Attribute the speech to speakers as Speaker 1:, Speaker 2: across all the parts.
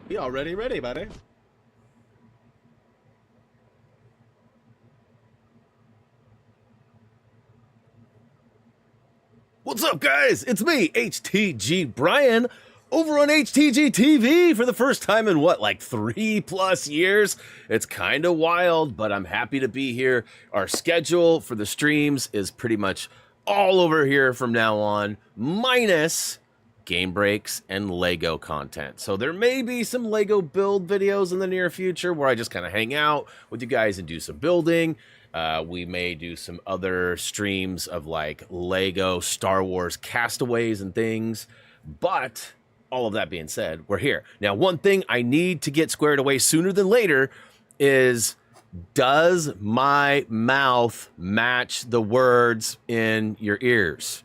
Speaker 1: We already ready, buddy. What's up, guys? It's me, HTG Brian, over on HTGtv for the first time in what, like 3+ years? It's kind of wild, but I'm happy to be here. Our schedule for the streams is pretty much all over here from now on, minus game breaks and Lego content. So there may be some Lego build videos in the near future where I just kind of hang out with you guys and do some building. We may do some other streams of like Lego Star Wars castaways and things, but all of that being said, we're here. Now, one thing I need to get squared away sooner than later is, does my mouth match the words in your ears?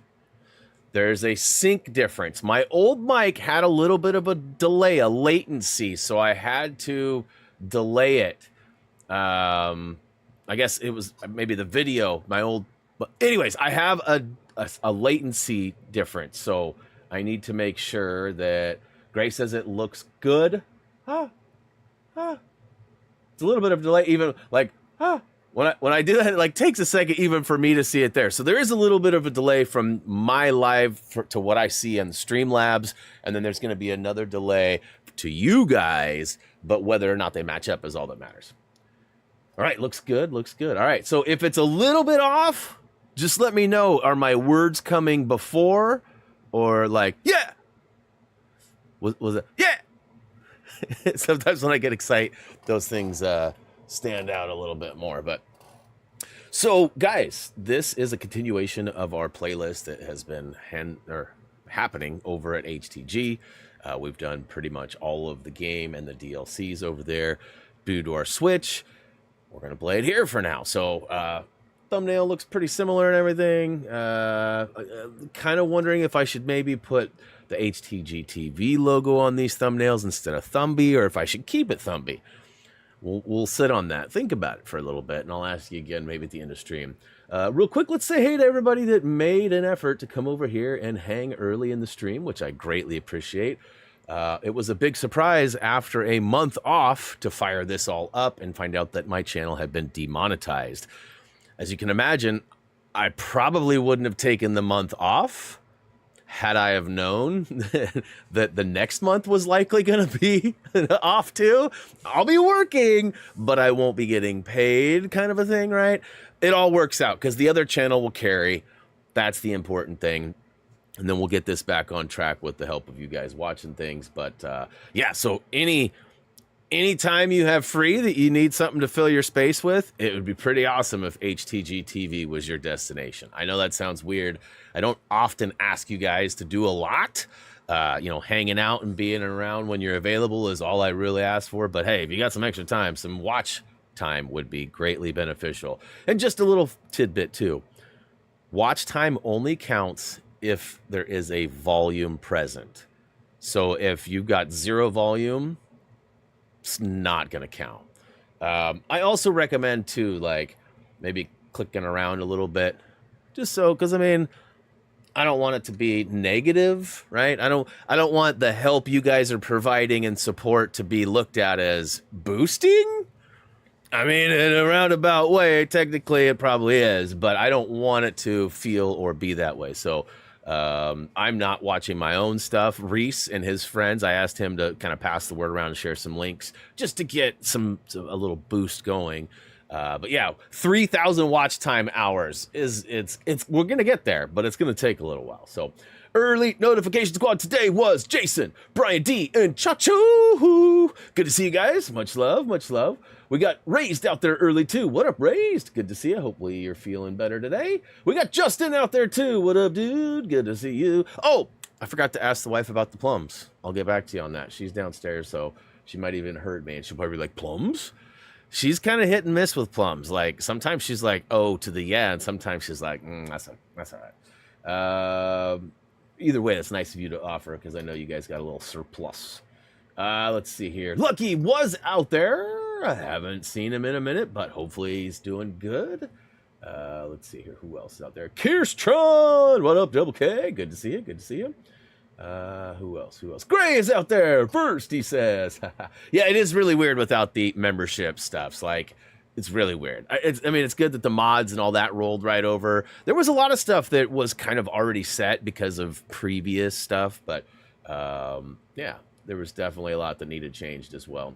Speaker 1: There's a sync difference. My old mic had a little bit of a delay, a latency, so I had to delay it. I guess it was maybe the video, my old, but anyways, I have a latency difference, so I need to make sure that Gray says it looks good. It's a little bit of delay, even like, when I do that, it like takes a second even for me to see it there. So there is a little bit of a delay from my live to what I see on the Streamlabs, and then there's going to be another delay to you guys, but whether or not they match up is all that matters. All right, looks good, looks good. All right, so if it's a little bit off, just let me know. Are my words coming before or like, yeah? Was it, yeah? Sometimes when I get excited, those things stand out a little bit more. But so, guys, this is a continuation of our playlist that has been happening over at HTG. We've done pretty much all of the game and the DLCs over there due to our Switch. We're going to play it here for now. So, thumbnail looks pretty similar and everything. Kind of wondering if I should maybe put the HTGtv logo on these thumbnails instead of Thumby, or if I should keep it Thumby. We'll sit on that. Think about it for a little bit, and I'll ask you again maybe at the end of stream. Real quick, let's say hey to everybody that made an effort to come over here and hang early in the stream, which I greatly appreciate. It was a big surprise after a month off to fire this all up and find out that my channel had been demonetized. As you can imagine, I probably wouldn't have taken the month off had I have known that the next month was likely going to be off too. I'll be working, but I won't be getting paid, kind of a thing, right? It all works out because the other channel will carry. That's the important thing. And then we'll get this back on track with the help of you guys watching things. But yeah, so anytime you have free that you need something to fill your space with, it would be pretty awesome if HTGtv was your destination. I know that sounds weird. I don't often ask you guys to do a lot. You know, hanging out and being around when you're available is all I really ask for. But hey, if you got some extra time, some watch time would be greatly beneficial. And just a little tidbit too. Watch time only counts if there is a volume present. So if you've got 0 volume, it's not going to count. I also recommend too, like maybe clicking around a little bit, just so, because I mean, I don't want it to be negative, right? I don't want the help you guys are providing and support to be looked at as boosting. I mean, in a roundabout way, technically it probably is, but I don't want it to feel or be that way. So I'm not watching my own stuff. Reese and his friends, I asked him to kind of pass the word around and share some links just to get a little boost going. But yeah, 3,000 watch time hours we're gonna get there, but it's gonna take a little while. So early notification squad today was Jason, Brian D, and Chacho. Good to see you guys. Much love, much love. We got Raised out there early too. What up, Raised? Good to see you. Hopefully you're feeling better today. We got Justin out there too. What up, dude? Good to see you. Oh, I forgot to ask the wife about the plums. I'll get back to you on that. She's downstairs, so she might even heard me, and she'll probably be like, plums? She's kind of hit and miss with plums. Like sometimes she's like, oh, to the yeah, and sometimes she's like, that's all right. Either way, it's nice of you to offer because I know you guys got a little surplus. Let's see here. Lucky was out there. I haven't seen him in a minute, but hopefully he's doing good. Let's see here. Who else is out there? Kirstron! What up, Double K? Good to see you. Good to see you. Who else? Who else? Gray is out there first, he says. Yeah, it is really weird without the membership stuffs. Like, it's really weird. I mean, it's good that the mods and all that rolled right over. There was a lot of stuff that was kind of already set because of previous stuff, but yeah, there was definitely a lot that needed changed as well.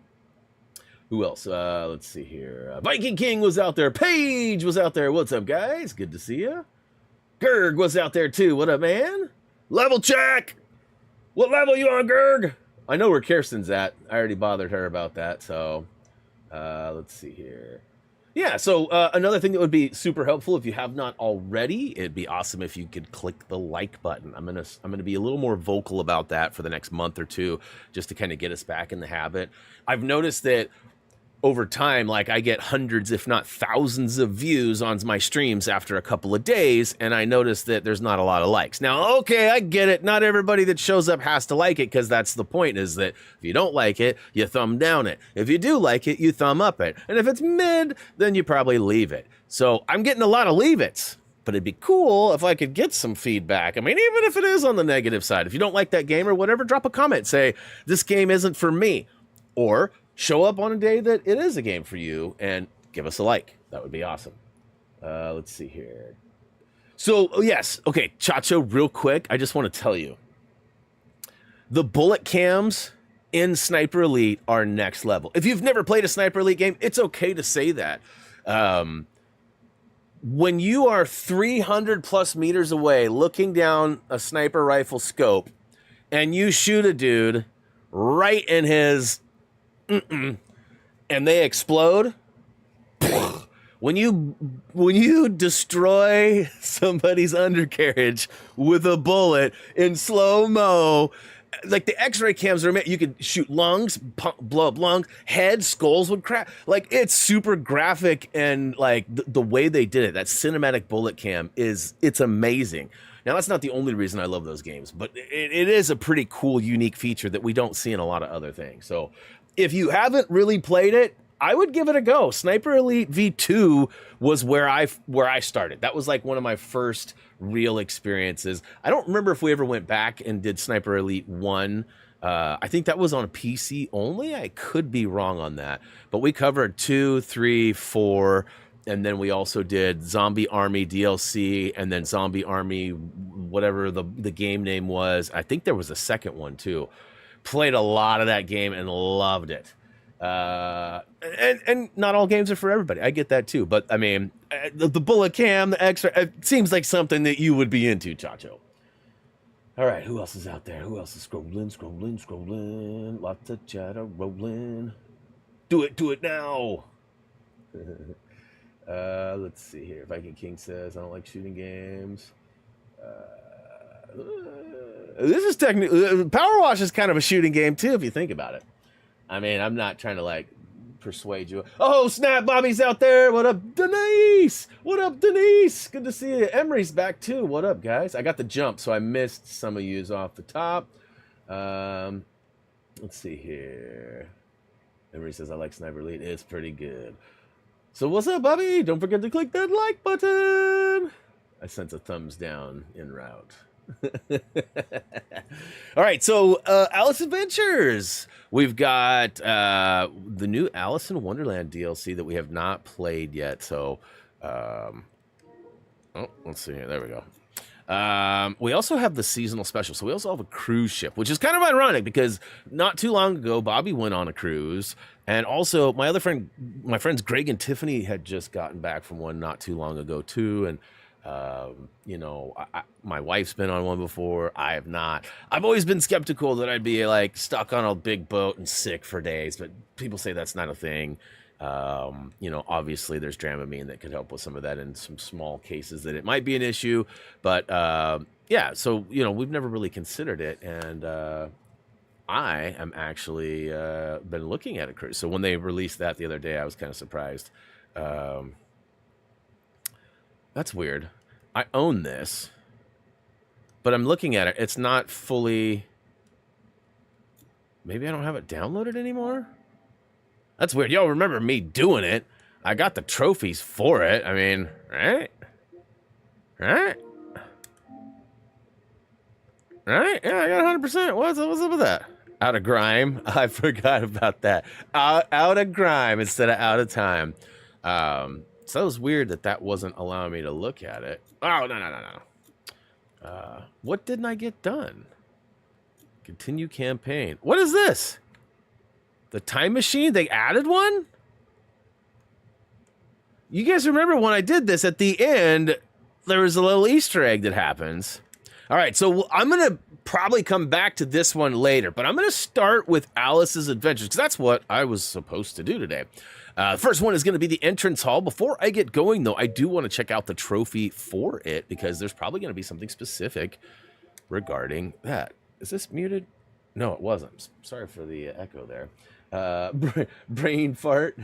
Speaker 1: Who else? Let's see here. Viking King was out there. Paige was out there. What's up, guys? Good to see you. Gerg was out there, too. What up, man? Level check! What level you on, Gerg? I know where Kirsten's at. I already bothered her about that, so... let's see here. Yeah, so another thing that would be super helpful if you have not already, it'd be awesome if you could click the like button. I'm gonna be a little more vocal about that for the next month or two, just to kind of get us back in the habit. I've noticed that over time, like, I get hundreds, if not thousands of views on my streams after a couple of days, and I notice that there's not a lot of likes. Now, okay, I get it. Not everybody that shows up has to like it, because that's the point, is that if you don't like it, you thumb down it. If you do like it, you thumb up it. And if it's mid, then you probably leave it. So I'm getting a lot of leave-its, but it'd be cool if I could get some feedback. I mean, even if it is on the negative side. If you don't like that game or whatever, drop a comment. Say, this game isn't for me. Or... show up on a day that it is a game for you and give us a like. That would be awesome. Let's see here. So, yes. Okay, Chacho, real quick. I just want to tell you. The bullet cams in Sniper Elite are next level. If you've never played a Sniper Elite game, it's okay to say that. When you are 300 plus meters away looking down a sniper rifle scope and you shoot a dude right in his... and they explode. When you destroy somebody's undercarriage with a bullet in slow-mo, like the X-ray cams are, you could shoot lungs, blow up lungs, heads, skulls would crack. Like, it's super graphic, and like the way they did it, that cinematic bullet cam it's amazing. Now, that's not the only reason I love those games, but it is a pretty cool, unique feature that we don't see in a lot of other things. So if you haven't really played it, I would give it a go. Sniper Elite V2 was where I started. That was like one of my first real experiences. I don't remember if we ever went back and did Sniper Elite 1. I think that was on a PC only. I could be wrong on that. But we covered 2, 3, 4, and then we also did Zombie Army DLC, and then Zombie Army, whatever the game name was. I think there was a second one too. Played a lot of that game and loved it. And not all games are for everybody. I get that too. But I mean, the bullet cam, the extra, it seems like something that you would be into, Chacho. All right, who else is out there? Who else is scrolling? Lots of chatter rolling. Do it now. Let's see here. Viking King says, I don't like shooting games. This is technically... PowerWash is kind of a shooting game, too, if you think about it. I mean, I'm not trying to, like, persuade you. Oh, snap, Bobby's out there. What up, Denise? What up, Denise? Good to see you. Emery's back, too. What up, guys? I got the jump, so I missed some of yous off the top. Let's see here. Emery says, I like Sniper Elite. It's pretty good. So what's up, Bobby? Don't forget to click that like button. I sense a thumbs down en route. All right, so Alice Adventures. We've got the new Alice in Wonderland DLC that we have not played yet. So, let's see here. There we go. We also have the seasonal special. So we also have a cruise ship, which is kind of ironic because not too long ago, Bobby went on a cruise. And also my friends Greg and Tiffany had just gotten back from one not too long ago too. And you know, my wife's been on one before. I have not. I've always been skeptical that I'd be like stuck on a big boat and sick for days, but people say that's not a thing. You know, obviously there's Dramamine that could help with some of that in some small cases that it might be an issue, but yeah, so, you know, we've never really considered it. And I am actually been looking at a cruise. So when they released that the other day, I was kind of surprised. That's weird. I own this, but I'm looking at it. It's not fully... Maybe I don't have it downloaded anymore? That's weird. Y'all remember me doing it. I got the trophies for it. I mean, right? Right? Right? Yeah, I got 100%. What's up with that? Out of grime. I forgot about that. Out of grime instead of out of time. So it was weird that wasn't allowing me to look at it. Oh, no. What didn't I get done? Continue campaign. What is this? The time machine? They added one? You guys remember when I did this at the end, there was a little Easter egg that happens. All right, so I'm going to probably come back to this one later, but I'm going to start with Alice's Adventures, because that's what I was supposed to do today. The first one is going to be the entrance hall. Before I get going, though, I do want to check out the trophy for it, because there's probably going to be something specific regarding that. Is this muted? No, it wasn't. Sorry for the echo there. Brain fart.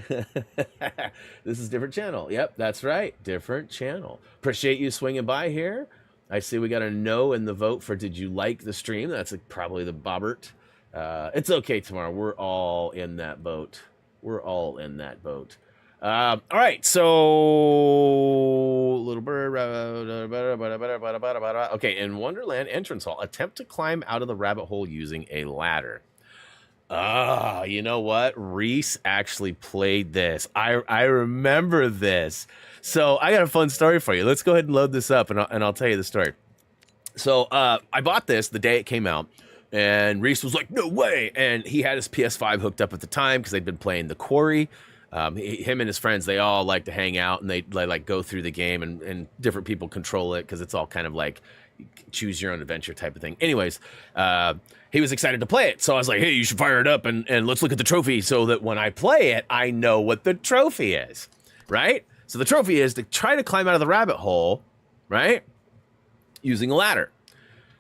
Speaker 1: This is different channel. Yep, that's right. Different channel. Appreciate you swinging by here. I see we got a no in the vote for did you like the stream? That's probably the Bobbert. It's okay tomorrow. We're all in that boat. We're all in that boat. All right, so little bird. Okay, in Wonderland Entrance Hall, attempt to climb out of the rabbit hole using a ladder. You know what? Reese actually played this. I remember this. So I got a fun story for you. Let's go ahead and load this up, and I'll tell you the story. So I bought this the day it came out, and Reese was like, "No way!" And he had his PS5 hooked up at the time because they'd been playing The Quarry. Him and his friends, they all like to hang out, and they like go through the game, and different people control it because it's all kind of like choose your own adventure type of thing. Anyways, he was excited to play it. So I was like, hey, you should fire it up and let's look at the trophy so that when I play it, I know what the trophy is, right? So the trophy is to try to climb out of the rabbit hole, right? Using a ladder.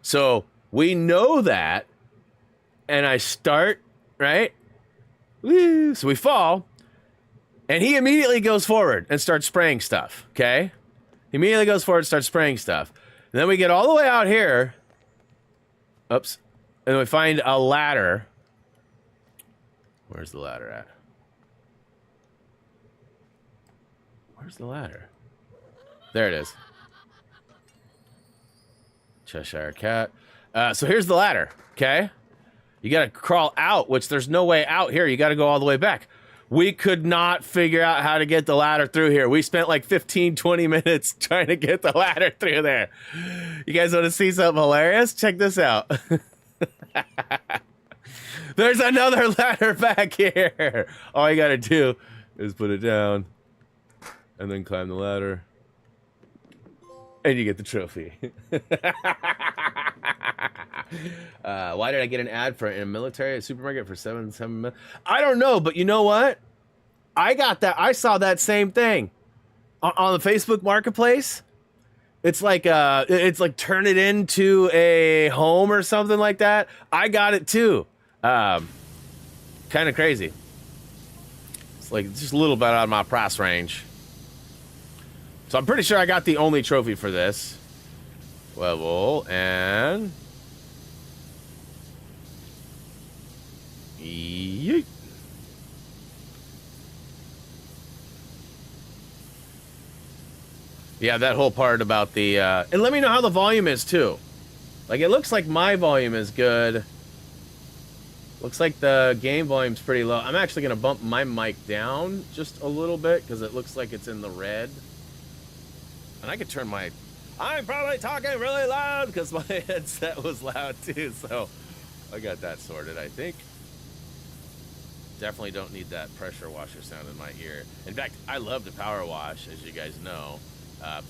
Speaker 1: So we know that, and I start, right? Woo! So we fall, and he immediately goes forward and starts spraying stuff, okay? He immediately goes forward and starts spraying stuff. And then we get all the way out here. Oops. And we find a ladder. Where's the ladder at? Where's the ladder? There it is. Cheshire Cat. So here's the ladder, okay? You gotta crawl out, which there's no way out here. You gotta go all the way back. We could not figure out how to get the ladder through here. We spent like 15, 20 minutes trying to get the ladder through there. You guys want to see something hilarious? Check this out. There's another ladder back here. All you got to do is put it down and then climb the ladder. And you get the trophy. Why did I get an ad for it in a military supermarket for 7 minutes? I don't know, but you know what? I got that. I saw that same thing on the Facebook Marketplace. It's like turn it into a home or something like that. I got it too. Kind of crazy. It's like just a little bit out of my price range. So I'm pretty sure I got the only trophy for this level, and yeet. Yeah, that whole part about the and let me know how the volume is too. Like, it looks like my volume is good. Looks like the game volume's pretty low. I'm actually gonna bump my mic down just a little bit because it looks like it's in the red. And I could turn my... I'm probably talking really loud because my headset was loud too, so I got that sorted, I think. Definitely don't need that pressure washer sound in my ear. In fact, I love the PowerWash, as you guys know,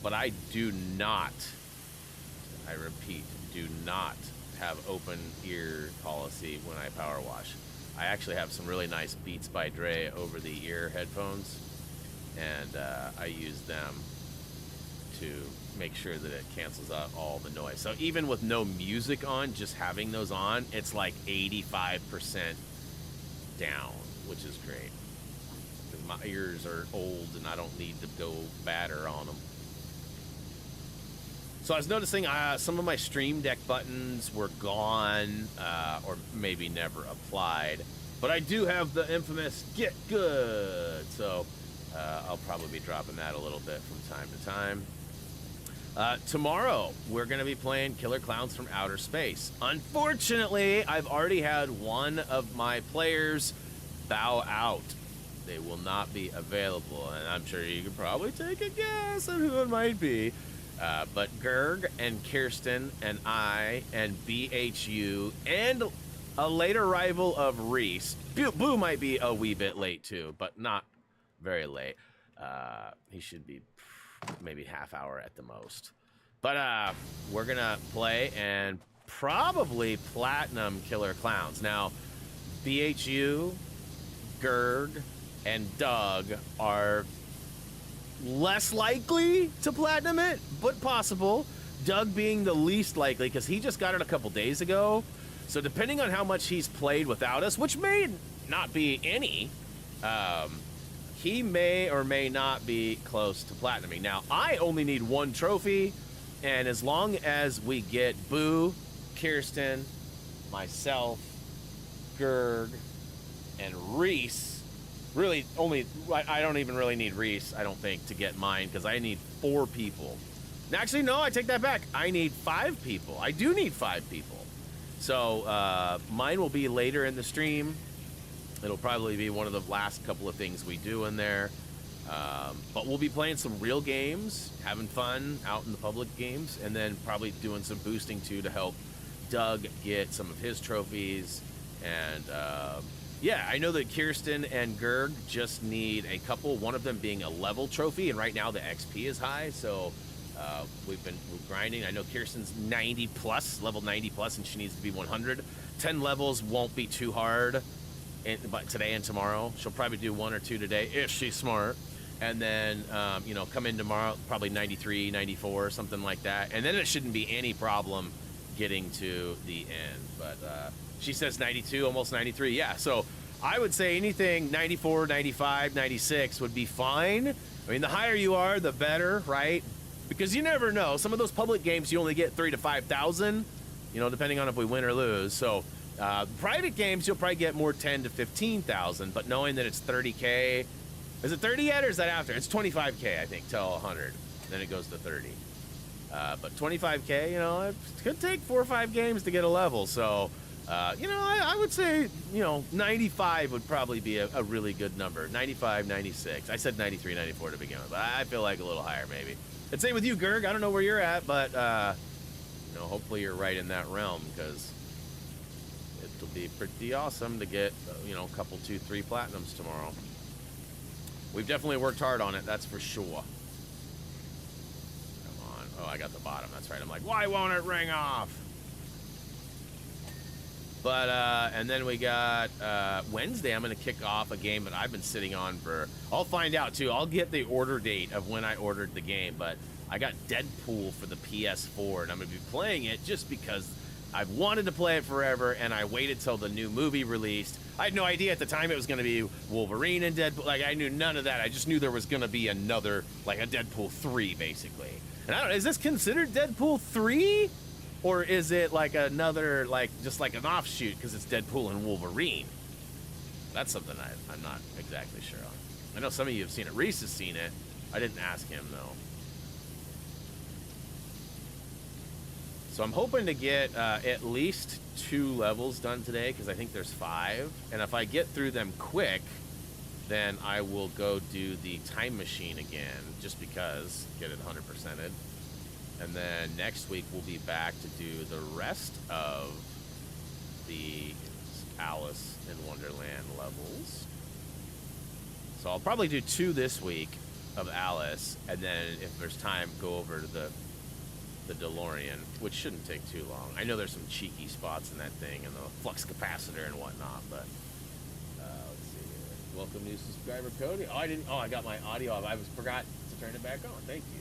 Speaker 1: but I do not, I repeat, do not have open ear policy when I PowerWash. I actually have some really nice Beats by Dre over-the-ear headphones, and I use them to make sure that it cancels out all the noise. So even with no music on, just having those on, it's like 85% down, which is great. Because my ears are old and I don't need to go batter on them. So I was noticing some of my Stream Deck buttons were gone, or maybe never applied. But I do have the infamous Get Good. So I'll probably be dropping that a little bit from time to time. Tomorrow, we're going to be playing Killer Clowns from Outer Space. Unfortunately, I've already had one of my players bow out. They will not be available, and I'm sure you could probably take a guess at who it might be. But Gerg and Kirsten and I and BHU and a late arrival of Reese. Boo might be a wee bit late too, but not very late. He should be maybe half hour at the most. But we're gonna play and probably platinum Killer Clowns. Now, BHU, Gerg, and Doug are less likely to platinum it, but possible. Doug being the least likely because he just got it a couple days ago. So depending on how much he's played without us, which may not be any, he may or may not be close to platinuming. Now, I only need one trophy, and as long as we get Boo, Kirsten, myself, Gerg, and Reese, really only, I don't even really need Reese, I don't think, to get mine, because I need 4 people. Actually, no, I take that back. I need 5 people. I do need 5 people. So mine will be later in the stream. It'll probably be one of the last couple of things we do in there. But we'll be playing some real games, having fun out in the public games, and then probably doing some boosting too to help Doug get some of his trophies. And yeah, I know that Kirsten and Gerg just need a couple, one of them being a level trophy, and right now the XP is high, so we're grinding. I know Kirsten's 90 plus, level 90 plus, and she needs to be 100. 10 levels won't be too hard. But today and tomorrow, she'll probably do 1 or 2 today if she's smart, and then you know, come in tomorrow probably 93, 94, something like that, and then it shouldn't be any problem getting to the end. But she says 92, almost 93. Yeah, so I would say anything 94, 95, 96 would be fine. I mean, the higher you are, the better, right? Because you never know. Some of those public games you only get 3,000 to 5,000, you know, depending on if we win or lose. So private games, you'll probably get more 10 to 15,000, but knowing that it's 30K, is it 30 yet or is that after? It's 25K, I think, till 100. Then it goes to 30. But 25K, you know, it could take 4 or 5 games to get a level. So, you know, I would say, you know, 95 would probably be a really good number. 95, 96. I said 93, 94 to begin with, but I feel like a little higher maybe. And same with you, Gerg. I don't know where you're at, but, you know, hopefully you're right in that realm, because it'll be pretty awesome to get, you know, a couple, 2, 3 platinums tomorrow. We've definitely worked hard on it, that's for sure. Come on. Oh, I got the bottom. That's right. I'm like, why won't it ring off? But, and then we got Wednesday, I'm going to kick off a game that I've been sitting on for, I'll find out too. I'll get the order date of when I ordered the game, but I got Deadpool for the PS4, and I'm going to be playing it just because I've wanted to play it forever, and I waited till the new movie released. I had no idea at the time it was going to be Wolverine and Deadpool. Like, I knew none of that. I just knew there was going to be another, like a Deadpool 3, basically. And I don't know, is this considered Deadpool 3? Or is it like another, like, just like an offshoot because it's Deadpool and Wolverine? That's something I'm not exactly sure on. I know some of you have seen it. Reese has seen it. I didn't ask him, though. So I'm hoping to get at least 2 levels done today, because I think there's 5. And if I get through them quick, then I will go do the time machine again, just because, get it 100%ed. And then next week we'll be back to do the rest of the Alice in Wonderland levels. So I'll probably do 2 this week of Alice, and then if there's time, go over to the DeLorean, which shouldn't take too long. I know there's some cheeky spots in that thing and the flux capacitor and whatnot, but let's see here. Welcome new subscriber Cody. Oh, I got my audio off. I forgot to turn it back on. Thank you.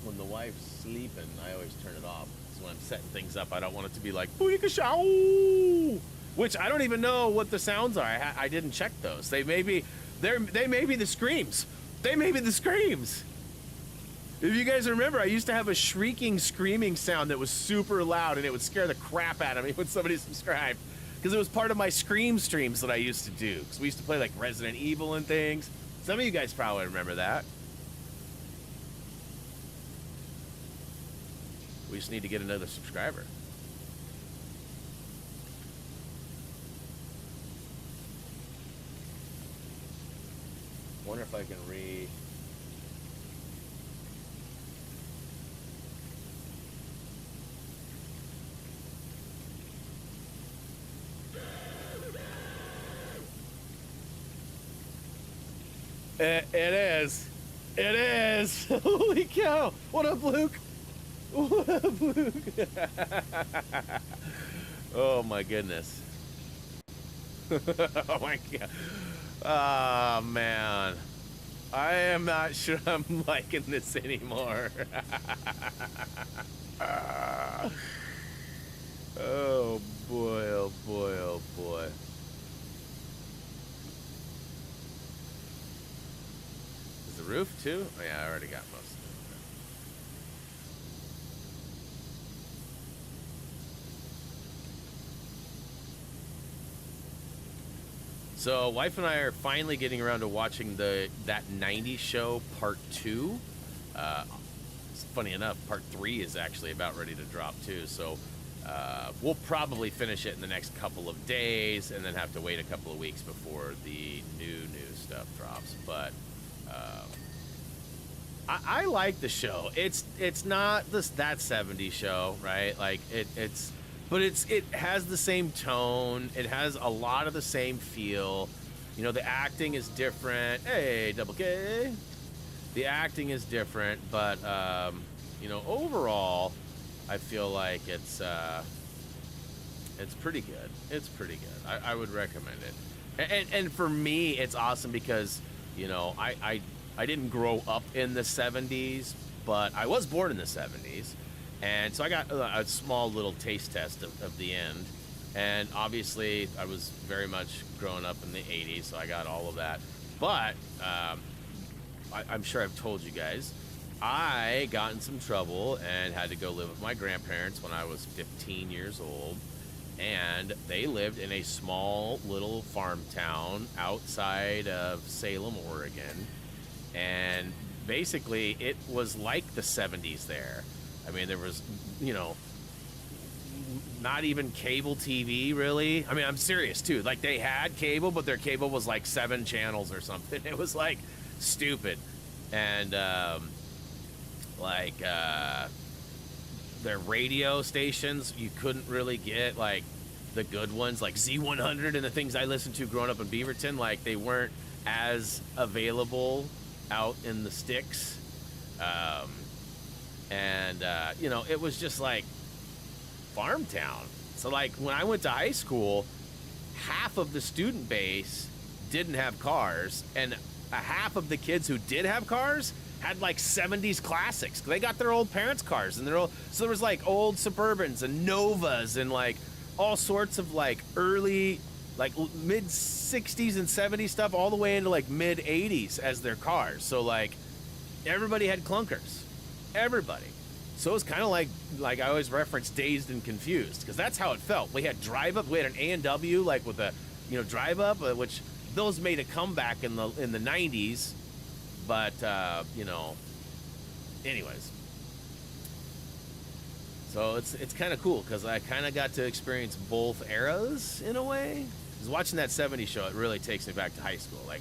Speaker 1: When the wife's sleeping, I always turn it off. So when I'm setting things up, I don't want it to be like booyakashow, which I don't even know what the sounds are. I didn't check those. They may be the screams. They may be the screams. If you guys remember, I used to have a shrieking, screaming sound that was super loud, and it would scare the crap out of me when somebody subscribed, because it was part of my Scream streams that I used to do, because we used to play like Resident Evil and things. Some of you guys probably remember that. We just need to get another subscriber. Wonder if I can read. It is. It is. Holy cow. What up, Luke? What up, Luke? Oh, my goodness. Oh, my God. Oh, man. I am not sure I'm liking this anymore. Oh, boy. Oh, boy. Oh, boy. The roof too? Oh yeah, I already got most of it. So, wife and I are finally getting around to watching that 90s show part 2. Funny enough, part 3 is actually about ready to drop too. So, we'll probably finish it in the next couple of days, and then have to wait a couple of weeks before the new stuff drops. But I like the show. It's not that 70s show, right? Like it has the same tone. It has a lot of the same feel. You know, the acting is different. Hey, Double K. The acting is different, but you know, overall, I feel like it's pretty good. It's pretty good. I would recommend it. And for me, it's awesome because, you know, I didn't grow up in the 70s, but I was born in the 70s. And so I got a small little taste test of the end. And obviously, I was very much growing up in the 80s, so I got all of that. But I'm sure I've told you guys, I got in some trouble and had to go live with my grandparents when I was 15 years old. And they lived in a small little farm town outside of Salem, Oregon. And basically, it was like the 70s there. I mean, there was, you know, not even cable TV, really. I mean, I'm serious, too. Like, they had cable, but their cable was like 7 channels or something. It was, like, stupid. And, their radio stations, you couldn't really get, like, the good ones, like Z100 and the things I listened to growing up in Beaverton. Like, they weren't as available out in the sticks. You know, it was just like farm town. So like when I went to high school, half of the student base didn't have cars, and a half of the kids who did have cars had like 70s classics. They got their old parents' cars, and so there was like old Suburbans and Novas and like all sorts of like early, like mid 60s and 70s stuff, all the way into like mid 80s as their cars. So like everybody had clunkers, everybody. So it was kind of like I always reference Dazed and Confused, because that's how it felt. We had Drive Up, we had an A&W like with a, you know, Drive Up, which those made a comeback in the 90s, but you know, anyways. So it's kind of cool because I kind of got to experience both eras in a way. Because watching that 70s show, it really takes me back to high school. Like,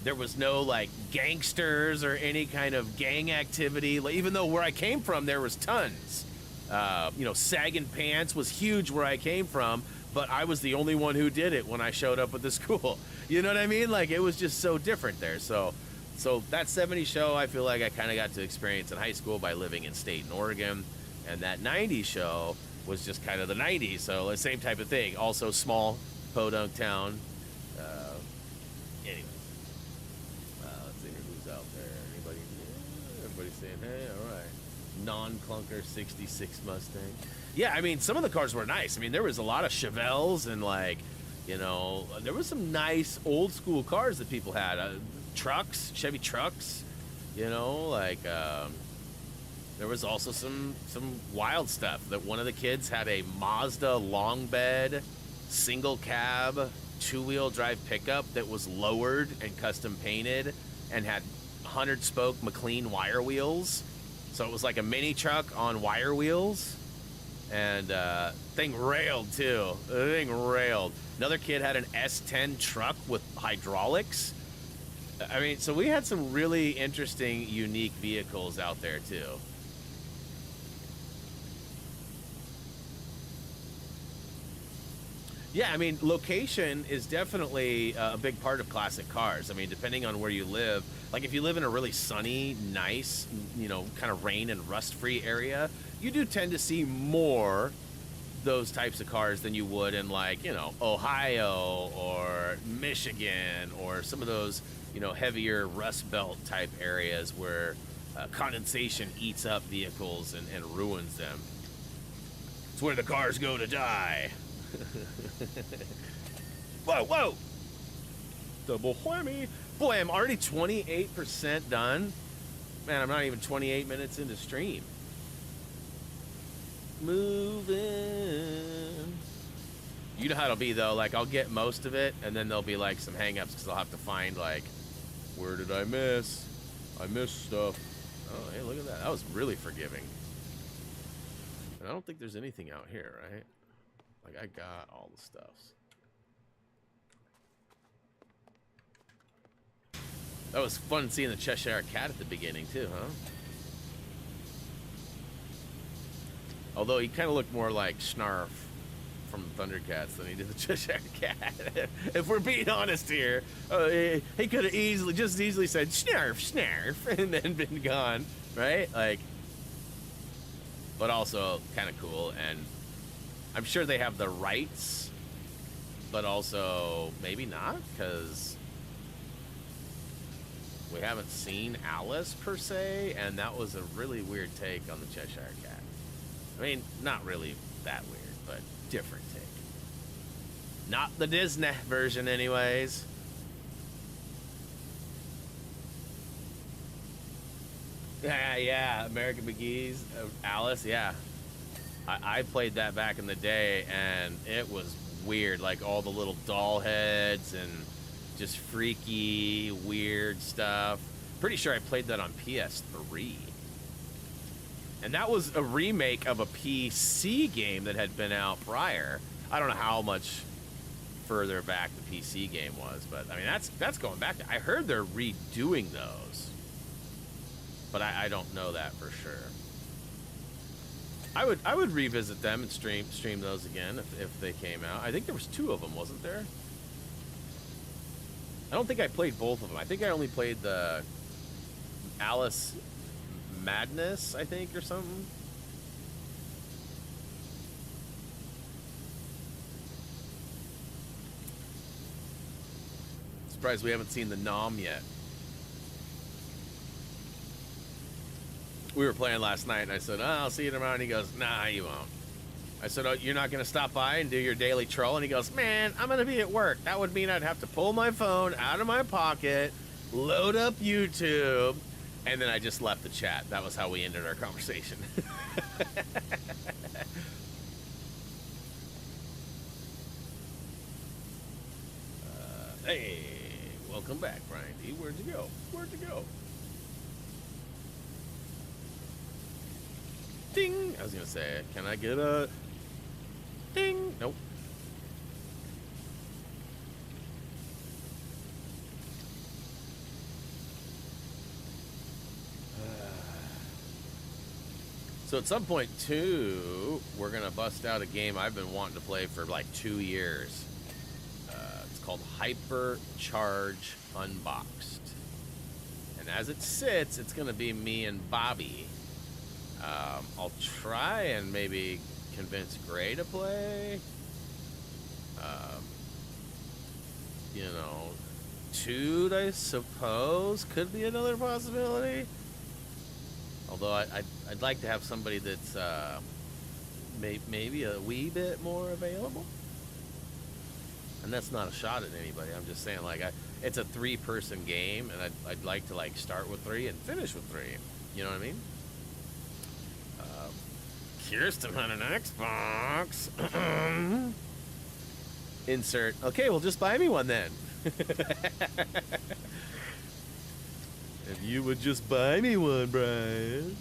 Speaker 1: there was no like gangsters or any kind of gang activity. Like, even though where I came from, there was tons. You know, sagging pants was huge where I came from, but I was the only one who did it when I showed up at the school. You know what I mean? Like, it was just so different there. So that 70s show, I feel like I kind of got to experience in high school by living in state in Oregon. And that 90s show was just kind of the 90s. So the same type of thing. Also small, podunk town. Anyway. Let's see who's out there. Anybody? Yeah, everybody's saying, hey, all right. Non-clunker 66 Mustang. Yeah, I mean, some of the cars were nice. I mean, there was a lot of Chevelles and, like, you know, there was some nice old school cars that people had. Trucks, Chevy trucks, you know, like, there was also some wild stuff. That one of the kids had a Mazda long bed, single cab, 2-wheel drive pickup that was lowered and custom painted and had 100 spoke McLean wire wheels. So it was like a mini truck on wire wheels, and thing railed too. The thing railed. Another kid had an S10 truck with hydraulics. I mean, so we had some really interesting, unique vehicles out there too. Yeah, I mean, location is definitely a big part of classic cars. I mean, depending on where you live, like if you live in a really sunny, nice, you know, kind of rain and rust-free area, you do tend to see more those types of cars than you would in, like, you know, Ohio or Michigan or some of those, you know, heavier Rust Belt type areas where condensation eats up vehicles and ruins them. It's where the cars go to die. Whoa, whoa! Double whammy. Boy, I'm already 28% done. Man, I'm not even 28 minutes into stream. Moving. You know how it'll be, though. Like, I'll get most of it, and then there'll be, like, some hang-ups, because I'll have to find, like, where did I miss? I missed stuff. Oh, hey, look at that. That was really forgiving. And I don't think there's anything out here, right? Like, I got all the stuffs. That was fun seeing the Cheshire Cat at the beginning, too, huh? Although he kind of looked more like Snarf from Thundercats than he did the Cheshire Cat. If we're being honest here, he could have just easily said Snarf, Snarf, and then been gone, right? Like, but also kind of cool, and I'm sure they have the rights, but also maybe not, because we haven't seen Alice per se, and that was a really weird take on the Cheshire Cat. I mean, not really that weird, but different take. Not the Disney version, anyways. Yeah, American McGee's Alice, yeah. I played that back in the day, and it was weird, like all the little doll heads and just freaky, weird stuff. Pretty sure I played that on PS3. And that was a remake of a PC game that had been out prior. I don't know how much further back the PC game was, but I mean, that's going back. I heard they're redoing those, but I don't know that for sure. I would revisit them and stream those again if they came out. I think there was 2 of them, wasn't there? I don't think I played both of them. I think I only played the Alice Madness, I think, or something. Surprised we haven't seen the Nom yet. We were playing last night, and I said, oh, I'll see you tomorrow. And he goes, nah, you won't. I said, oh, you're not going to stop by and do your daily troll? And he goes, man, I'm going to be at work. That would mean I'd have to pull my phone out of my pocket, load up YouTube, and then I just left the chat. That was how we ended our conversation. Hey, welcome back, Brian D. Where'd you go? Where'd you go? Ding! I was gonna say, can I get a ding? Nope. So at some point, too, we're gonna bust out a game I've been wanting to play for like 2 years. It's called Hypercharge Unboxed. And as it sits, it's gonna be me and Bobby. I'll try and maybe convince Gray to play. You know, Toot, I suppose, could be another possibility. Although I'd like to have somebody that's maybe a wee bit more available. And that's not a shot at anybody. I'm just saying, like, it's a 3-person game, and I'd like to, like, start with 3 and finish with 3. You know what I mean? Kirsten on an Xbox. Insert. Okay, well, just buy me one then. If you would just buy me one, Brian.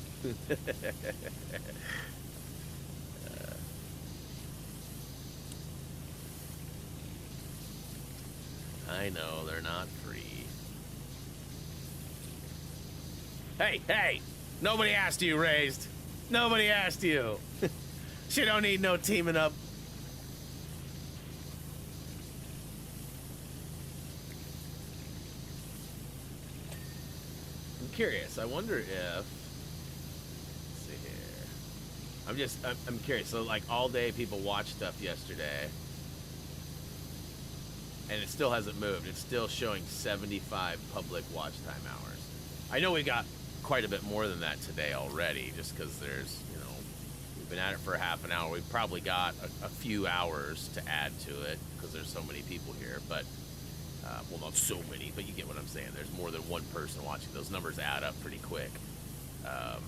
Speaker 1: I know, they're not free. Hey, hey! Nobody asked you, Raised. Nobody asked you. She don't need no teaming up. I'm curious. I wonder if... Let's see here. I'm curious. So, like, all day people watched stuff yesterday. And it still hasn't moved. It's still showing 75 public watch time hours. I know we got quite a bit more than that today already, just because there's, you know, we've been at it for a half an hour. We've probably got a few hours to add to it because there's so many people here. But, well, not so many, but you get what I'm saying. There's more than one person watching. Those numbers add up pretty quick. But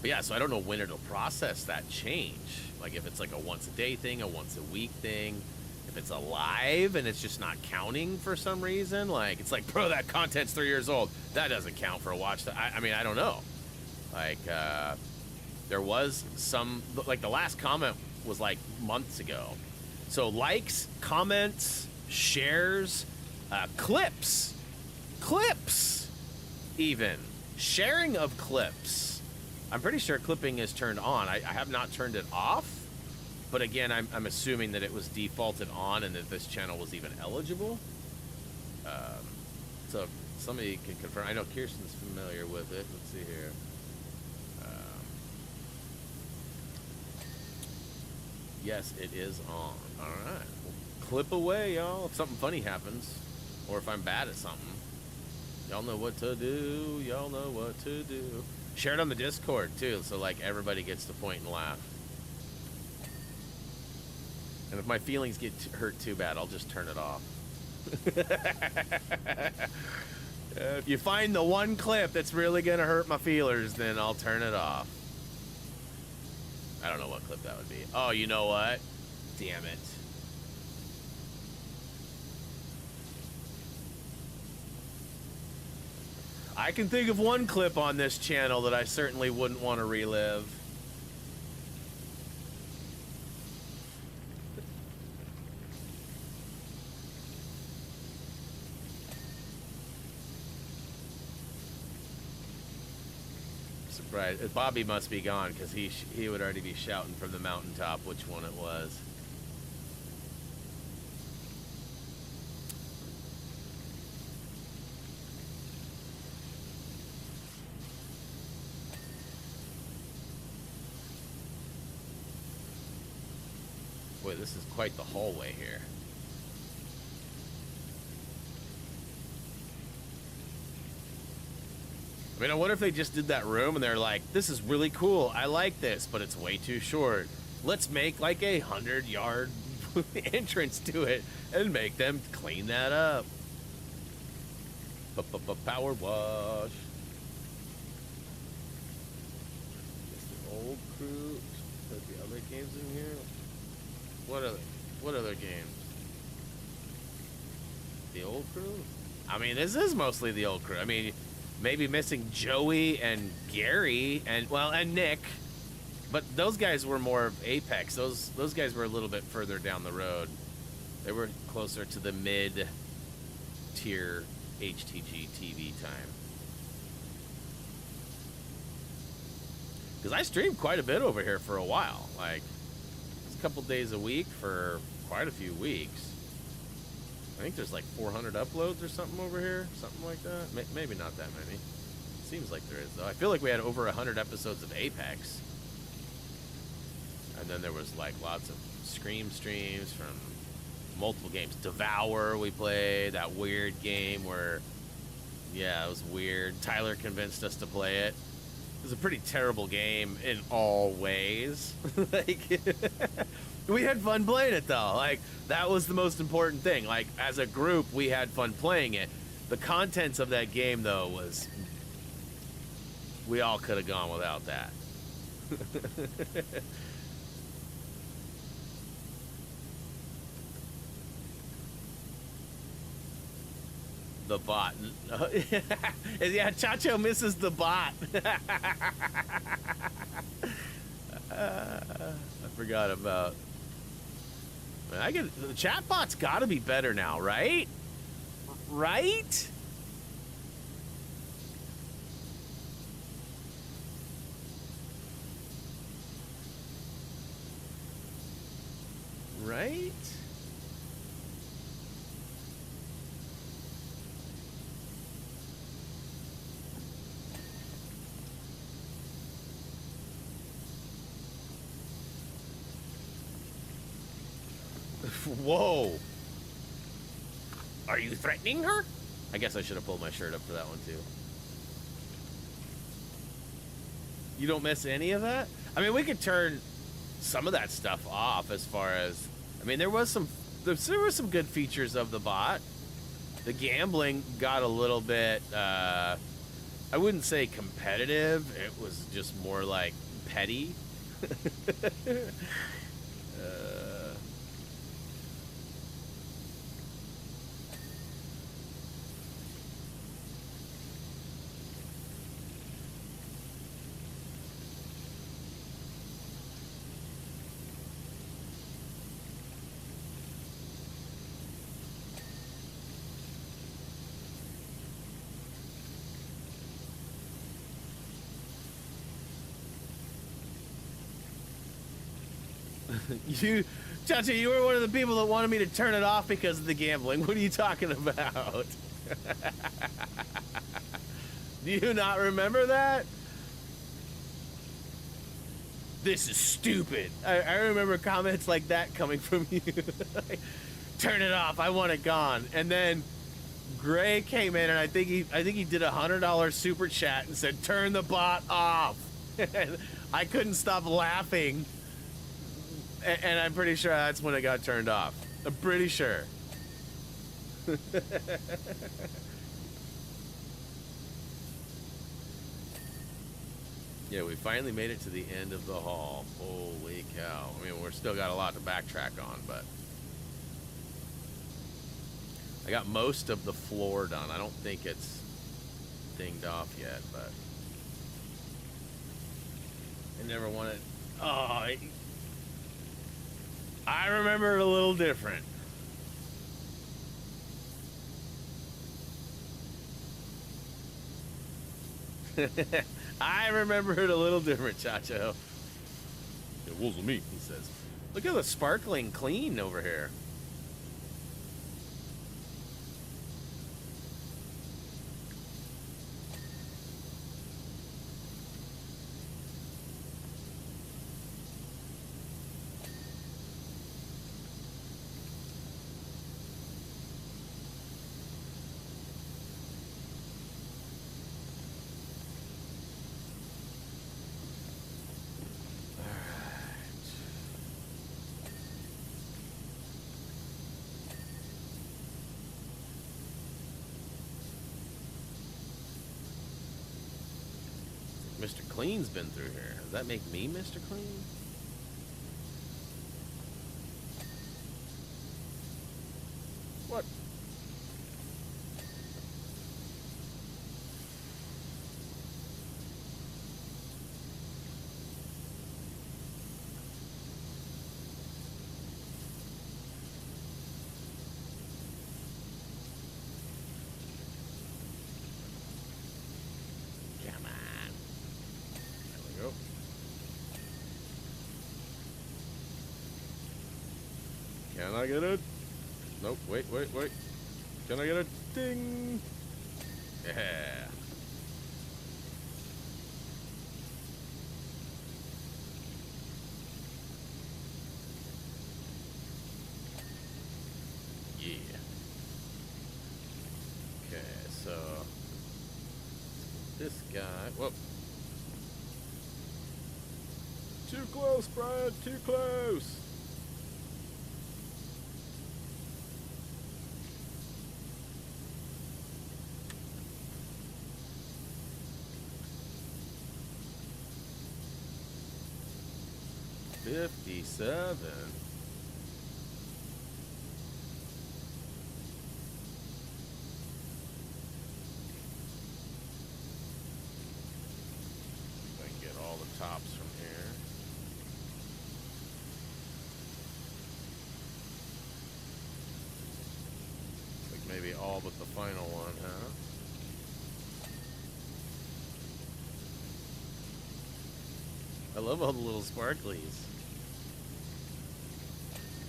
Speaker 1: yeah, so I don't know when it'll process that change. Like if it's like a once a day thing, a once a week thing. If it's alive and it's just not counting for some reason, like it's like, bro, that content's 3 years old. That doesn't count for a watch. I mean, I don't know. Like, there was some, like the last comment was like months ago. So likes, comments, shares, clips, even sharing of clips. I'm pretty sure clipping is turned on. I have not turned it off. But again, I'm assuming that it was defaulted on and that this channel was even eligible. So if somebody can confirm. I know Kirsten's familiar with it. Let's see here. Yes, it is on. All right. Well, clip away, y'all. If something funny happens, or if I'm bad at something, y'all know what to do. Y'all know what to do. Share it on the Discord, too, so like everybody gets to point and laugh. And if my feelings get hurt too bad, I'll just turn it off. If you find the one clip that's really going to hurt my feelers, then I'll turn it off. I don't know what clip that would be. Oh, you know what? Damn it. I can think of one clip on this channel that I certainly wouldn't want to relive. Right, Bobby must be gone because he would already be shouting from the mountaintop which one it was. Boy, this is quite the hallway here. I mean, I wonder if they just did that room and they're like, this is really cool. I like this, but it's way too short. Let's make like a 100-yard entrance to it and make them clean that up. Power wash. It's the old crew. There's the other games in here. What other games? The old crew? I mean, this is mostly the old crew. I mean, maybe missing Joey and Gary and, well, and Nick, but those guys were more of Apex. Those guys were a little bit further down the road. They were closer to the mid-tier HTGtv time. Because I streamed quite a bit over here for a while, like a couple days a week for quite a few weeks. I think there's like 400 uploads or something over here, something like that. Maybe not that many. Seems like there is, though. I feel like we had over 100 episodes of Apex. And then there was like lots of Scream streams from multiple games. Devour we played, that weird game where, yeah, it was weird. Tyler convinced us to play it. It was a pretty terrible game in all ways. Like, we had fun playing it, though. Like, that was the most important thing. Like, as a group, we had fun playing it. The contents of that game, though, was... we all could have gone without that. the bot. Yeah, Chacho misses the bot. I forgot about. I get the chatbot's got to be better now, right? Right? Right? Whoa. Are you threatening her? I guess I should have pulled my shirt up for that one too. You don't miss any of that? I mean, we could turn some of that stuff off as far as, I mean, there were some good features of the bot. The gambling got a little bit, I wouldn't say competitive. It was just more like petty. Chacha, you were one of the people that wanted me to turn it off because of the gambling. What are you talking about? Do you not remember that? This is stupid. I remember comments like that coming from you. Like, turn it off. I want it gone. And then Gray came in, and I think he did $100 super chat and said, "Turn the bot off." And I couldn't stop laughing. And I'm pretty sure that's when it got turned off. I'm pretty sure. Yeah, we finally made it to the end of the hall. Holy cow. I mean, we're still got a lot to backtrack on, but I got most of the floor done. I don't think it's dinged off yet, but I never wanted... Oh, I remember it a little different. I remember it a little different, Chacho. It wasn't me, he says. Look at the sparkling clean over here. Mr. Clean's been through here. Does that make me Mr. Clean? What? Come on. There we go. Can I get it? Nope, wait. Can I get a ding? Yeah. Yeah. Okay, so this guy, whoop. Too close, Brian, too close. $57. Maybe all but the final one, huh? I love all the little sparklies.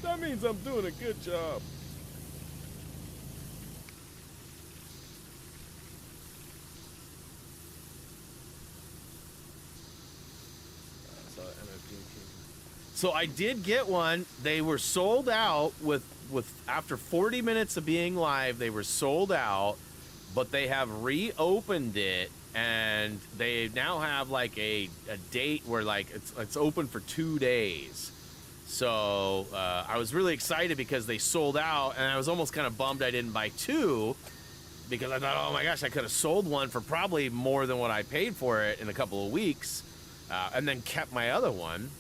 Speaker 1: That means I'm doing a good job. So I did get one. They were sold out with after 40 minutes of being live, they were sold out, but they have reopened it and they now have like a date where like it's open for 2 days. So I was really excited because they sold out, and I was almost kind of bummed I didn't buy two, because I thought, oh my gosh, I could have sold one for probably more than what I paid for it in a couple of weeks, and then kept my other one.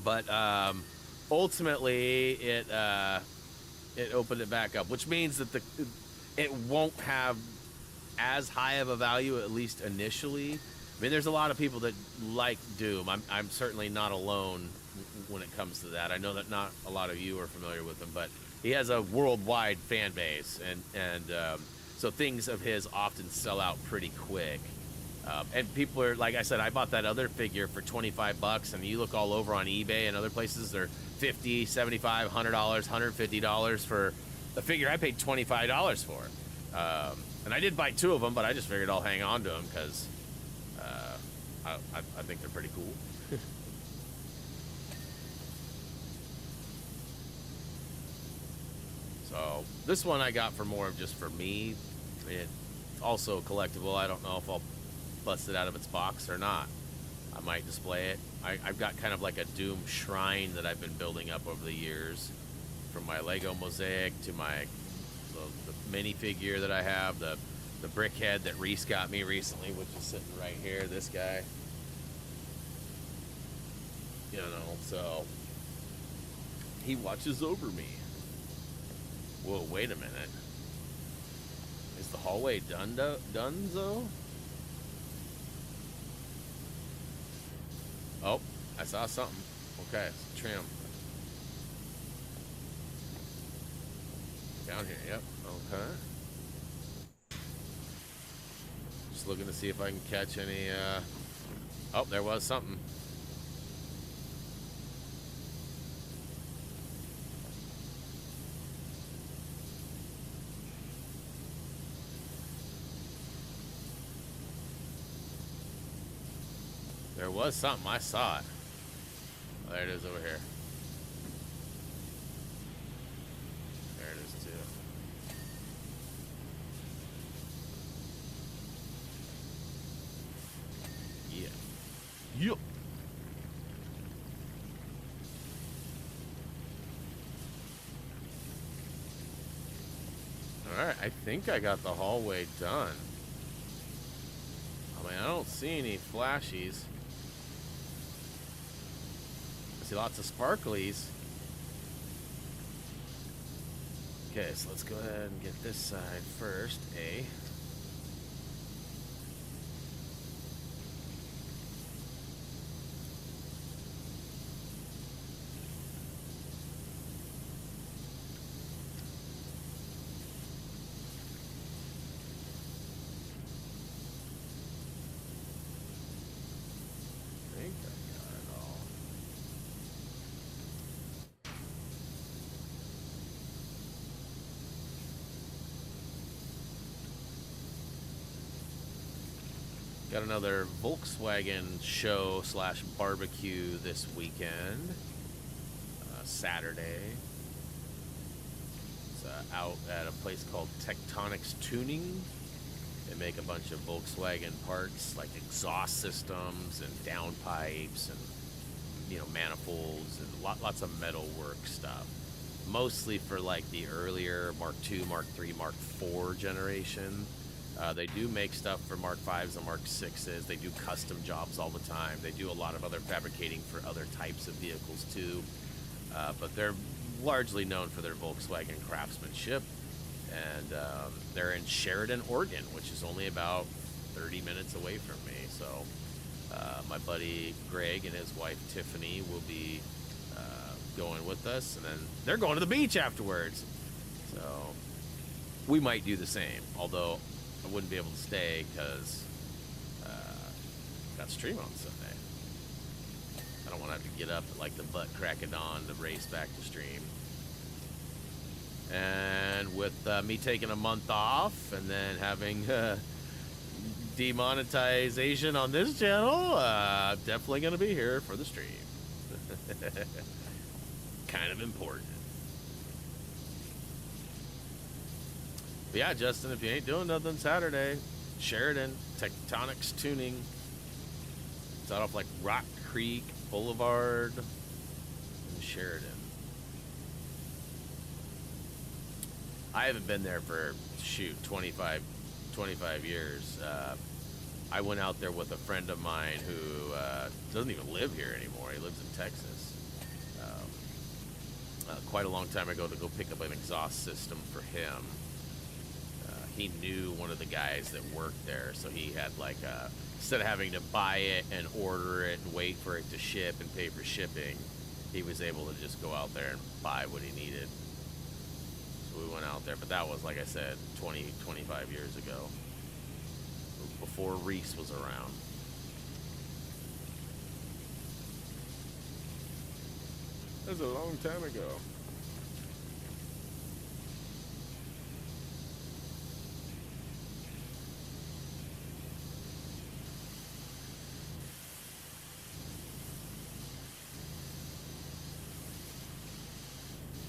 Speaker 1: But ultimately, it opened it back up, which means that it won't have as high of a value, at least initially. I mean, there's a lot of people that like Doom. I'm certainly not alone when it comes to that. I know that not a lot of you are familiar with him, but he has a worldwide fan base, and so things of his often sell out pretty quick. And people are, like I said, I bought that other figure for $25, and you look all over on eBay and other places, they're $50, $75, $100, $150 for a figure I paid $25 for. And I did buy two of them, but I just figured I'll hang on to them because I think they're pretty cool. So this one I got for more of just for me. It's also collectible. I don't know if I'll bust it out of its box or not. I might display it. I've got kind of like a Doom shrine that I've been building up over the years, from my Lego mosaic to my the minifigure that I have, the brick head that Reese got me recently, which is sitting right here, this guy. You know, so he watches over me. Whoa, wait a minute. Is the hallway done though? Oh, I saw something. Okay, it's trim. Down here, yep. Okay. Just looking to see if I can catch any, oh, there was something. There was something. I saw it. Oh, there it is over here. There it is too. Yeah. Yup. Alright, I think I got the hallway done. I mean, I don't see any flashies. I see lots of sparklies. Okay, so let's go ahead and get this side first, eh? I think I got it all. Got another Volkswagen show / barbecue this weekend, Saturday. It's out at a place called Tectonics Tuning. They make a bunch of Volkswagen parts like exhaust systems and downpipes and, you know, manifolds and lots of metal work stuff. Mostly for like the earlier Mark II, Mark III, Mark IV generation. They do make stuff for Mark V's and Mark VI's. They do custom jobs all the time. They do a lot of other fabricating for other types of vehicles too. But they're largely known for their Volkswagen craftsmanship. And they're in Sheridan, Oregon, which is only about 30 minutes away from me. So my buddy Greg and his wife Tiffany will be going with us. And then they're going to the beach afterwards. So we might do the same. Although I wouldn't be able to stay because got stream on Sunday. I don't want to have to get up at like the butt crack of dawn to race back to stream. And with me taking a month off and then having demonetization on this channel, I'm definitely going to be here for the stream. Kind of important. But yeah, Justin, if you ain't doing nothing Saturday, Sheridan, Tectonics Tuning. It's out off like Rock Creek Boulevard in Sheridan. I haven't been there for, shoot, 25 years. I went out there with a friend of mine who doesn't even live here anymore. He lives in Texas. Quite a long time ago to go pick up an exhaust system for him. He knew one of the guys that worked there, so he had like instead of having to buy it and order it and wait for it to ship and pay for shipping, he was able to just go out there and buy what he needed. So we went out there, but that was, like I said, 25 years ago, before Reese was around. That was a long time ago.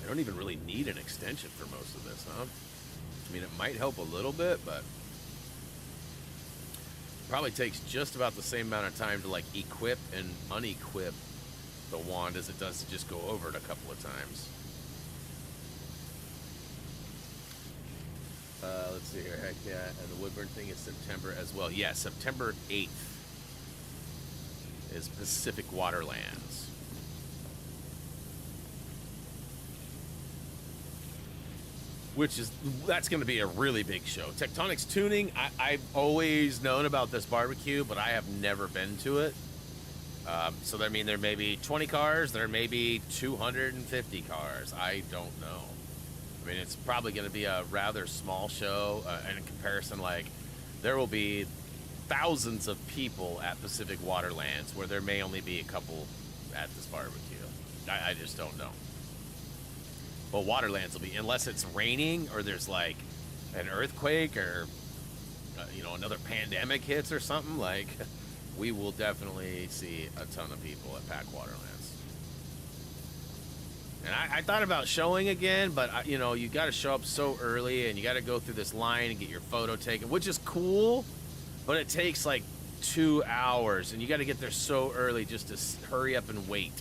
Speaker 1: I don't even really need an extension for most of this, huh? I mean, it might help a little bit, but probably takes just about the same amount of time to like equip and unequip the wand as it does to just go over it a couple of times. Let's see here. Heck yeah. And the Woodburn thing is September as well. Yeah, September 8th is Pacific Waterlands. That's going to be a really big show. Tectonics Tuning, I've always known about this barbecue, but I have never been to it. So, I mean, there may be 20 cars, there may be 250 cars. I don't know. I mean, it's probably going to be a rather small show. And in comparison, like, there will be thousands of people at Pacific Waterlands where there may only be a couple at this barbecue. I just don't know. Well, Waterlands will be, unless it's raining or there's like an earthquake or, you know, another pandemic hits or something, like, we will definitely see a ton of people at Pack Waterlands. And I thought about showing again, but, you know, you got to show up so early and you got to go through this line and get your photo taken, which is cool, but it takes like 2 hours and you got to get there so early just to hurry up and wait.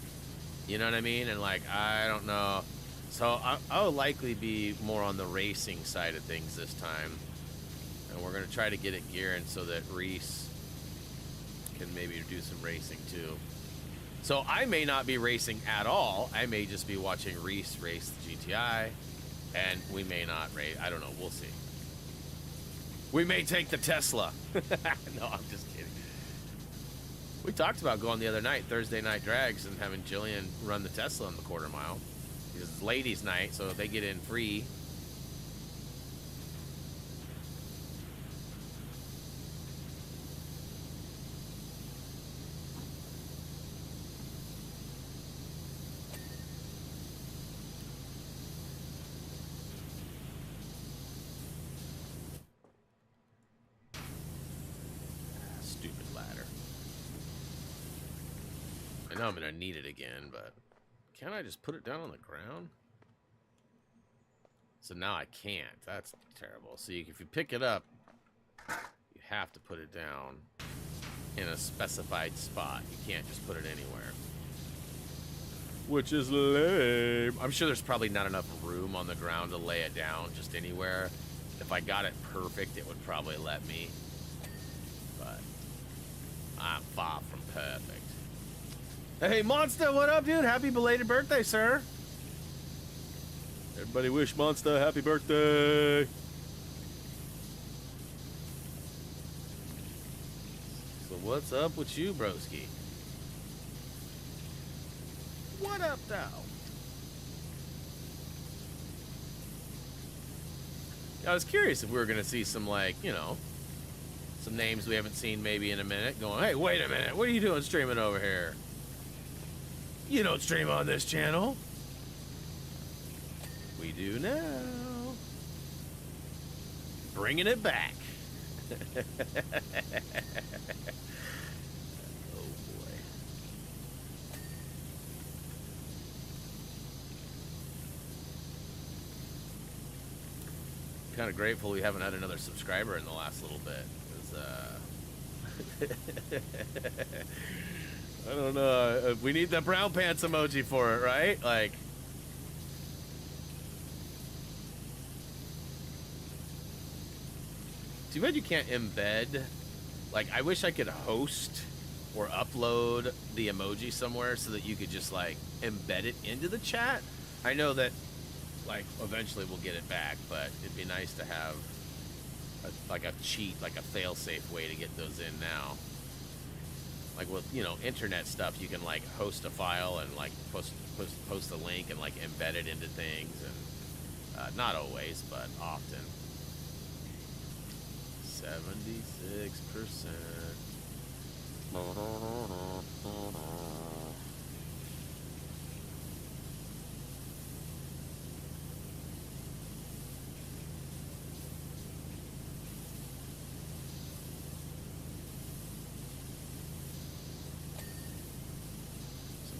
Speaker 1: You know what I mean? And like, I don't know. So I'll likely be more on the racing side of things this time. And we're going to try to get it gearing so that Reese can maybe do some racing too. So I may not be racing at all. I may just be watching Reese race the GTI. And we may not race. I don't know. We'll see. We may take the Tesla. No, I'm just kidding. We talked about going the other night, Thursday night drags, and having Jillian run the Tesla in the quarter mile. Because it's ladies' night, so they get in free. Stupid ladder. I know I'm going to need it again, but can't I just put it down on the ground? So now I can't. That's terrible. So if you pick it up, you have to put it down in a specified spot. You can't just put it anywhere. Which is lame. I'm sure there's probably not enough room on the ground to lay it down just anywhere. If I got it perfect, it would probably let me. But I'm far from perfect. Hey, Monster, what up, dude? Happy belated birthday, sir. Everybody wish Monster happy birthday. So what's up with you, broski? What up, though? I was curious if we were going to see some, like, you know, some names we haven't seen maybe in a minute going, hey, wait a minute, what are you doing streaming over here? You don't stream on this channel. We do now. Bringing it back. Oh, boy. Kind of grateful we haven't had another subscriber in the last little bit. I don't know. We need the brown pants emoji for it, right? Like, too bad you can't embed. Like, I wish I could host or upload the emoji somewhere so that you could just, like, embed it into the chat. I know that, like, eventually we'll get it back, but it'd be nice to have, like, a cheat, like a fail-safe way to get those in now. Like, with, you know, internet stuff, you can, like, host a file and, like, post a link and, like, embed it into things. And not always, but often. 76%.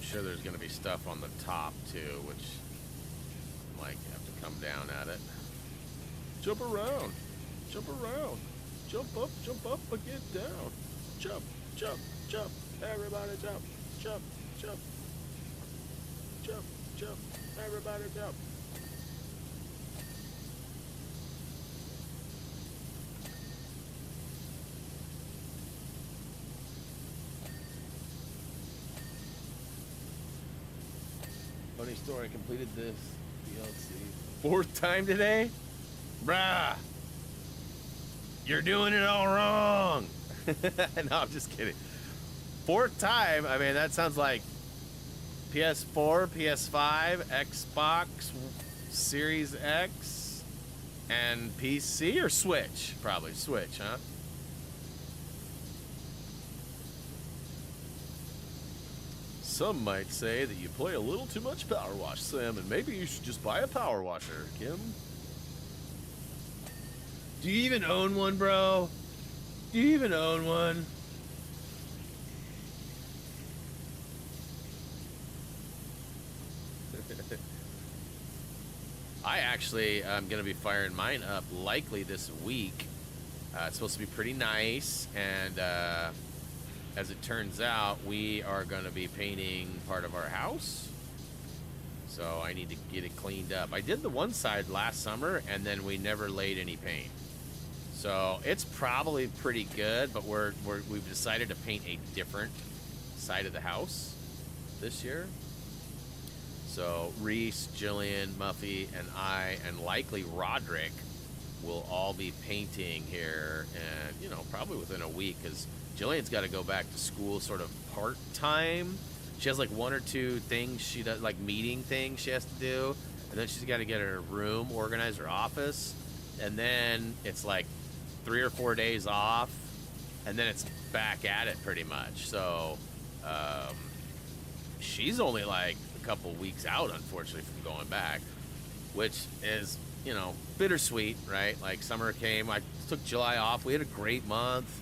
Speaker 1: Sure, there's going to be stuff on the top too, which I might have to come down at it. Jump around, jump around, jump up, but get down. Jump, jump, jump. Everybody jump, jump, jump, jump, jump. Everybody jump. Funny story, I completed this DLC. 4th time today? Bruh! You're doing it all wrong! No, I'm just kidding. 4th time? I mean, that sounds like PS4, PS5, Xbox Series X, and PC or Switch? Probably Switch, huh? Some might say that you play a little too much PowerWash Sim, and maybe you should just buy a power washer, Kim. Do you even own one, bro? Do you even own one? I actually am going to be firing mine up likely this week. It's supposed to be pretty nice, and as it turns out, we are going to be painting part of our house. So I need to get it cleaned up. I did the one side last summer, and then we never laid any paint. So it's probably pretty good, but we've decided to paint a different side of the house this year. So Reese, Jillian, Muffy, and I, and likely Roderick will all be painting here, and, you know, probably within a week, because Jillian's got to go back to school sort of part-time. She has like 1 or 2 things she does, like meeting things she has to do, and then she's got to get her room organized, her office, and then it's like 3 or 4 days off, and then it's back at it pretty much. So she's only like a couple weeks out, unfortunately, from going back, which is, you know, bittersweet, right? Like, summer came, I took July off, we had a great month.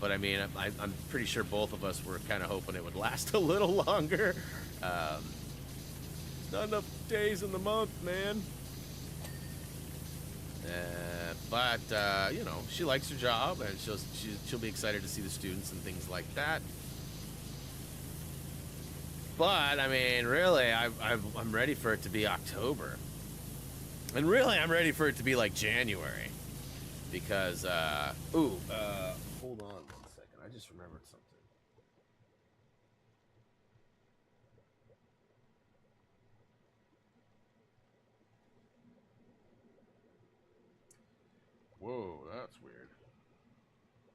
Speaker 1: But I mean, I'm pretty sure both of us were kind of hoping it would last a little longer. Not enough days in the month, man. But you know, she likes her job, and she'll be excited to see the students and things like that. But I mean, really, I'm ready for it to be October, and really, I'm ready for it to be like January, because hold on 1 second. I just remembered something. Whoa, that's weird.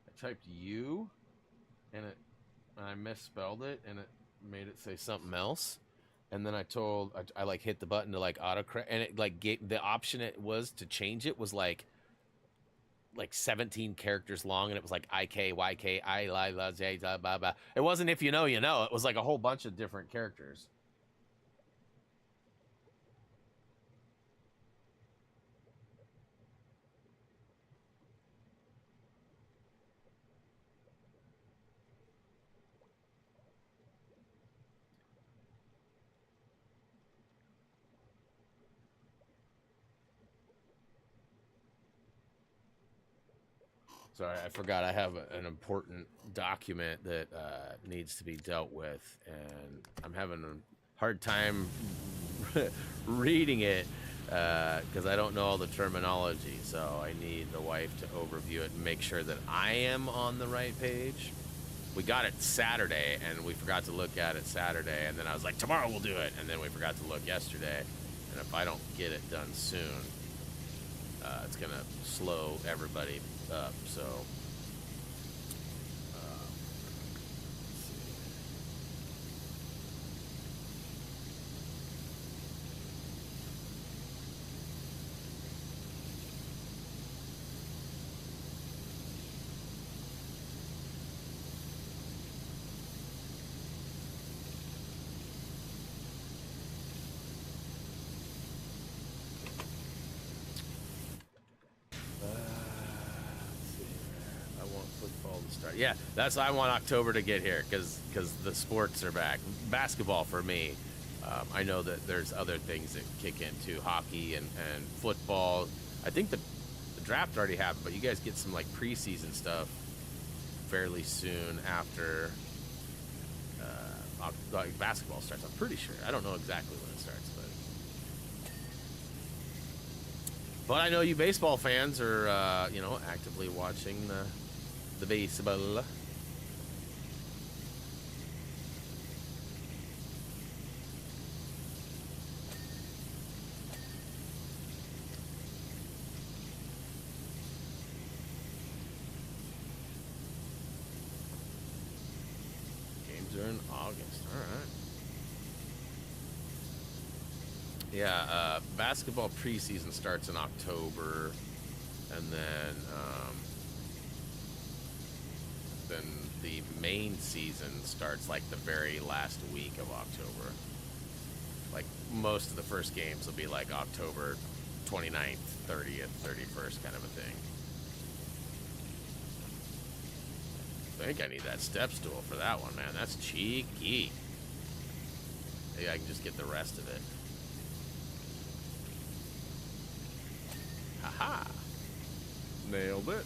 Speaker 1: I typed and I misspelled it, and it made it say something else. and then I like hit the button to like autocorrect, and it like gave the option it was to change it was like 17 characters long, and it was like IKYK I la Z blah blah. It wasn't if you know you know. It was like a whole bunch of different characters. Sorry, I forgot I have an important document that needs to be dealt with, and I'm having a hard time reading it because I don't know all the terminology. So I need the wife to overview it and make sure that I am on the right page. We got it Saturday, and we forgot to look at it Saturday, and then I was like, tomorrow we'll do it, and then we forgot to look yesterday. And if I don't get it done soon, it's gonna slow everybody up. So football to start. Yeah, I want October to get here because the sports are back. Basketball for me. I know that there's other things that kick in too, hockey and football. I think the draft already happened, but you guys get some like preseason stuff fairly soon after basketball starts. I'm pretty sure. I don't know exactly when it starts, but I know you baseball fans are actively watching the baseball. Games are in August. All right. Yeah, basketball preseason starts in October, and then the main season starts like the very last week of October. Like most of the first games will be like October 29th, 30th, 31st kind of a thing. I think I need that step stool for that one, man. That's cheeky. Maybe I can just get the rest of it. Haha. Nailed it.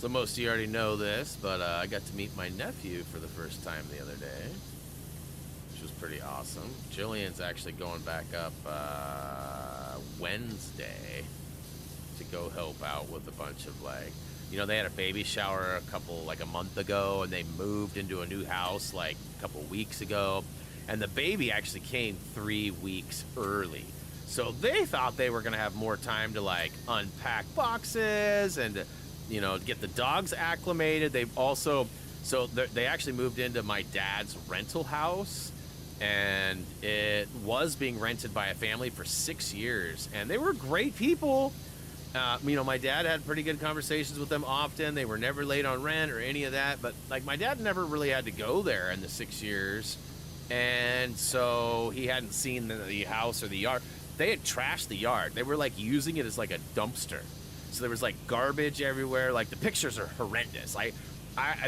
Speaker 1: So most of you already know this, but I got to meet my nephew for the first time the other day, which was pretty awesome. Jillian's actually going back up Wednesday to go help out with a bunch of they had a baby shower a month ago, and they moved into a new house like a couple weeks ago, and the baby actually came 3 weeks early. So they thought they were going to have more time to like unpack boxes and get the dogs acclimated. They've also, they actually moved into my dad's rental house, and it was being rented by a family for 6 years, and they were great people. My dad had pretty good conversations with them often. They were never late on rent or any of that, but like my dad never really had to go there in the 6 years, and so he hadn't seen the house or the yard. They had trashed the yard. They were like using it as like a dumpster. So there was like garbage everywhere. Like the pictures are horrendous. They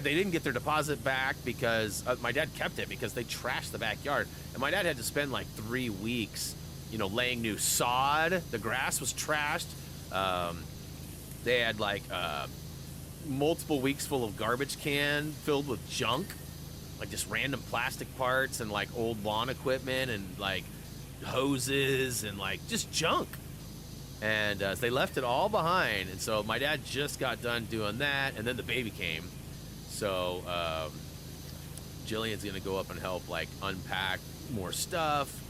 Speaker 1: didn't get their deposit back because my dad kept it because they trashed the backyard. And my dad had to spend like 3 weeks, laying new sod. The grass was trashed. They had like multiple weeks full of garbage can filled with junk, like just random plastic parts and like old lawn equipment and like hoses and like just junk. And they left it all behind, and so my dad just got done doing that, and then the baby came. So Jillian's gonna go up and help like unpack more stuff.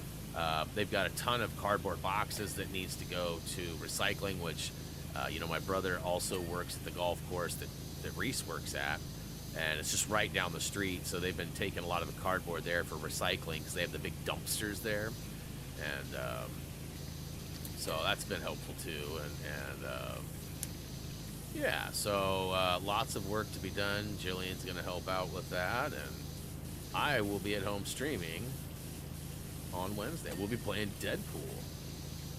Speaker 1: They've got a ton of cardboard boxes that needs to go to recycling, which you know, my brother also works at the golf course that Reese works at, and it's just right down the street. So they've been taking a lot of the cardboard there for recycling because they have the big dumpsters there, and so that's been helpful too. And yeah, so lots of work to be done. Jillian's going to help out with that, and I will be at home streaming on Wednesday. We'll be playing Deadpool,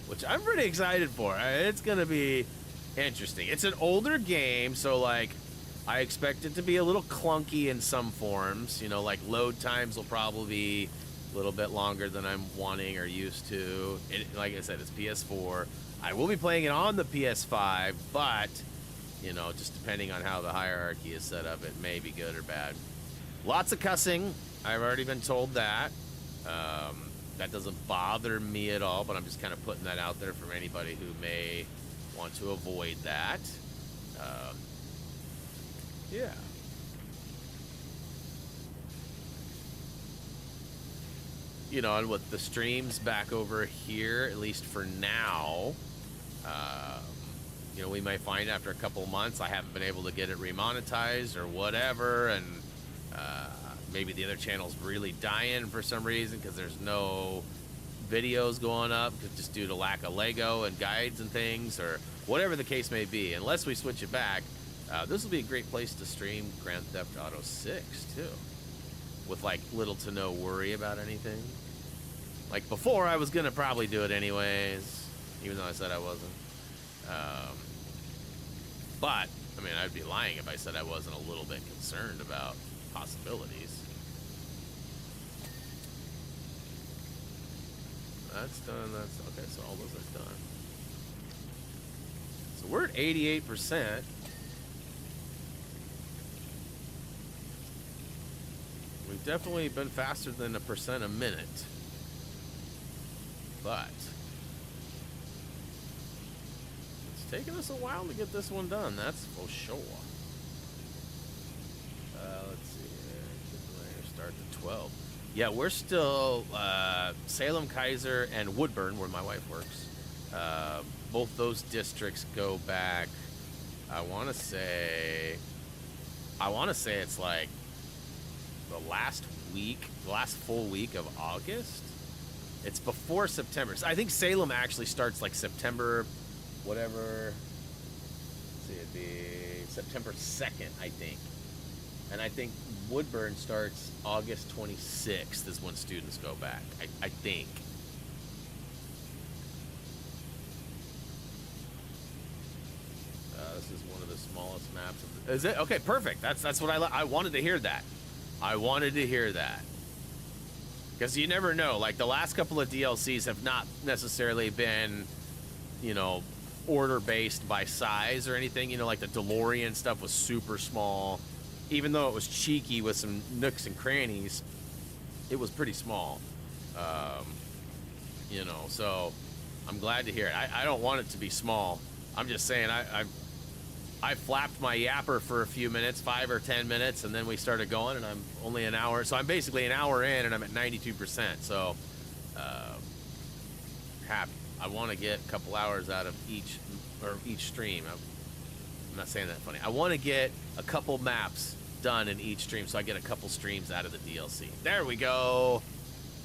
Speaker 1: which I'm pretty excited for. It's going to be interesting. It's an older game, so like I expect it to be a little clunky in some forms. You know, like load times will probably be a little bit longer than I'm wanting or used to. Like I said, it's PS4. I will be playing it on the PS5, but you know, just depending on how the hierarchy is set up, it may be good or bad. Lots of cussing. I've already been told that. That doesn't bother me at all, but I'm just kind of putting that out there for anybody who may want to avoid that. Yeah. You know, and with the streams back over here, at least for now, you know, we might find after a couple of months I haven't been able to get it remonetized or whatever, and maybe the other channel's really dying for some reason because there's no videos going up just due to lack of Lego and guides and things, or whatever the case may be. Unless we switch it back, this will be a great place to stream Grand Theft Auto 6 too, with like little to no worry about anything. Like before, I was gonna probably do it anyways, even though I said I wasn't. But, I mean, I'd be lying if I said I wasn't a little bit concerned about possibilities. That's done, that's, okay, so all those are done. So we're at 88%. We've definitely been faster than 1% a minute. But taking us a while to get this one done, that's for sure. Let's see here. Start to 12. Yeah, we're still Salem, Kaiser, and Woodburn, where my wife works. Both those districts go back. I want to say it's like the last full week of August. It's before September. So I think Salem actually starts like September. Whatever, let's see, it'd be September 2nd, I think. And I think Woodburn starts August 26th is when students go back, I think. This is one of the smallest maps. Is it? Okay, perfect. That's what I wanted to hear that. I wanted to hear that. Because you never know. Like, the last couple of DLCs have not necessarily been, you know, order-based by size or anything. You know, like the DeLorean stuff was super small. Even though it was cheeky with some nooks and crannies, it was pretty small. You know, so I'm glad to hear it. I don't want it to be small. I'm just saying I flapped my yapper for a few minutes, 5 or 10 minutes, and then we started going, and I'm only an hour. So I'm basically an hour in, and I'm at 92%. So happy. I want to get a couple hours out of each stream. I'm not saying that funny. I want to get a couple maps done in each stream, so I get a couple streams out of the DLC. There we go.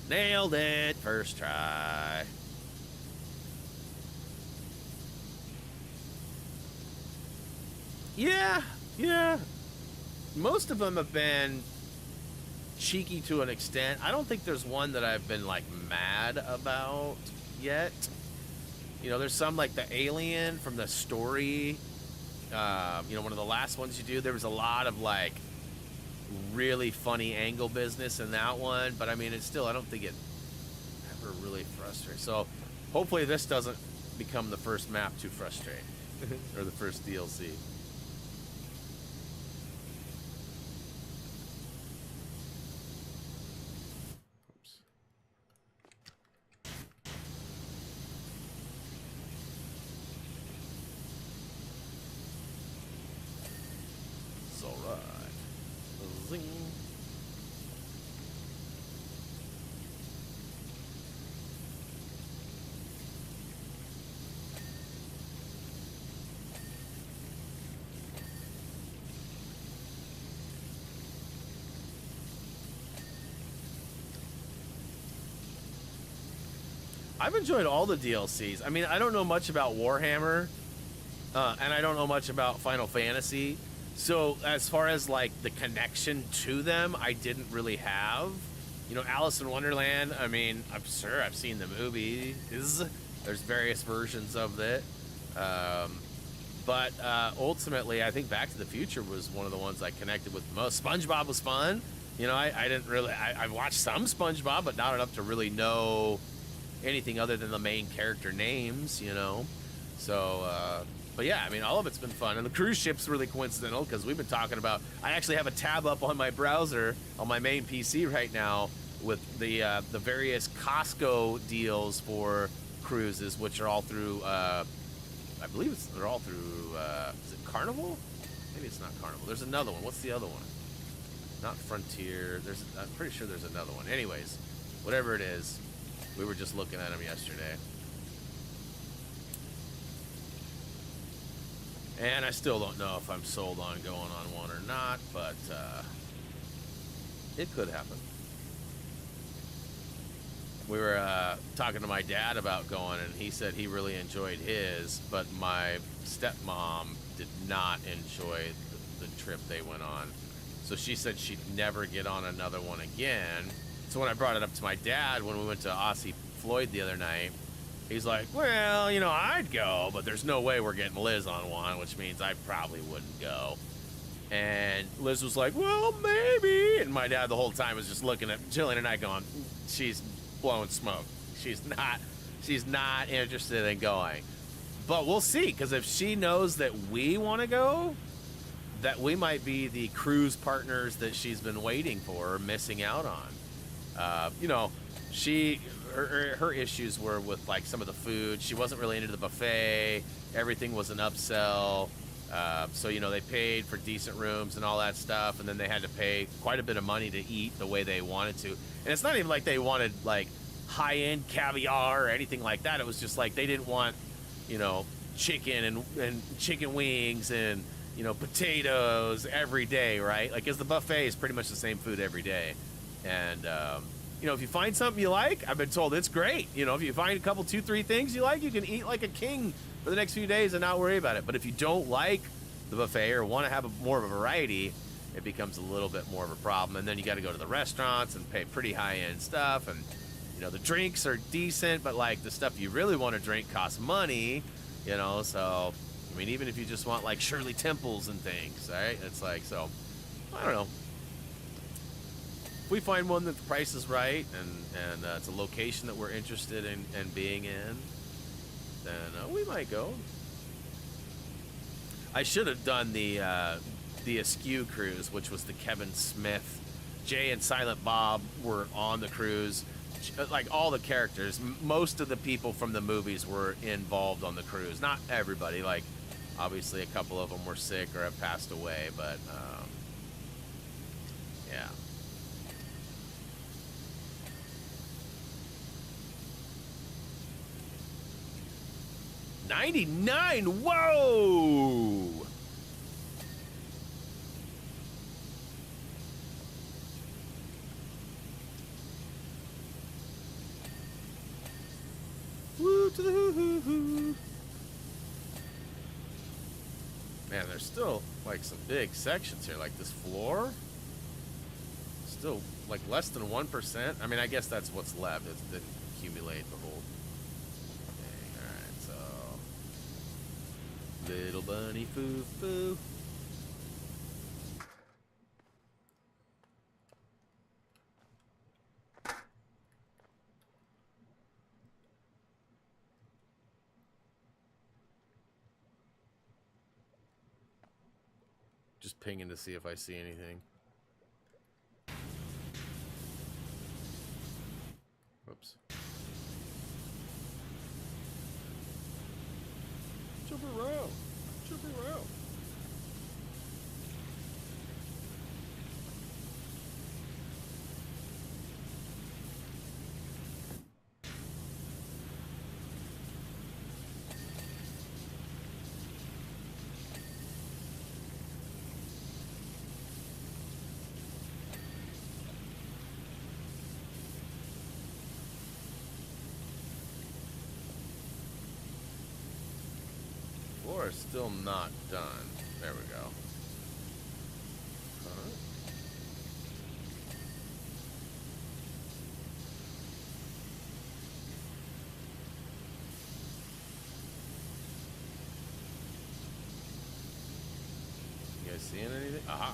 Speaker 1: Nailed it. First try. Yeah. Most of them have been cheeky to an extent. I don't think there's one that I've been like mad about yet. You know, there's some like the alien from the story. You know, one of the last ones you do, there was a lot of like really funny angle business in that one. But I mean, it's still, I don't think it ever really frustrates. So hopefully this doesn't become the first map to frustrate or the first DLC. Zing. I've enjoyed all the DLCs. I mean, I don't know much about Warhammer, and I don't know much about Final Fantasy. So as far as like the connection to them, I didn't really have. You know, Alice in Wonderland, I mean, I'm sure I've seen the movies. There's various versions of it. But ultimately, I think Back to the Future was one of the ones I connected with the most. SpongeBob was fun. You know, I didn't really... I watched some SpongeBob, but not enough to really know anything other than the main character names, you know? So, but yeah, I mean, all of it's been fun. And the cruise ship's really coincidental because we've been talking about... I actually have a tab up on my browser on my main PC right now with the various Costco deals for cruises, which are all through... I believe they're all through... is it Carnival? Maybe it's not Carnival. There's another one. What's the other one? Not Frontier. I'm pretty sure there's another one. Anyways, whatever it is, we were just looking at them yesterday. And I still don't know if I'm sold on going on one or not, but it could happen. We were talking to my dad about going, and he said he really enjoyed his, but my stepmom did not enjoy the trip they went on. So she said she'd never get on another one again. So when I brought it up to my dad when we went to Aussie Floyd the other night, he's like, well, you know, I'd go, but there's no way we're getting Liz on one, which means I probably wouldn't go. And Liz was like, well, maybe. And my dad the whole time was just looking at Jillian and I going, she's blowing smoke. She's not interested in going. But we'll see, because if she knows that we want to go, that we might be the cruise partners that she's been waiting for or missing out on. You know, her issues were with like some of the food. She wasn't really into the buffet. Everything was an upsell. So, you know, they paid for decent rooms and all that stuff, and then they had to pay quite a bit of money to eat the way they wanted to. And it's not even like they wanted like high-end caviar or anything like that. It was just like they didn't want, you know, chicken and chicken wings and, you know, potatoes every day, right? Like, because the buffet is pretty much the same food every day. And, you know, if you find something you like, I've been told it's great. You know, if you find a couple, 2-3 things you like, you can eat like a king for the next few days and not worry about it. But if you don't like the buffet or want to have more of a variety, it becomes a little bit more of a problem. And then you got to go to the restaurants and pay pretty high-end stuff. And, you know, the drinks are decent, but, like, the stuff you really want to drink costs money, you know, so... I mean, even if you just want, like, Shirley Temples and things, right? It's like, so, I don't know. If we find one that the price is right and it's a location that we're interested in being in, then we might go. I should have done the Askew cruise, which was the Kevin Smith. Jay and Silent Bob were on the cruise. Like, all the characters, most of the people from the movies were involved on the cruise. Not everybody, like, obviously a couple of them were sick or have passed away, but, yeah. $99, whoa! Woo to the hoo-hoo-hoo. Man, there's still, like, some big sections here. Like, this floor? Still, like, less than 1%. I mean, I guess that's what's left. It didn't accumulate the whole thing. Alright, so... Little bunny foo-foo. Just pinging to see if I see anything. Whoops. Jump around. Jump around. still not done. There we go. You guys seeing anything? Aha!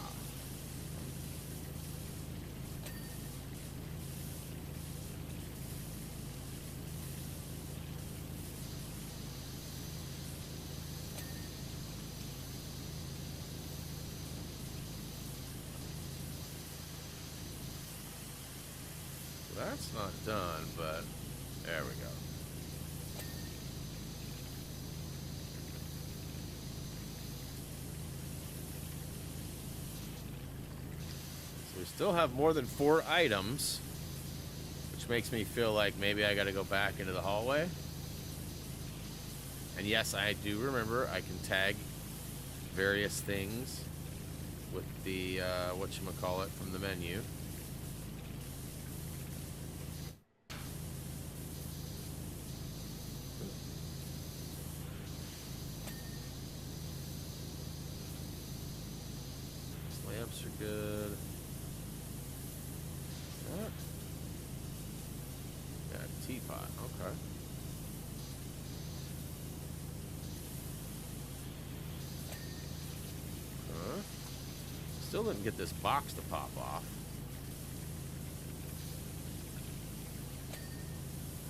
Speaker 1: That's not done, but there we go. So we still have more than 4 items, which makes me feel like maybe I got to go back into the hallway. And yes, I do remember I can tag various things with the whatchamacallit from the menu. Lamps are good. What? Yeah, teapot. Okay. Huh? Still didn't get this box to pop off.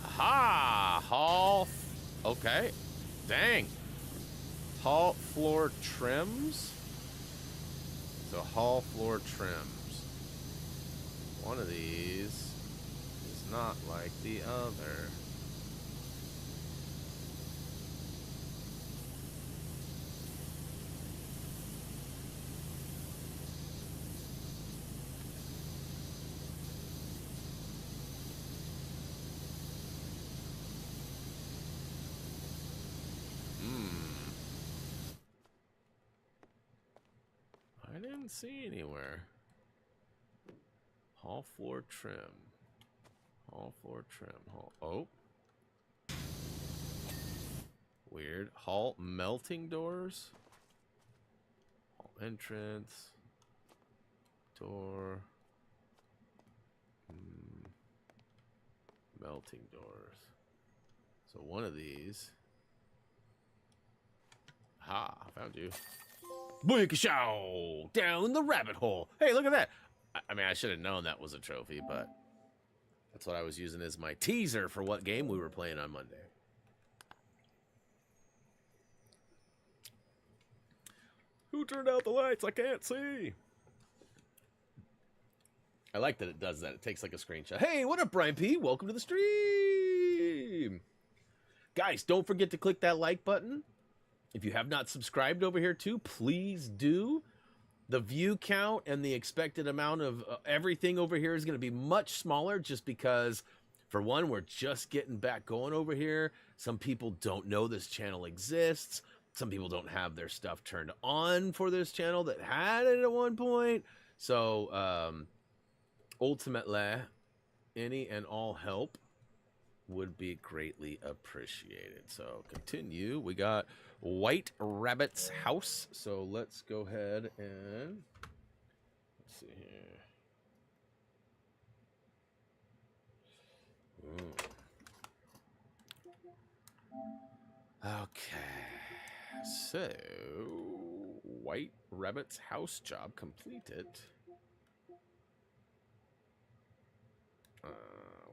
Speaker 1: Aha! Hall. Okay. Dang. Hall floor trims. So hall floor trims. One of these is not like the other. I didn't see anywhere. Hall floor trim. Hall floor trim. Hall. Oh. Weird. Hall melting doors. Hall entrance. Door. Melting doors. So one of these. Ha! Found you. Boink-a-show! Down the rabbit hole. Hey, look at that. I mean, I should have known that was a trophy, but that's what I was using as my teaser for what game we were playing on Monday. Who turned out the lights? I can't see. I like that it does that. It takes like a screenshot. Hey, what up, Brian P? Welcome to the stream. Guys, don't forget to click that like button. If you have not subscribed over here too, please do. The view count and the expected amount of everything over here is going to be much smaller just because, for one, we're just getting back going over here. Some people don't know this channel exists. Some people don't have their stuff turned on for this channel that had it at one point. So, ultimately, any and all help would be greatly appreciated. So continue. We got White Rabbit's house. So let's go ahead and let's see here. Ooh. Okay. So White Rabbit's house job completed.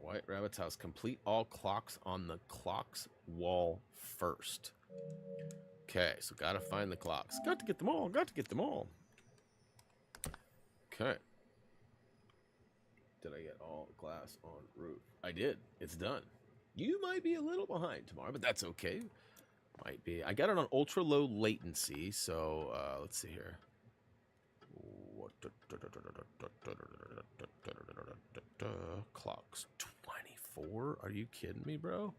Speaker 1: White Rabbit's house. Complete all clocks on the clocks wall first. Okay, so gotta find the clocks. Got to get them all. Got to get them all. Okay. Did I get all glass on roof? I did. It's done. You might be a little behind tomorrow, but that's okay. Might be. I got it on ultra low latency, so let's see here. Clocks 24? Are you kidding me, bro?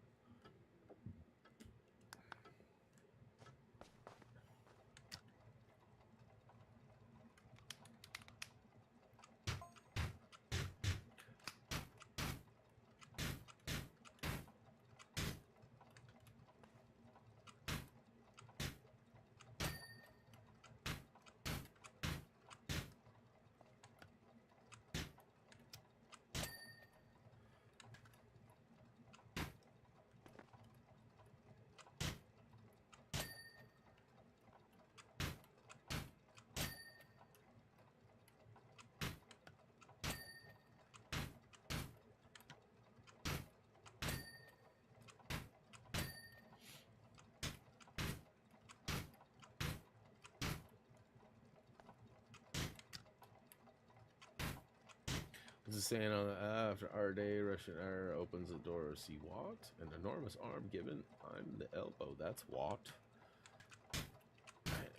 Speaker 1: is saying on after our day, Russian air opens the door. See what? An enormous arm given. I'm the elbow. That's what.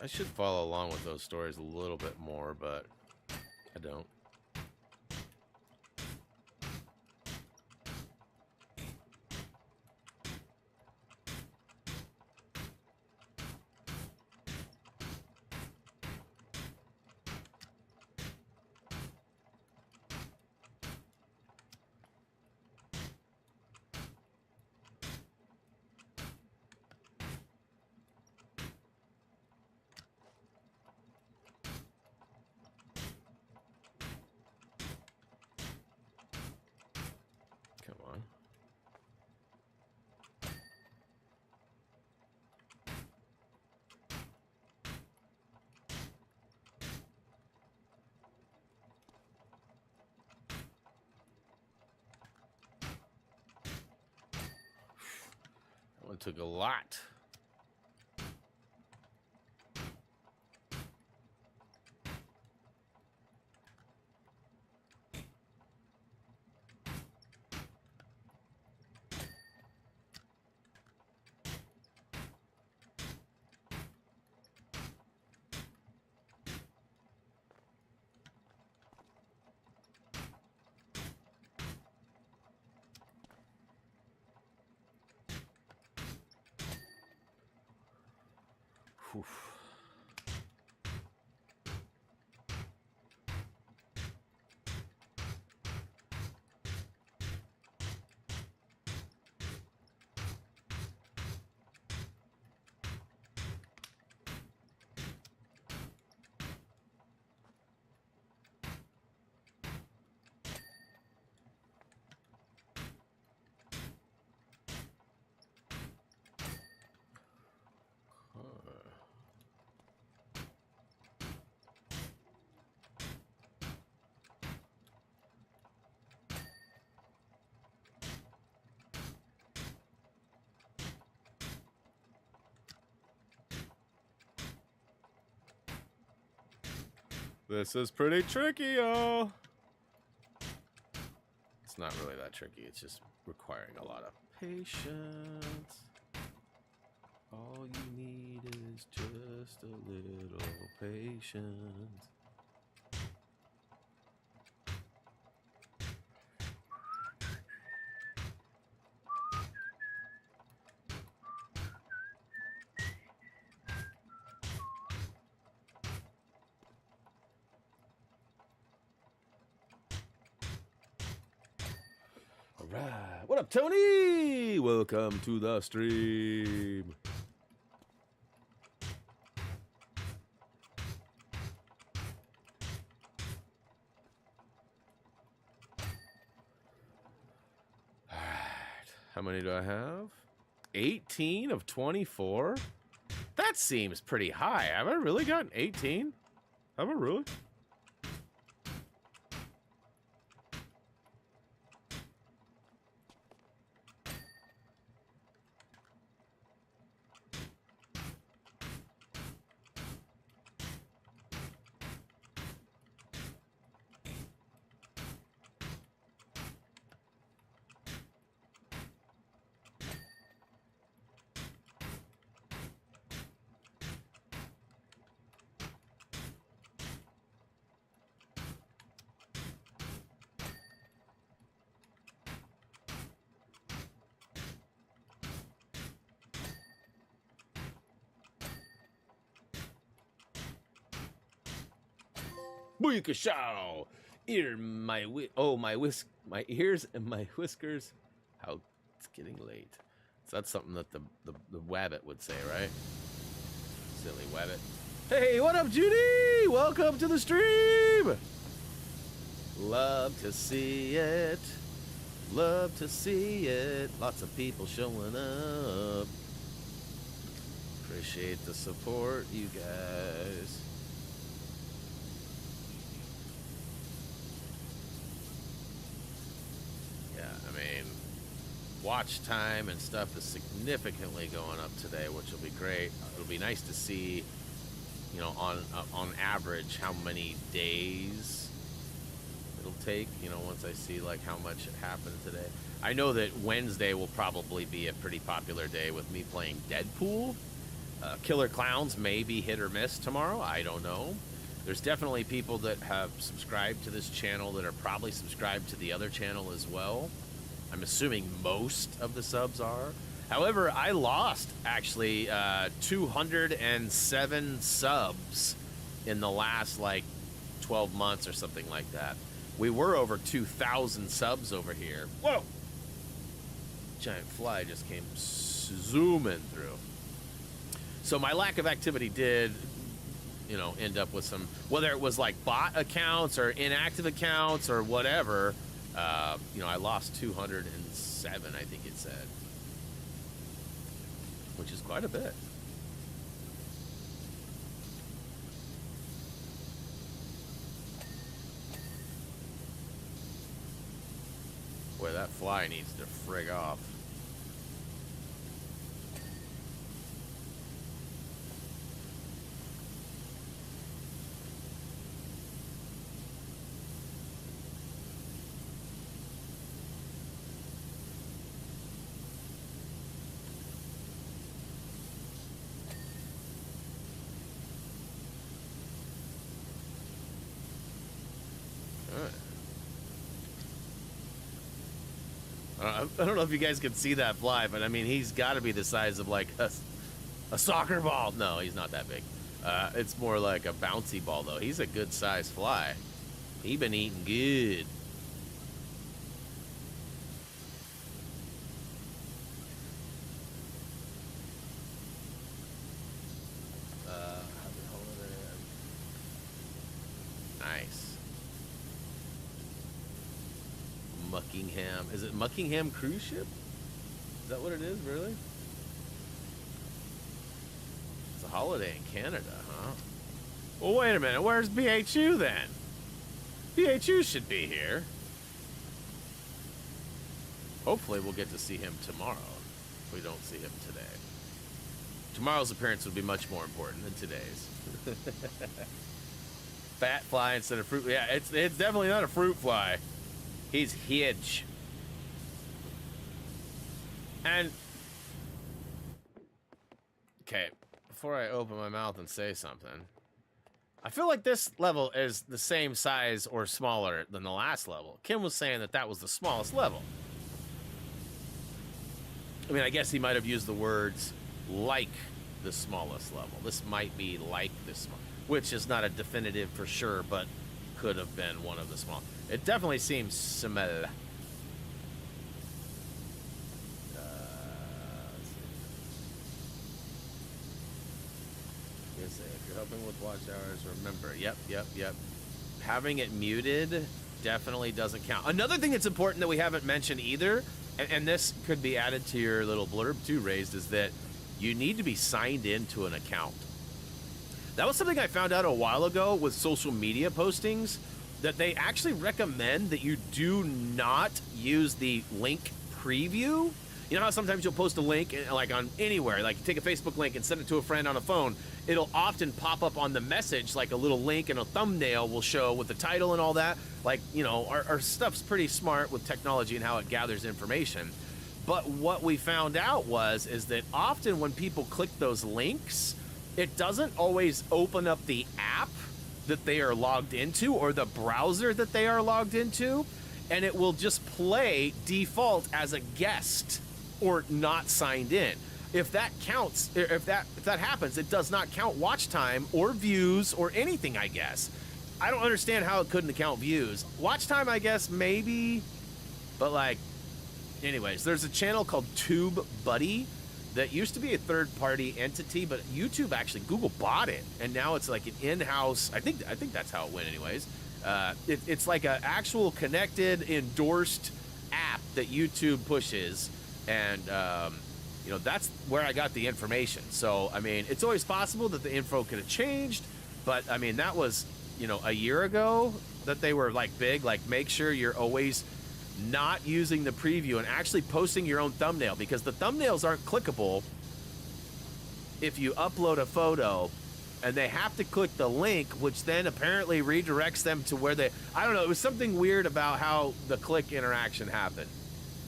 Speaker 1: I should follow along with those stories a little bit more, but I don't. Come on. That one took a lot. Whew. This is pretty tricky, y'all. It's not really that tricky. It's just requiring a lot of patience. All you need is just a little patience. Alright, what up, Tony? Welcome to the stream. Alright, how many do I have? 18 of 24? That seems pretty high. Have I really gotten 18? Have I really? Booyakashow! Ear my my ears and my whiskers. How it's getting late. So that's something that the wabbit would say, right? Silly wabbit. Hey, what up, Judy? Welcome to the stream. Love to see it. Love to see it. Lots of people showing up. Appreciate the support, you guys. Yeah, I mean, watch time and stuff is significantly going up today, which will be great. It'll be nice to see, you know, on average how many days it'll take, you know, once I see like how much happened today. I know that Wednesday will probably be a pretty popular day with me playing Deadpool. Killer Clowns may be hit or miss tomorrow. I don't know. There's definitely people that have subscribed to this channel that are probably subscribed to the other channel as well. I'm assuming most of the subs are. However, I lost actually 207 subs in the last like 12 months or something like that. We were over 2,000 subs over here. Whoa! Giant fly just came zooming through. So my lack of activity did, you know, end up with some, whether it was like bot accounts or inactive accounts or whatever, you know, I lost 207, I think it said, which is quite a bit. Boy, that fly needs to frig off. I don't know if you guys can see that fly, but I mean, he's got to be the size of like a soccer ball. No, he's not that big. It's more like a bouncy ball, though. He's a good size fly. He been eating good. Nice. Muckingham. Is it Muckingham cruise ship? Is that what it is, really? It's a holiday in Canada, huh? Well, wait a minute. Where's BHU then? BHU should be here. Hopefully we'll get to see him tomorrow if we don't see him today. Tomorrow's appearance would be much more important than today's. Fat fly instead of fruit. Yeah, it's definitely not a fruit fly. He's huge. And okay, before I open my mouth and say something, I feel like this level is the same size or smaller than the last level. Kim was saying that that was the smallest level. I mean, I guess he might have used the words like the smallest level. This might be like this small, which is not a definitive for sure, but could have been one of the small. It definitely seems similar. If you're helping with watch hours, remember. Yep. Having it muted definitely doesn't count. Another thing that's important that we haven't mentioned either, and this could be added to your little blurb too, Raised, is that you need to be signed into an account. That was something I found out a while ago with social media postings, that they actually recommend that you do not use the link preview. You know how sometimes you'll post a link like on anywhere, like you take a Facebook link and send it to a friend on a phone. It'll often pop up on the message, like a little link and a thumbnail will show with the title and all that. Like, you know, our stuff's pretty smart with technology and how it gathers information. But what we found out is that often when people click those links, it doesn't always open up the app that they are logged into or the browser that they are logged into, and it will just play default as a guest or not signed in. If that counts, if that happens, it does not count watch time or views or anything, I guess. I don't understand how it couldn't count views. Watch time, I guess, maybe, but like, anyways, there's a channel called TubeBuddy that used to be a third-party entity, but YouTube actually, Google bought it, and now it's like an in-house, I think that's how it went anyways. It's like an actual connected, endorsed app that YouTube pushes, and you know, that's where I got the information. So, I mean, it's always possible that the info could have changed, but, I mean, that was, you know, a year ago that they were, like, big. Like, make sure you're always not using the preview and actually posting your own thumbnail, because the thumbnails aren't clickable if you upload a photo and they have to click the link, which then apparently redirects them to where they, I don't know, it was something weird about how the click interaction happened.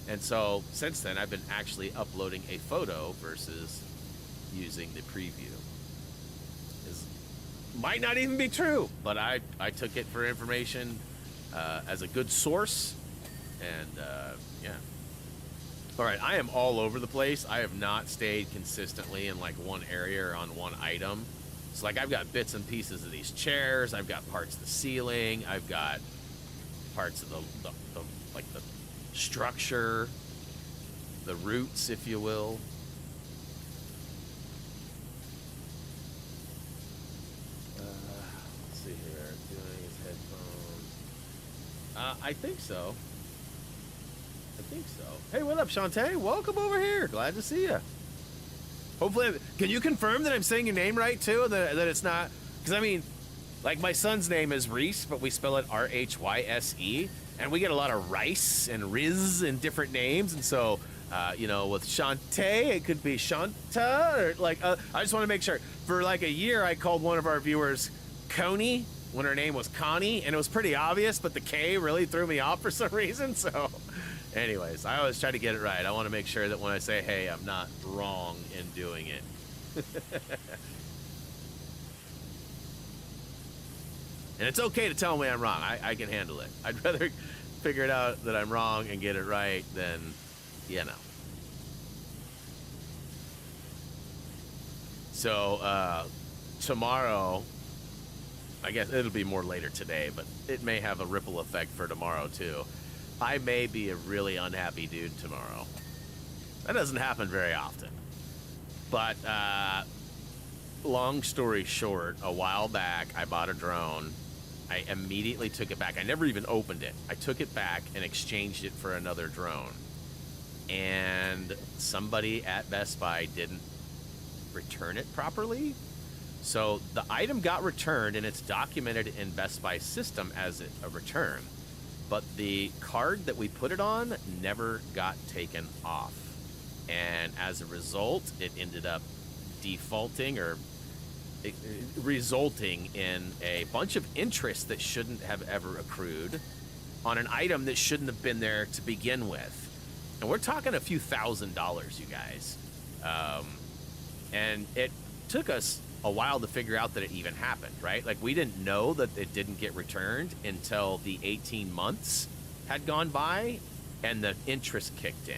Speaker 1: And so since then, I've been actually uploading a photo versus using the preview. Might not even be true, but I took it for information as a good source, and yeah. All right, I am all over the place. I have not stayed consistently in like one area or on one item. So like I've got bits and pieces of these chairs. I've got parts of the ceiling. I've got parts of the like the structure, the roots, if you will. Let's see here. Doing his headphones. I think so. I think so. Hey, what up, Shantae? Welcome over here. Glad to see you. Hopefully, can you confirm that I'm saying your name right, too? That it's not... Because, I mean, like, my son's name is Reese, but we spell it R-H-Y-S-E. And we get a lot of Rice and Riz in different names. And so, you know, with Shantae, it could be Shanta. Or, like, I just want to make sure. For, like, a year, I called one of our viewers Coney when her name was Connie. And it was pretty obvious, but the K really threw me off for some reason, so... Anyways, I always try to get it right. I want to make sure that when I say, hey, I'm not wrong in doing it. And it's okay to tell me I'm wrong. I can handle it. I'd rather figure it out that I'm wrong and get it right than, you know. So, tomorrow, I guess it'll be more later today, but it may have a ripple effect for tomorrow, too. I may be a really unhappy dude tomorrow. That doesn't happen very often. But, long story short, a while back, I bought a drone. I immediately took it back. I never even opened it. I took it back and exchanged it for another drone. And somebody at Best Buy didn't return it properly. So the item got returned, and it's documented in Best Buy's system as a return. But the card that we put it on never got taken off. And as a result, it ended up defaulting or resulting in a bunch of interest that shouldn't have ever accrued on an item that shouldn't have been there to begin with. And we're talking a few $1,000s, you guys. And it took us a while to figure out that it even happened, right? Like, we didn't know that it didn't get returned until the 18 months had gone by and the interest kicked in.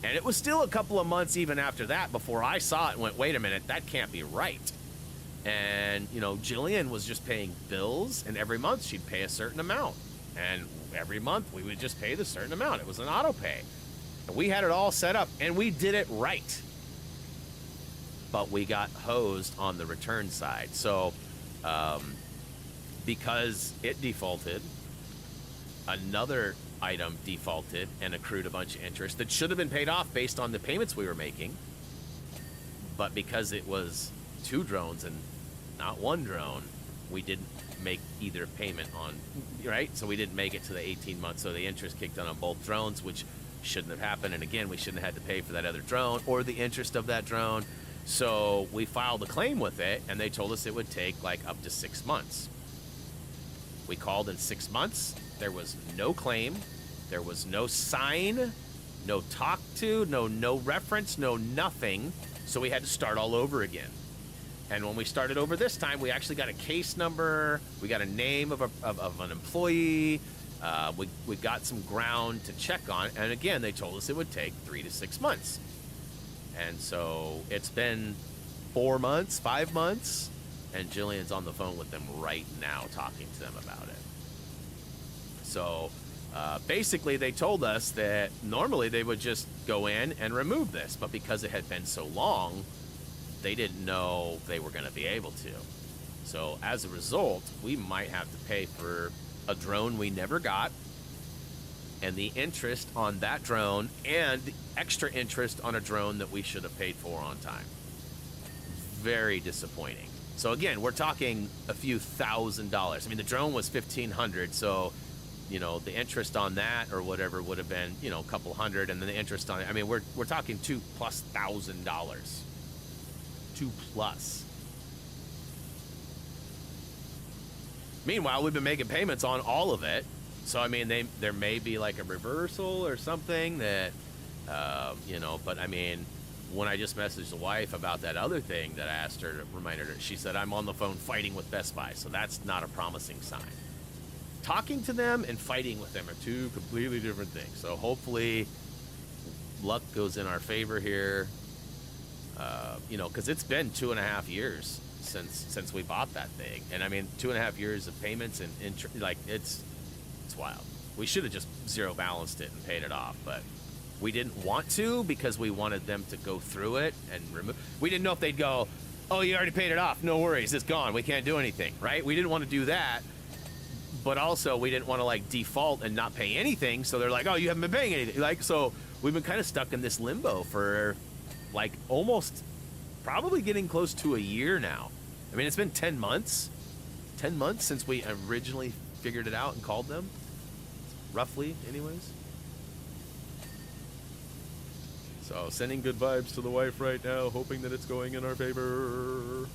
Speaker 1: And it was still a couple of months even after that before I saw it and went, wait a minute, that can't be right. And, you know, Jillian was just paying bills, and every month she'd pay a certain amount. And every month we would just pay the certain amount. It was an auto pay. And we had it all set up, and we did it right. But we got hosed on the return side. So, because it defaulted, another item defaulted and accrued a bunch of interest that should have been paid off based on the payments we were making. But because it was 2 drones and not 1 drone, we didn't make either payment on, right? So we didn't make it to the 18 months. So the interest kicked in on both drones, which shouldn't have happened. And again, we shouldn't have had to pay for that other drone or the interest of that drone. So we filed a claim with it, and they told us it would take like up to 6 months. We called in 6 months. There was no claim. There was no sign, no talk to, no reference, no nothing. So we had to start all over again. And when we started over this time, we actually got a case number. We got a name of an employee. We got some ground to check on. And again, they told us it would take 3 to 6 months. And so it's been 4 months, 5 months, and Jillian's on the phone with them right now talking to them about it. So basically they told us that normally they would just go in and remove this, but because it had been so long, they didn't know they were going to be able to. So as a result, we might have to pay for a drone we never got, and the interest on that drone, and the extra interest on a drone that we should have paid for on time. Very disappointing. So again, we're talking a few $1,000s. I mean, the drone was $1,500, so, you know, the interest on that or whatever would have been, you know, a couple hundred, and then the interest on it. I mean, we're talking $2,000+. $2,000+. Meanwhile, we've been making payments on all of it. So, I mean, there may be like a reversal or something that, you know, but I mean, when I just messaged the wife about that other thing that I asked her to remind her, she said, I'm on the phone fighting with Best Buy. So that's not a promising sign. Talking to them and fighting with them are two completely different things. So hopefully luck goes in our favor here. You know, because it's been 2.5 years since we bought that thing. And I mean, 2.5 years of payments and like, it's wild. We should have just zero balanced it and paid it off, but we didn't want to because we wanted them to go through it and remove. We didn't know if they'd go, oh, you already paid it off. No worries. It's gone. We can't do anything, right? We didn't want to do that. But also, we didn't want to, like, default and not pay anything. So they're like, oh, you haven't been paying anything. Like, so we've been kind of stuck in this limbo for, like, almost probably getting close to a year now. I mean, it's been 10 months. 10 months since we originally figured it out and called them. Roughly, anyways. So, sending good vibes to the wife right now, hoping that it's going in our favor.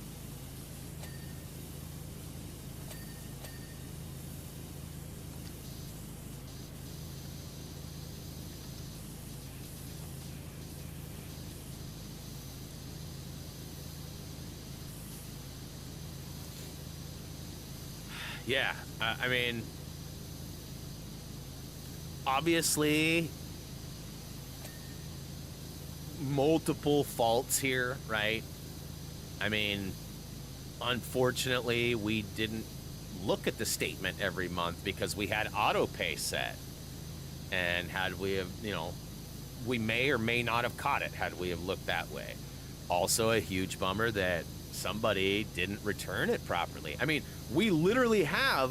Speaker 1: Yeah, I mean, obviously, multiple faults here, right? I mean, unfortunately, we didn't look at the statement every month because we had auto pay set. And had we have, you know, we may or may not have caught it had we have looked that way. Also a huge bummer that somebody didn't return it properly. I mean, we literally have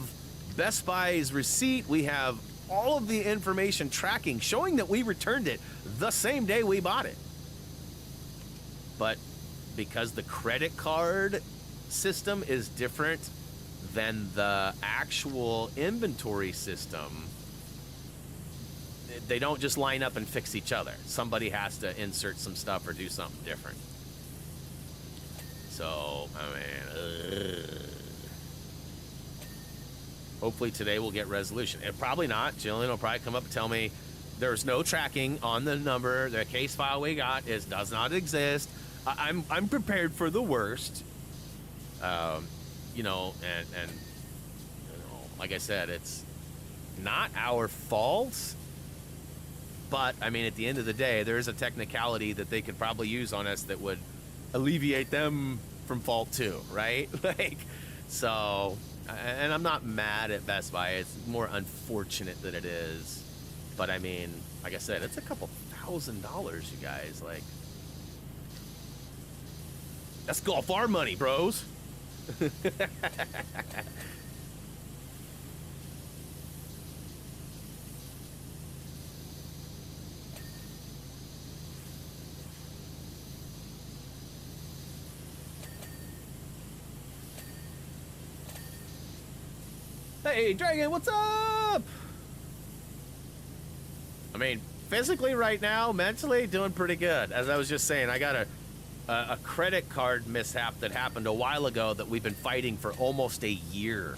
Speaker 1: Best Buy's receipt. We have all of the information tracking showing that we returned it the same day we bought it. But because the credit card system is different than the actual inventory system, they don't just line up and fix each other. Somebody has to insert some stuff or do something different. So, I mean, hopefully today we'll get resolution. And probably not. Jillian will probably come up and tell me there's no tracking on the number. The case file we got does not exist. I'm prepared for the worst. You know, and you know, like I said, it's not our fault. But I mean, at the end of the day, there is a technicality that they could probably use on us that would alleviate them from fault too, right? Like, so, and I'm not mad at Best Buy. It's more unfortunate that it is. But I mean, like I said, it's a couple $1,000, you guys. Like, that's golf our money, bros. Hey, Dragon, what's up? I mean, physically right now, mentally, doing pretty good. As I was just saying, I got a credit card mishap that happened a while ago that we've been fighting for almost a year.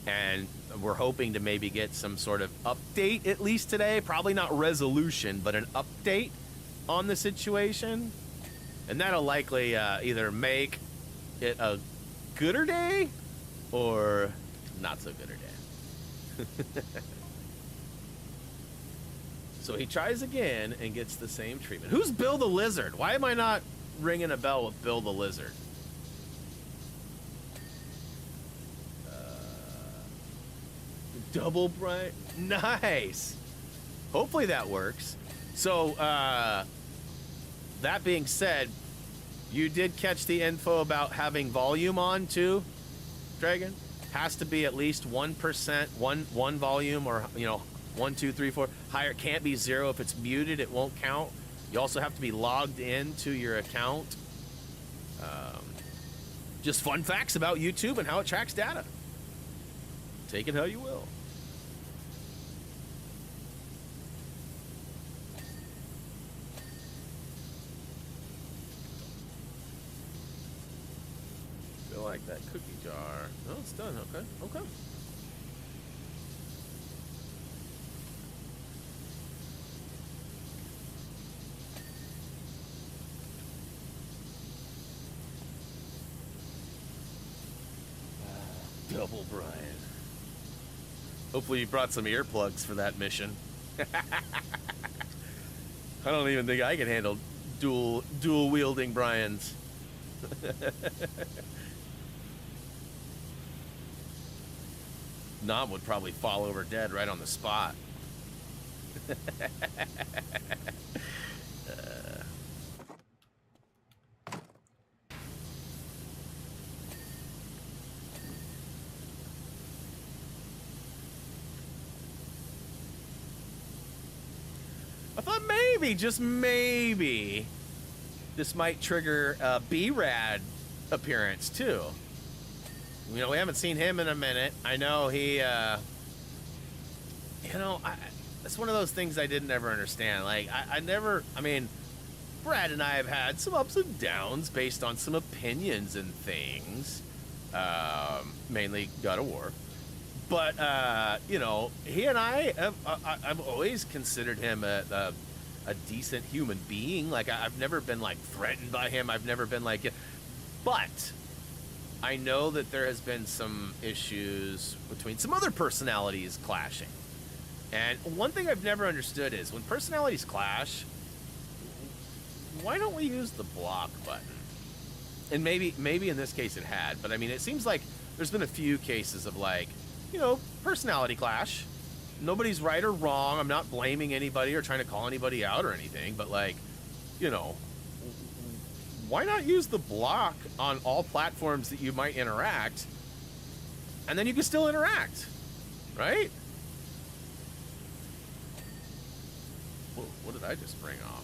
Speaker 1: And we're hoping to maybe get some sort of update at least today. Probably not resolution, but an update on the situation. And that'll likely either make it a gooder day or not so gooder day. So he tries again and gets the same treatment. Who's Bill the Lizard? Why am I not ringing a bell with Bill the Lizard? Double bright. Nice. Hopefully that works. So, that being said, you did catch the info about having volume on too, Dragon? Has to be at least 1%, one volume, or, you know, 1, 2, 3, 4. Higher. It can't be 0. If it's muted, it won't count. You also have to be logged into your account. Just fun facts about YouTube and how it tracks data. Take it how you will. Bill like that cookie jar. No, it's done. Okay, okay. Double Brian. Hopefully you brought some earplugs for that mission. I don't even think I can handle dual wielding Brians. Nom would probably fall over dead right on the spot. I thought maybe, just maybe, this might trigger a B-Rad appearance too. You know, we haven't seen him in a minute. I know he, you know, it's one of those things I didn't ever understand. Like, I mean, Brad and I have had some ups and downs based on some opinions and things, mainly God of War. But, you know, he and I've always considered him a decent human being. Like, I've never been, like, threatened by him. I've never been like, but I know that there has been some issues between some other personalities clashing. And one thing I've never understood is when personalities clash, why don't we use the block button? And maybe in this case it had, but I mean, it seems like there's been a few cases of, like, you know, personality clash. Nobody's right or wrong. I'm not blaming anybody or trying to call anybody out or anything, but, like, you know, why not use the block on all platforms that you might interact, and then you can still interact, right? Whoa, what did I just bring off?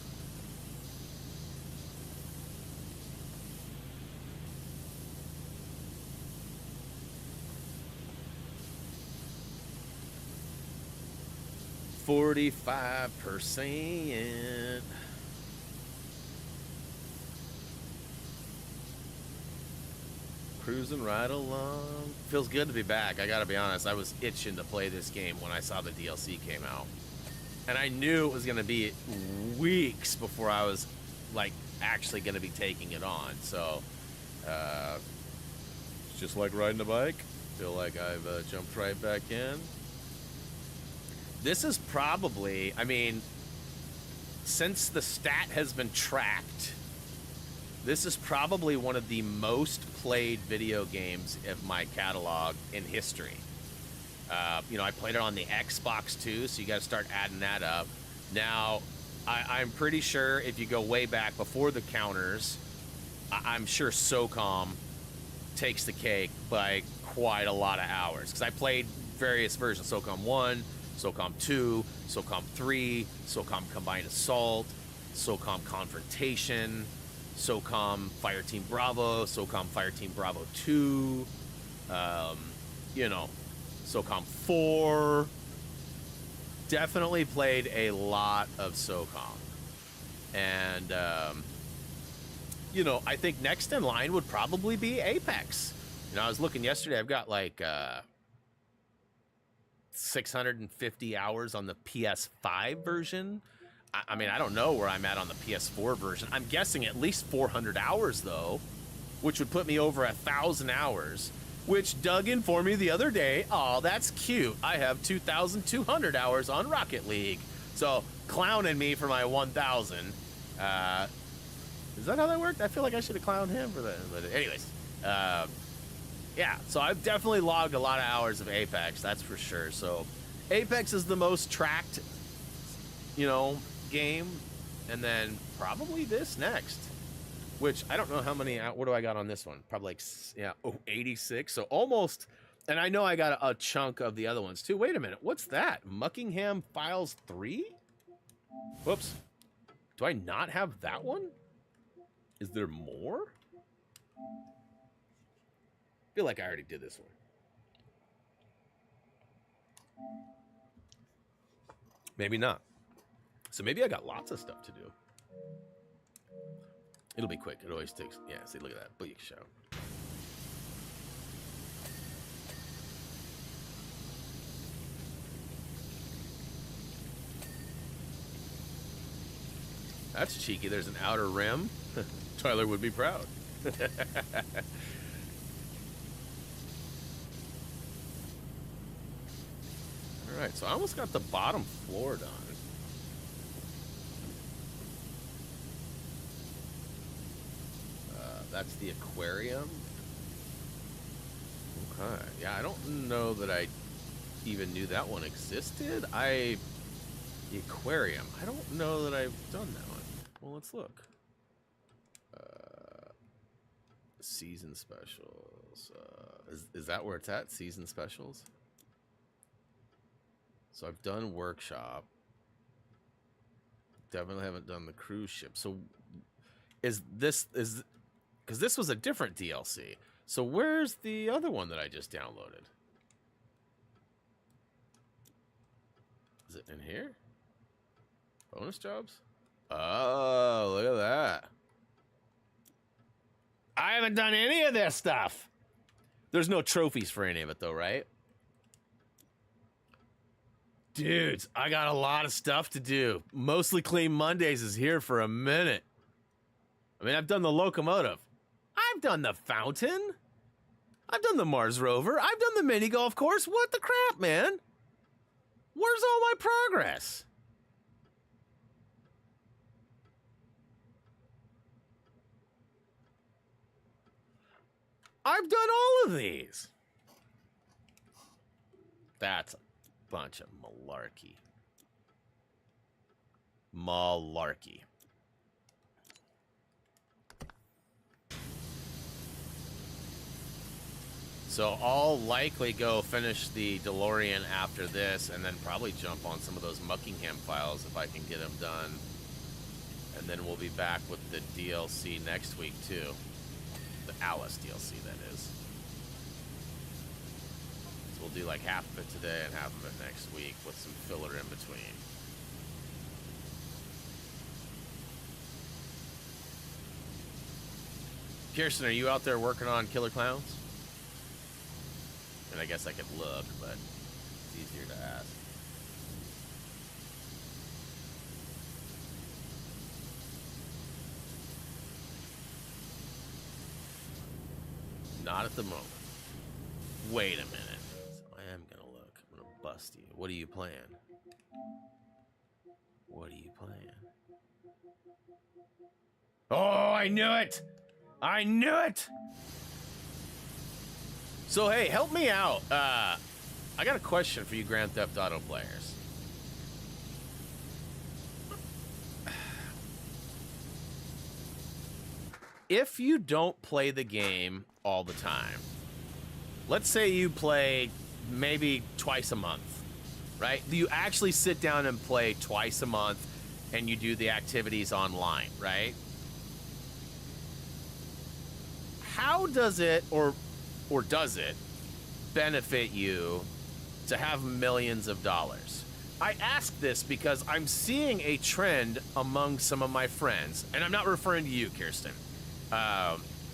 Speaker 1: %. Cruising right along. Feels good to be back. I gotta be honest, I was itching to play this game when I saw the DLC came out. And I knew it was gonna be weeks before I was, like, actually gonna be taking it on. So, it's just like riding a bike. Feel like I've jumped right back in. This is probably, I mean, since the stat has been tracked, this is probably one of the most played video games of my catalog in history. You know, I played it on the Xbox too, so you got to start adding that up. Now, I'm pretty sure if you go way back before the counters, I'm sure SOCOM takes the cake by quite a lot of hours. Because I played various versions, SOCOM 1, SOCOM 2, SOCOM 3, SOCOM Combined Assault, SOCOM Confrontation, SOCOM Fireteam Bravo, SOCOM Fireteam Bravo 2, you know, SOCOM 4. Definitely played a lot of SOCOM. And, you know, I think next in line would probably be Apex. You know, I was looking yesterday, I've got like 650 hours on the PS5 version. I mean, I don't know where I'm at on the PS4 version. I'm guessing at least 400 hours, though, which would put me over 1,000 hours, which Doug informed me the other day. Oh, that's cute. I have 2,200 hours on Rocket League. So, clowning me for my 1,000. Is that how that worked? I feel like I should have clowned him for that. But anyways, yeah, so I've definitely logged a lot of hours of Apex, that's for sure. So, Apex is the most tracked, you know, game, and then probably this next, which I don't know how many, what do I got on this one? Probably like, yeah, 86, so almost, and I know I got a chunk of the other ones too. Wait a minute, what's that? Muckingham Files 3? Whoops. Do I not have that one? Is there more? I feel like I already did this one. Maybe not. So maybe I got lots of stuff to do. It'll be quick. It always takes... Yeah, see, look at that. Bleak show. That's cheeky. There's an outer rim. Tyler would be proud. Alright, so I almost got the bottom floor done. That's the aquarium. Okay. Yeah, I don't know that I even knew that one existed. The aquarium. I don't know that I've done that one. Well, let's look. Season specials. Is that where it's at? Season specials? So I've done workshop. Definitely haven't done the cruise ship. So because this was a different DLC. So where's the other one that I just downloaded? Is it in here? Bonus jobs? Oh, look at that. I haven't done any of this stuff. There's no trophies for any of it though, right? Dudes, I got a lot of stuff to do. Mostly Clean Mondays is here for a minute. I mean, I've done the locomotive. I've done the fountain. I've done the Mars rover. I've done the mini golf course. What the crap, man? Where's all my progress? I've done all of these. That's a bunch of malarkey. Malarkey. So I'll likely go finish the DeLorean after this and then probably jump on some of those Muckingham files if I can get them done. And then we'll be back with the DLC next week too. The Alice DLC, that is. So we'll do like half of it today and half of it next week with some filler in between. Kirsten, are you out there working on Killer Clowns? And I guess I could look, but it's easier to ask. Not at the moment. Wait a minute. So I am gonna look. I'm gonna bust you. What are you playing? What are you playing? Oh, I knew it! I knew it! So, hey, help me out. I got a question for you Grand Theft Auto players. If you don't play the game all the time, let's say you play maybe twice a month, right? You actually sit down and play twice a month and you do the activities online, right? How does it, or does it benefit you to have millions of dollars? I ask this because I'm seeing a trend among some of my friends, and I'm not referring to you, Kirsten.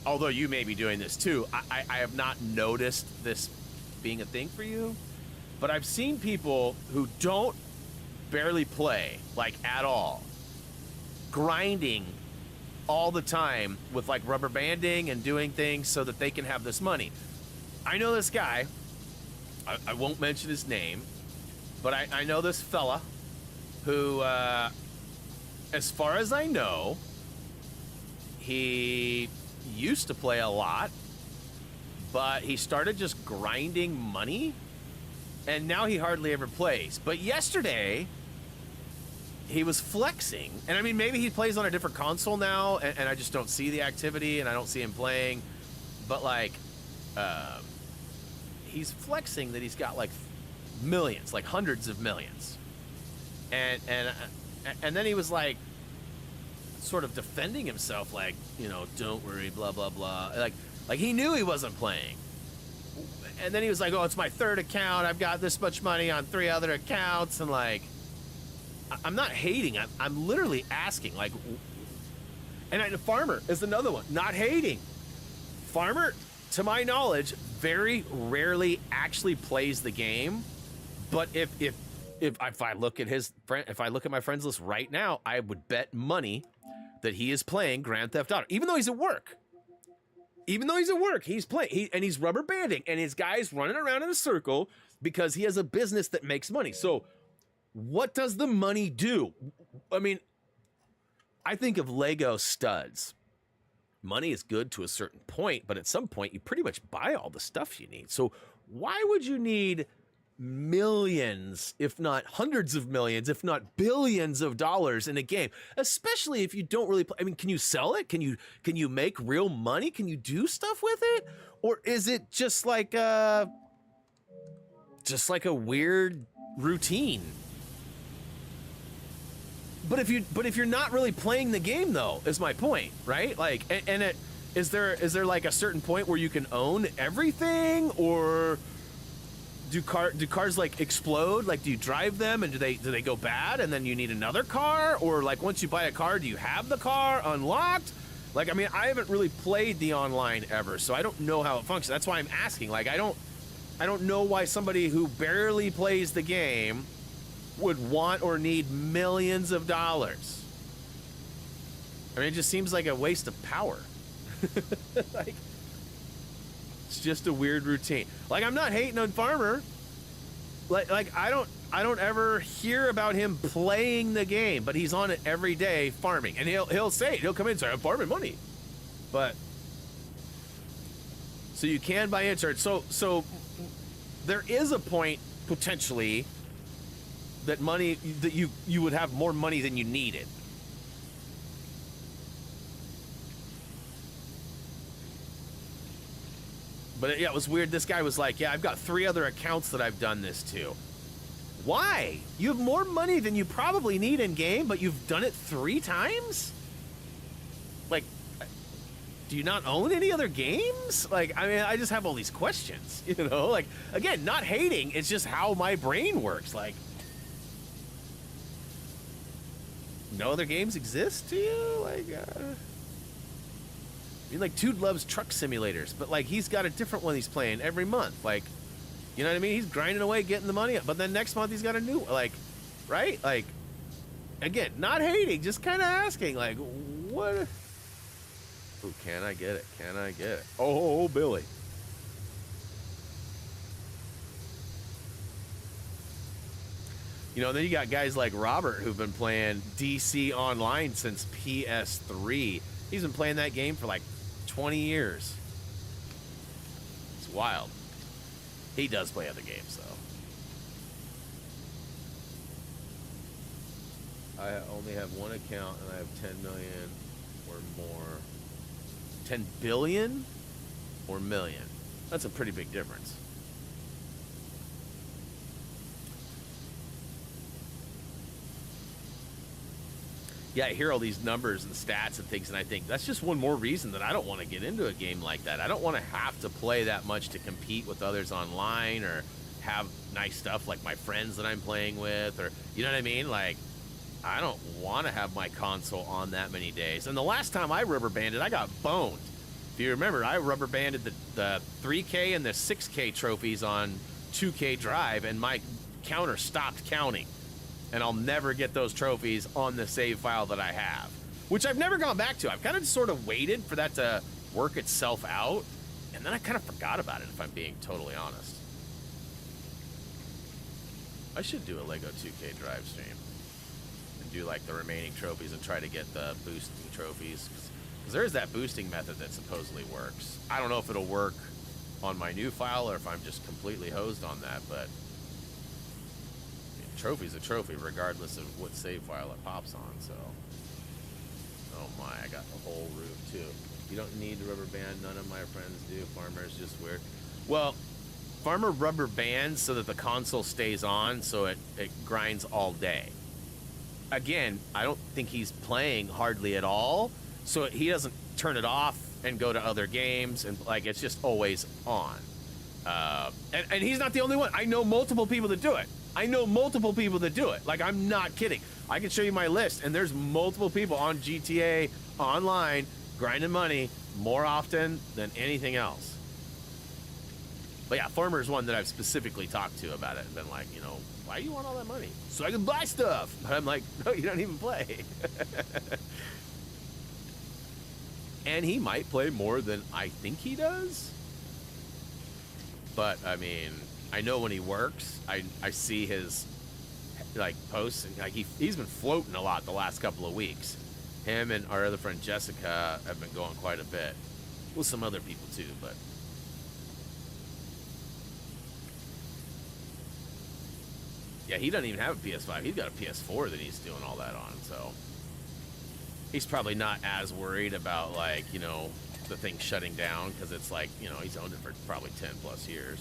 Speaker 1: Although you may be doing this too. I have not noticed this being a thing for you, but I've seen people who don't barely play, like at all, grinding all the time with like rubber banding and doing things so that they can have this money. I know this guy, I won't mention his name, but I know this fella who, as far as I know, he used to play a lot, but he started just grinding money, and now he hardly ever plays. But yesterday, he was flexing, and I mean, maybe he plays on a different console now, and I just don't see the activity, and I don't see him playing, but like, he's flexing that he's got like millions, like hundreds of millions, and then he was like, sort of defending himself, like, you know, don't worry, blah blah blah, like he knew he wasn't playing, and then he was like, oh, it's my third account, I've got this much money on 3 other accounts, and like, I'm not hating, I'm literally asking, like, and Farmer is another one, not hating. Farmer, to my knowledge, very rarely actually plays the game, but if I look at his friend, if I look at my friends list right now, I would bet money that he is playing Grand Theft Auto, even though he's at work. Even though he's at work, he's playing, and he's rubber banding, and his guy's running around in a circle because he has a business that makes money. So what does the money do? I mean, I think of Lego studs. Money is good to a certain point, but at some point you pretty much buy all the stuff you need. So why would you need millions, if not hundreds of millions, if not billions of dollars in a game, especially if you don't really play? I mean, can you sell it? Can you make real money? Can you do stuff with it? Or is it just like a weird routine? But if you're not really playing the game, though, is my point, right? Like, is there like a certain point where you can own everything, or do cars like explode? Like, do you drive them and do they go bad and then you need another car? Or like, once you buy a car, do you have the car unlocked? Like, I mean, I haven't really played the online ever, so I don't know how it functions. That's why I'm asking. Like, I don't know why somebody who barely plays the game would want or need millions of dollars. I mean, it just seems like a waste of power. Like, it's just a weird routine. Like, I'm not hating on Farmer. Like I don't ever hear about him playing the game, but he's on it every day farming, and he'll say it. He'll come in and say, I'm farming money. But so you can buy insurance. So there is a point potentially that you would have more money than you needed. But yeah, it was weird. This guy was like, yeah, I've got 3 other accounts that I've done this to. Why? You have more money than you probably need in game, but you've done it 3 times? Like, do you not own any other games? Like, I mean, I just have all these questions, you know? Like, again, not hating, it's just how my brain works. Like, no other games exist to you? Like, I mean, like, Dude loves truck simulators, but, like, he's got a different one he's playing every month. Like, you know what I mean? He's grinding away, getting the money, but then next month he's got a new, like, right? Like, again, not hating, just kind of asking, like, what? Ooh, can I get it? Can I get it? Oh, Billy. You know, then you got guys like Robert who've been playing DC Online since PS3. He's been playing that game for like 20 years. It's wild. He does play other games, though. I only have one account, and I have 10 million or more. 10 billion or million? That's a pretty big difference. Yeah, I hear all these numbers and stats and things, and I think that's just one more reason that I don't want to get into a game like that. I don't want to have to play that much to compete with others online or have nice stuff like my friends that I'm playing with, or, you know what I mean? Like, I don't want to have my console on that many days. And the last time I rubber banded, I got boned. If you remember, I rubber banded the 3K and the 6K trophies on 2K Drive, and my counter stopped counting. And I'll never get those trophies on the save file that I have, which I've never gone back to. I've kind of just sort of waited for that to work itself out, and then I kind of forgot about it, if I'm being totally honest. I should do a Lego 2K Drive stream and do like the remaining trophies and try to get the boosting trophies, because there's that boosting method that supposedly works. I don't know if it'll work on my new file or if I'm just completely hosed on that, but trophy's a trophy regardless of what save file it pops on. So, oh my, I got the whole room too. You don't need the rubber band. None of my friends do. Farmer's just weird. Well, Farmer rubber bands so that the console stays on, so it grinds all day. Again, I don't think he's playing hardly at all, so he doesn't turn it off and go to other games, and like, it's just always on. And he's not the only one. I know multiple people that do it. Like, I'm not kidding. I can show you my list, and there's multiple people on GTA Online grinding money more often than anything else. But yeah, Farmer's one that I've specifically talked to about it and been like, you know, why do you want all that money? So I can buy stuff. But I'm like, no, you don't even play. And he might play more than I think he does. But, I mean, I know when he works, I see his, like, posts, and like, he's been floating a lot the last couple of weeks. Him and our other friend Jessica have been going quite a bit. With some other people, too, but... Yeah, he doesn't even have a PS5. He's got a PS4 that he's doing all that on, so... He's probably not as worried about, like, you know, the thing shutting down, because it's like, you know, he's owned it for probably 10 plus years.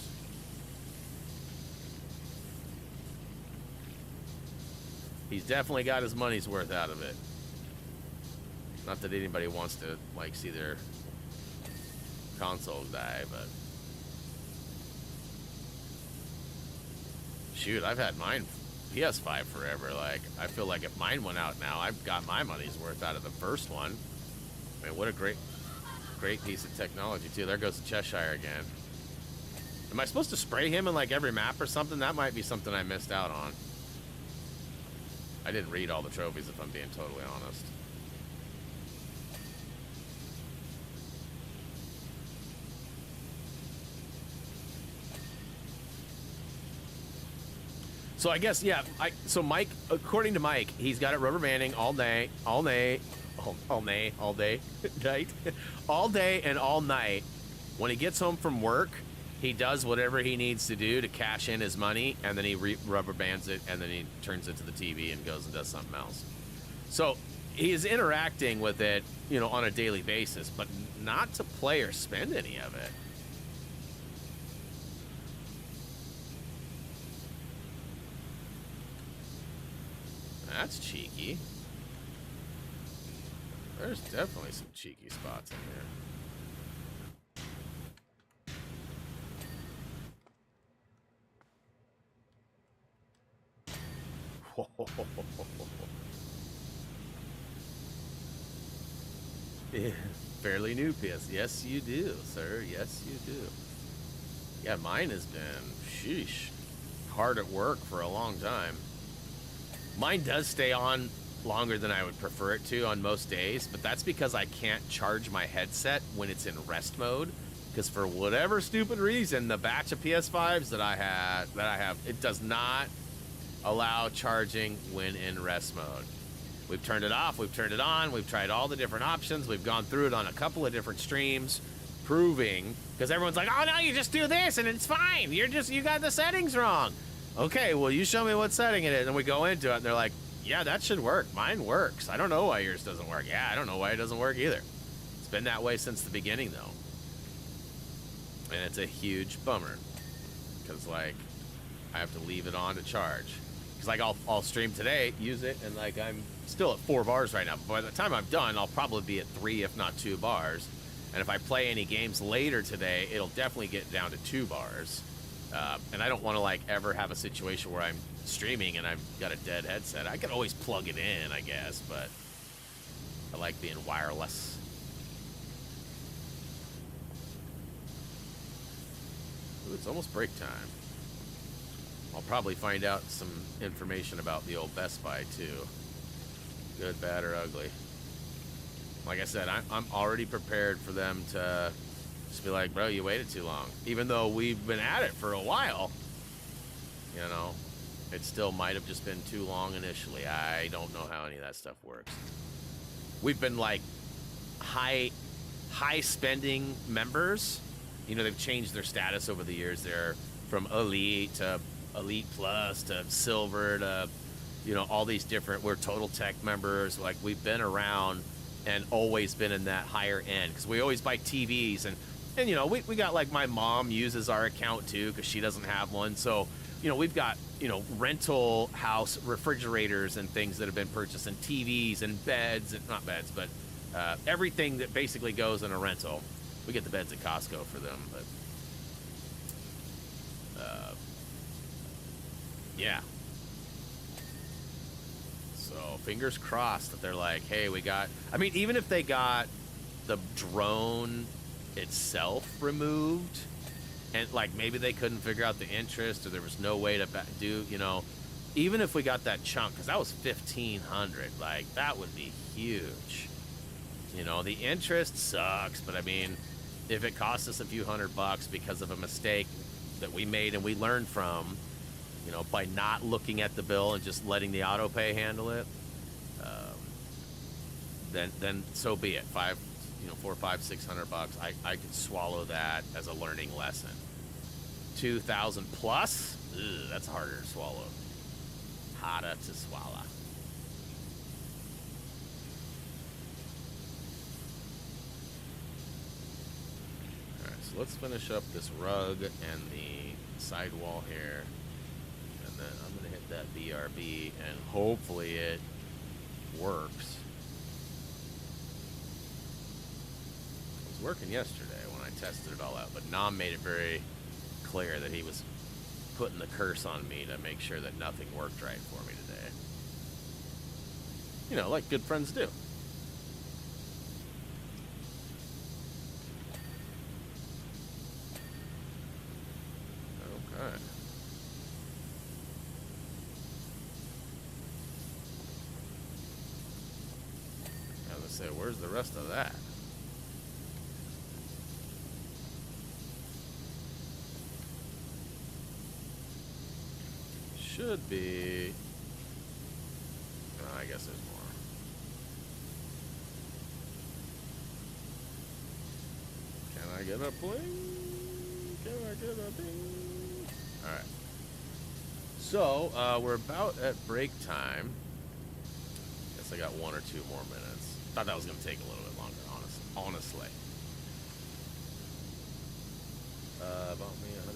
Speaker 1: He's definitely got his money's worth out of it. Not that anybody wants to, like, see their console die, but... Shoot, I've had mine PS5 forever. Like, I feel like if mine went out now, I've got my money's worth out of the first one. I mean, what a great piece of technology, too. There goes the Cheshire again. Am I supposed to spray him in, like, every map or something? That might be something I missed out on. I didn't read all the trophies, if I'm being totally honest. So I guess, yeah, so Mike, according to Mike, he's got it rubber banding all day, night, all day and all night. When he gets home from work, he does whatever he needs to do to cash in his money, and then he rubber bands it, and then he turns it to the TV and goes and does something else. So he is interacting with it, you know, on a daily basis, but not to play or spend any of it. That's cheeky. There's definitely some cheeky spots in here. Yeah, fairly new PS. Yes, you do, sir. Yes, you do. Yeah, mine has been, sheesh, hard at work for a long time. Mine does stay on longer than I would prefer it to on most days, but that's because I can't charge my headset when it's in rest mode. Because for whatever stupid reason, the batch of PS5s that I have, it does not allow charging when in rest mode. We've turned it off, we've turned it on, we've tried all the different options, we've gone through it on a couple of different streams, proving, because everyone's like, oh no, you just do this and it's fine. You got the settings wrong. Okay, well, you show me what setting it is, and we go into it, and they're like, yeah, that should work. Mine works. I don't know why yours doesn't work. Yeah, I don't know why it doesn't work either. It's been that way since the beginning, though. And it's a huge bummer, because, like, I have to leave it on to charge. Because, like, I'll stream today, use it, and, like, I'm still at 4 bars right now. But by the time I'm done, I'll probably be at 3, if not 2 bars. And if I play any games later today, it'll definitely get down to 2 bars. And I don't want to, like, ever have a situation where I'm streaming and I've got a dead headset. I could always plug it in, I guess, but I like being wireless. Ooh, it's almost break time. I'll probably find out some information about the old Best Buy, too. Good, bad, or ugly. Like I said, I'm already prepared for them to just be like, bro, you waited too long. Even though we've been at it for a while, you know, it still might have just been too long initially. I don't know how any of that stuff works. We've been like high spending members. You know, they've changed their status over the years. They're from Elite to Elite Plus to Silver to, you know, all these different, we're Total Tech members. Like, we've been around and always been in that higher end, because we always buy TVs, and you know, we got, like, my mom uses our account too because she doesn't have one. So, you know, we've got, you know, rental house refrigerators and things that have been purchased, and TVs and beds, and not beds, but everything that basically goes in a rental. We get the beds at Costco for them, but yeah. So fingers crossed that they're like, hey, we got, I mean, even if they got the drone itself removed, and like maybe they couldn't figure out the interest, or there was no way to do, you know, even if we got that chunk, because that was 1,500, like that would be huge You know, the interest sucks, but I mean, if it costs us a few $100 because of a mistake that we made and we learned from, you know, by not looking at the bill and just letting the auto pay handle it, then so be it. $400, $500, $600. I could swallow that as a learning lesson. 2,000 plus? Ugh, that's harder to swallow. Harder to swallow. Alright, so let's finish up this rug and the sidewall here. And then I'm going to hit that BRB and hopefully it works. It was working yesterday when I tested it all out, but Nam made it very clear that he was putting the curse on me to make sure that nothing worked right for me today. You know, like good friends do. Okay. I was gonna say, where's the rest of that? Should be. I guess there's more. Can I get a bling? Can I get a ding? Alright. So, we're about at break time. Guess I got 1 or 2 more minutes. Thought that was going to take a little bit longer, honestly. Bought me $120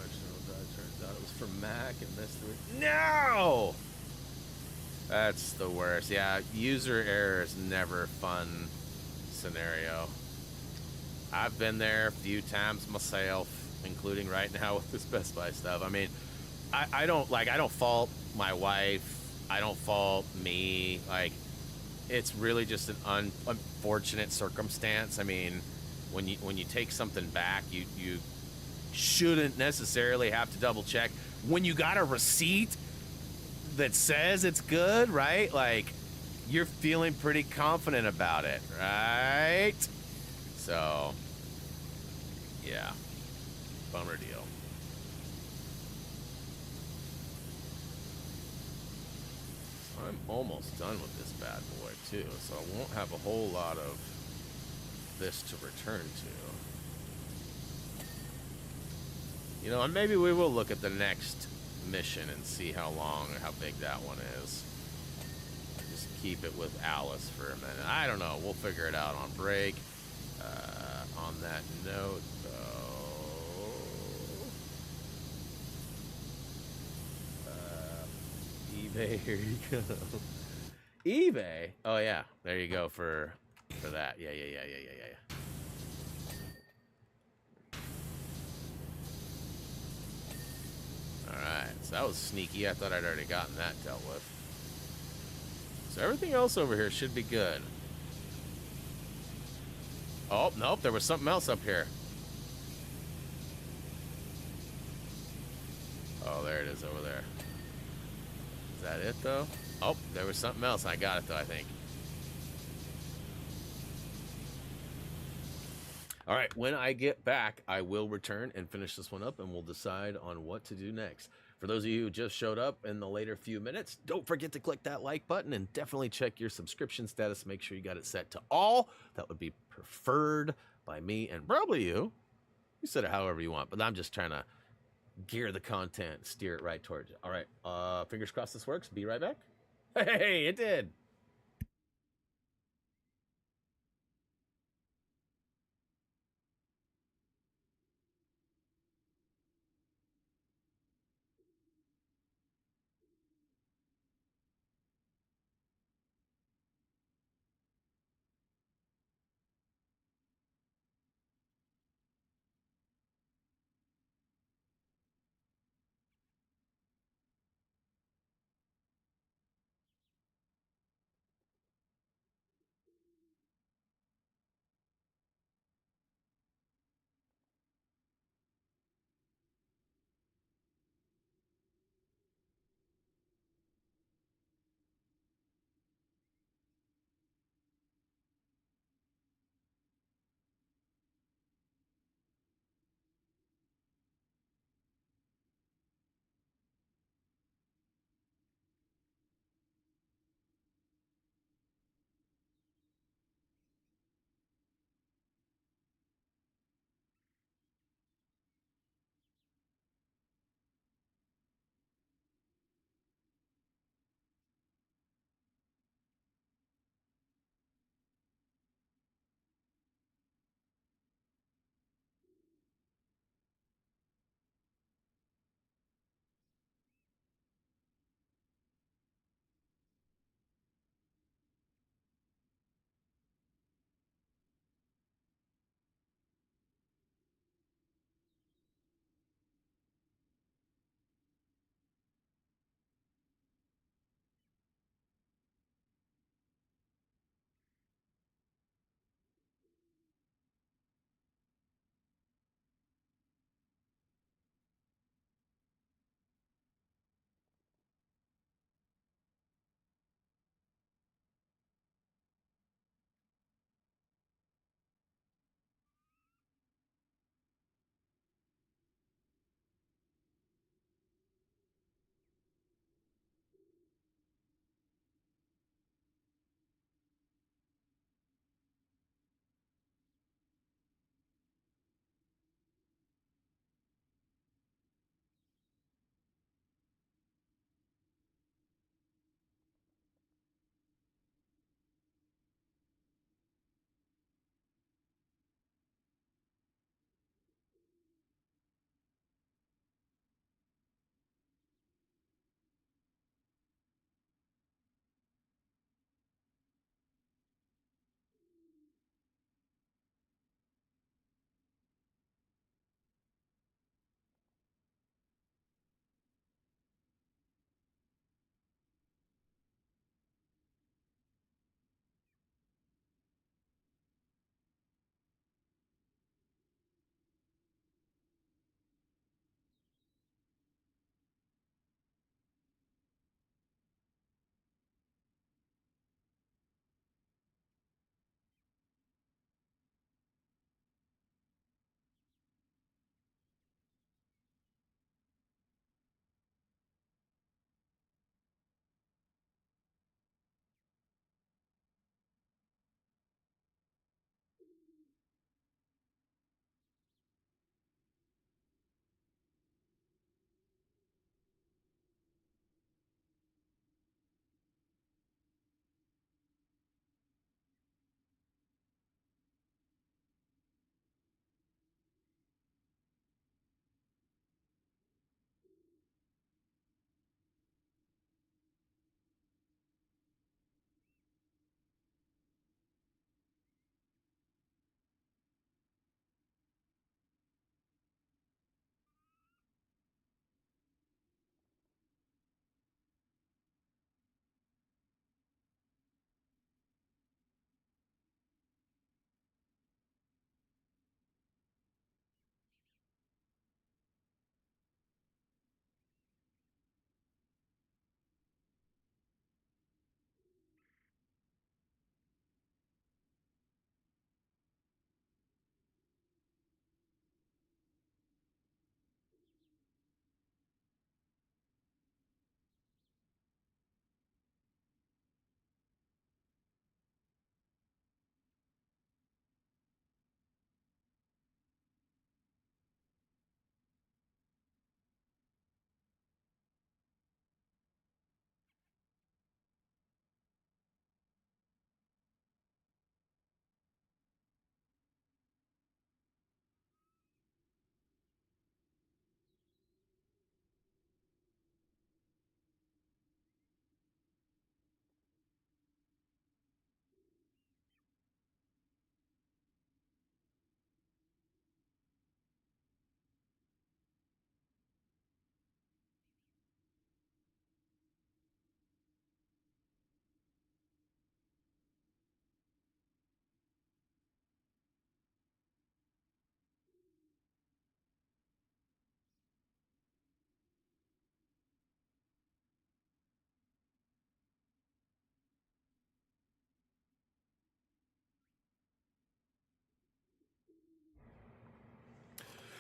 Speaker 1: external drive. Turns out it was for Mac and missed the... No! That's the worst. Yeah, user error is never a fun scenario. I've been there a few times myself, including right now with this Best Buy stuff. I mean, I don't fault my wife. I don't fault me. Like, it's really just an unfortunate circumstance. I mean, when you take something back, you shouldn't necessarily have to double check. When you got a receipt that says it's good, right? Like, you're feeling pretty confident about it, right? So, yeah, bummer deal. I'm almost done with this bad boy too, so I won't have a whole lot of this to return to. You know, and maybe we will look at the next mission and see how long or how big that one is. Just keep it with Alice for a minute. I don't know. We'll figure it out on break. On that note, though, eBay, here you go. eBay? Oh, yeah. There you go for that. Yeah. Alright, so that was sneaky. I thought I'd already gotten that dealt with. So everything else over here should be good. Oh, nope, there was something else up here. Oh, there it is over there. Is that it, though? Oh, there was something else. I got it, though, I think. All right, when I get back, I will return and finish this one up, and we'll decide on what to do next. For those of you who just showed up in the later few minutes, don't forget to click that like button and definitely check your subscription status. Make sure you got it set to all. That would be preferred by me and probably you. You set it however you want, but I'm just trying to gear the content, steer it right towards you. All right, fingers crossed this works. Be right back. Hey, it did.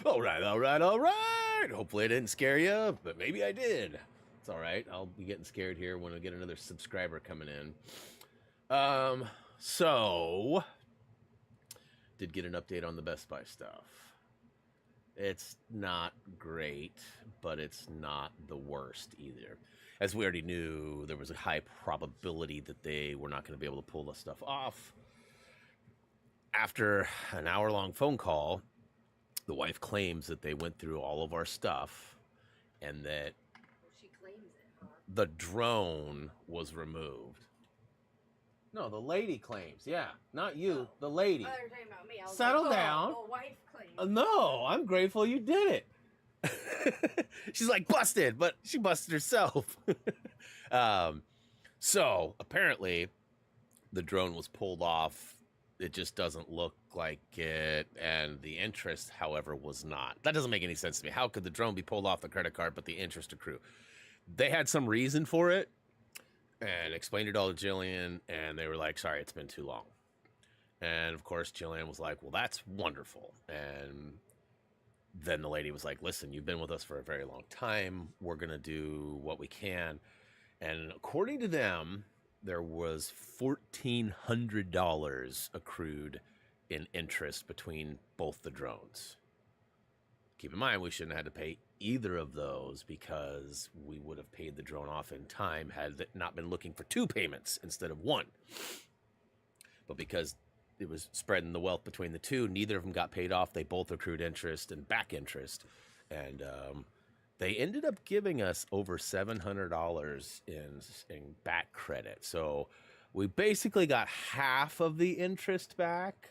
Speaker 1: All right, all right, all right. Hopefully I didn't scare you, but maybe I did. It's all right. I'll be getting scared here when I get another subscriber coming in. So did get an update on the Best Buy stuff. It's not great, but it's not the worst either. As we already knew, there was a high probability that they were not going to be able to pull the stuff off. After an hour-long phone call, the wife claims that they went through all of our stuff and that
Speaker 2: she claims it, huh?
Speaker 1: the drone was removed. No, the lady claims. Yeah, not you, the lady.
Speaker 2: Oh, you're talking about me. I was
Speaker 1: Settle
Speaker 2: like,
Speaker 1: down.
Speaker 2: The wife claims.
Speaker 1: No, I'm grateful you did it. She's like, busted, but she busted herself. So apparently the drone was pulled off. It just doesn't look like it. And the interest, however, was not. That doesn't make any sense to me. How could the drone be pulled off the credit card, but the interest accrue? They had some reason for it and explained it all to Jillian. And they were like, sorry, it's been too long. And of course, Jillian was like, well, that's wonderful. And then the lady was like, listen, you've been with us for a very long time. We're going to do what we can. And according to them, there was $1,400 accrued in interest between both the drones. Keep in mind, we shouldn't have had to pay either of those because we would have paid the drone off in time had it not been looking for 2 payments instead of 1. But because it was spreading the wealth between the 2, neither of them got paid off. They both accrued interest and back interest. And they ended up giving us over $700 in back credit. So we basically got half of the interest back.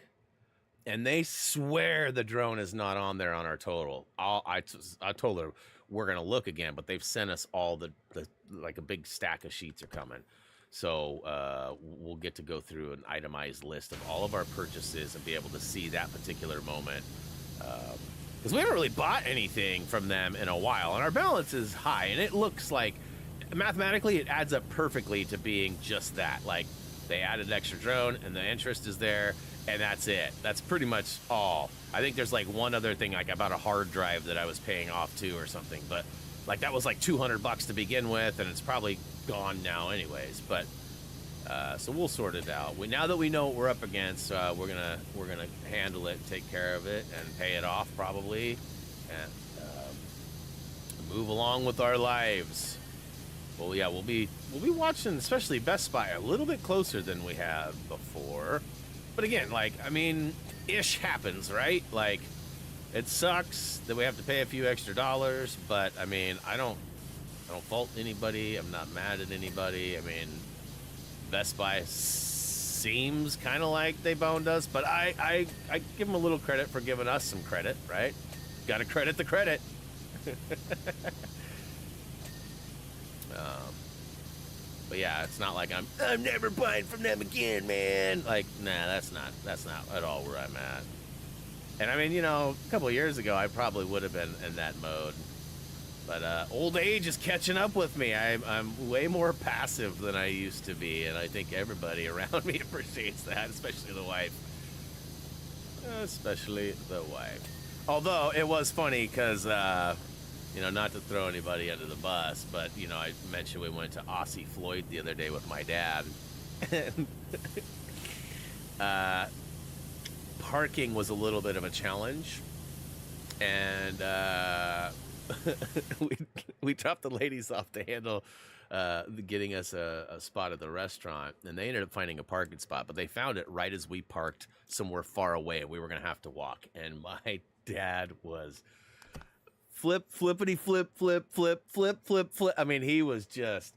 Speaker 1: And they swear the drone is not on there on our total. I told her we're going to look again, but they've sent us all the like a big stack of sheets are coming. So we'll get to go through an itemized list of all of our purchases and be able to see that particular moment. Because we haven't really bought anything from them in a while, and our balance is high, and it looks like mathematically it adds up perfectly to being just that. Like they added an extra drone, and the interest is there. And that's it. That's pretty much all. I think there's like one other thing, like about a hard drive that I was paying off to or something. But like that was like $200 to begin with, and it's probably gone now anyways. But so we'll sort it out. Now that we know what we're up against, we're gonna handle it, take care of it, and pay it off probably, and move along with our lives. Well, yeah, we'll be watching, especially Best Buy, a little bit closer than we have before. But again, like, I mean, ish happens, right? Like, it sucks that we have to pay a few extra dollars, but I mean, I don't fault anybody. I'm not mad at anybody. I mean, Best Buy seems kind of like they boned us, but I give them a little credit for giving us some credit, right? Got to credit the credit. But yeah, it's not like I'm never buying from them again, man. Like, nah, that's not at all where I'm at. And I mean, you know, a couple of years ago, I probably would have been in that mode. But old age is catching up with me. I'm way more passive than I used to be, and I think everybody around me appreciates that, especially the wife. Especially the wife. Although it was funny because. You know, not to throw anybody under the bus, but, you know, I mentioned we went to Aussie Floyd the other day with my dad. And parking was a little bit of a challenge. And we dropped the ladies off to handle getting us a spot at the restaurant. And they ended up finding a parking spot, but they found it right as we parked somewhere far away. We were going to have to walk. And my dad was... flippity flip. I mean, he was just,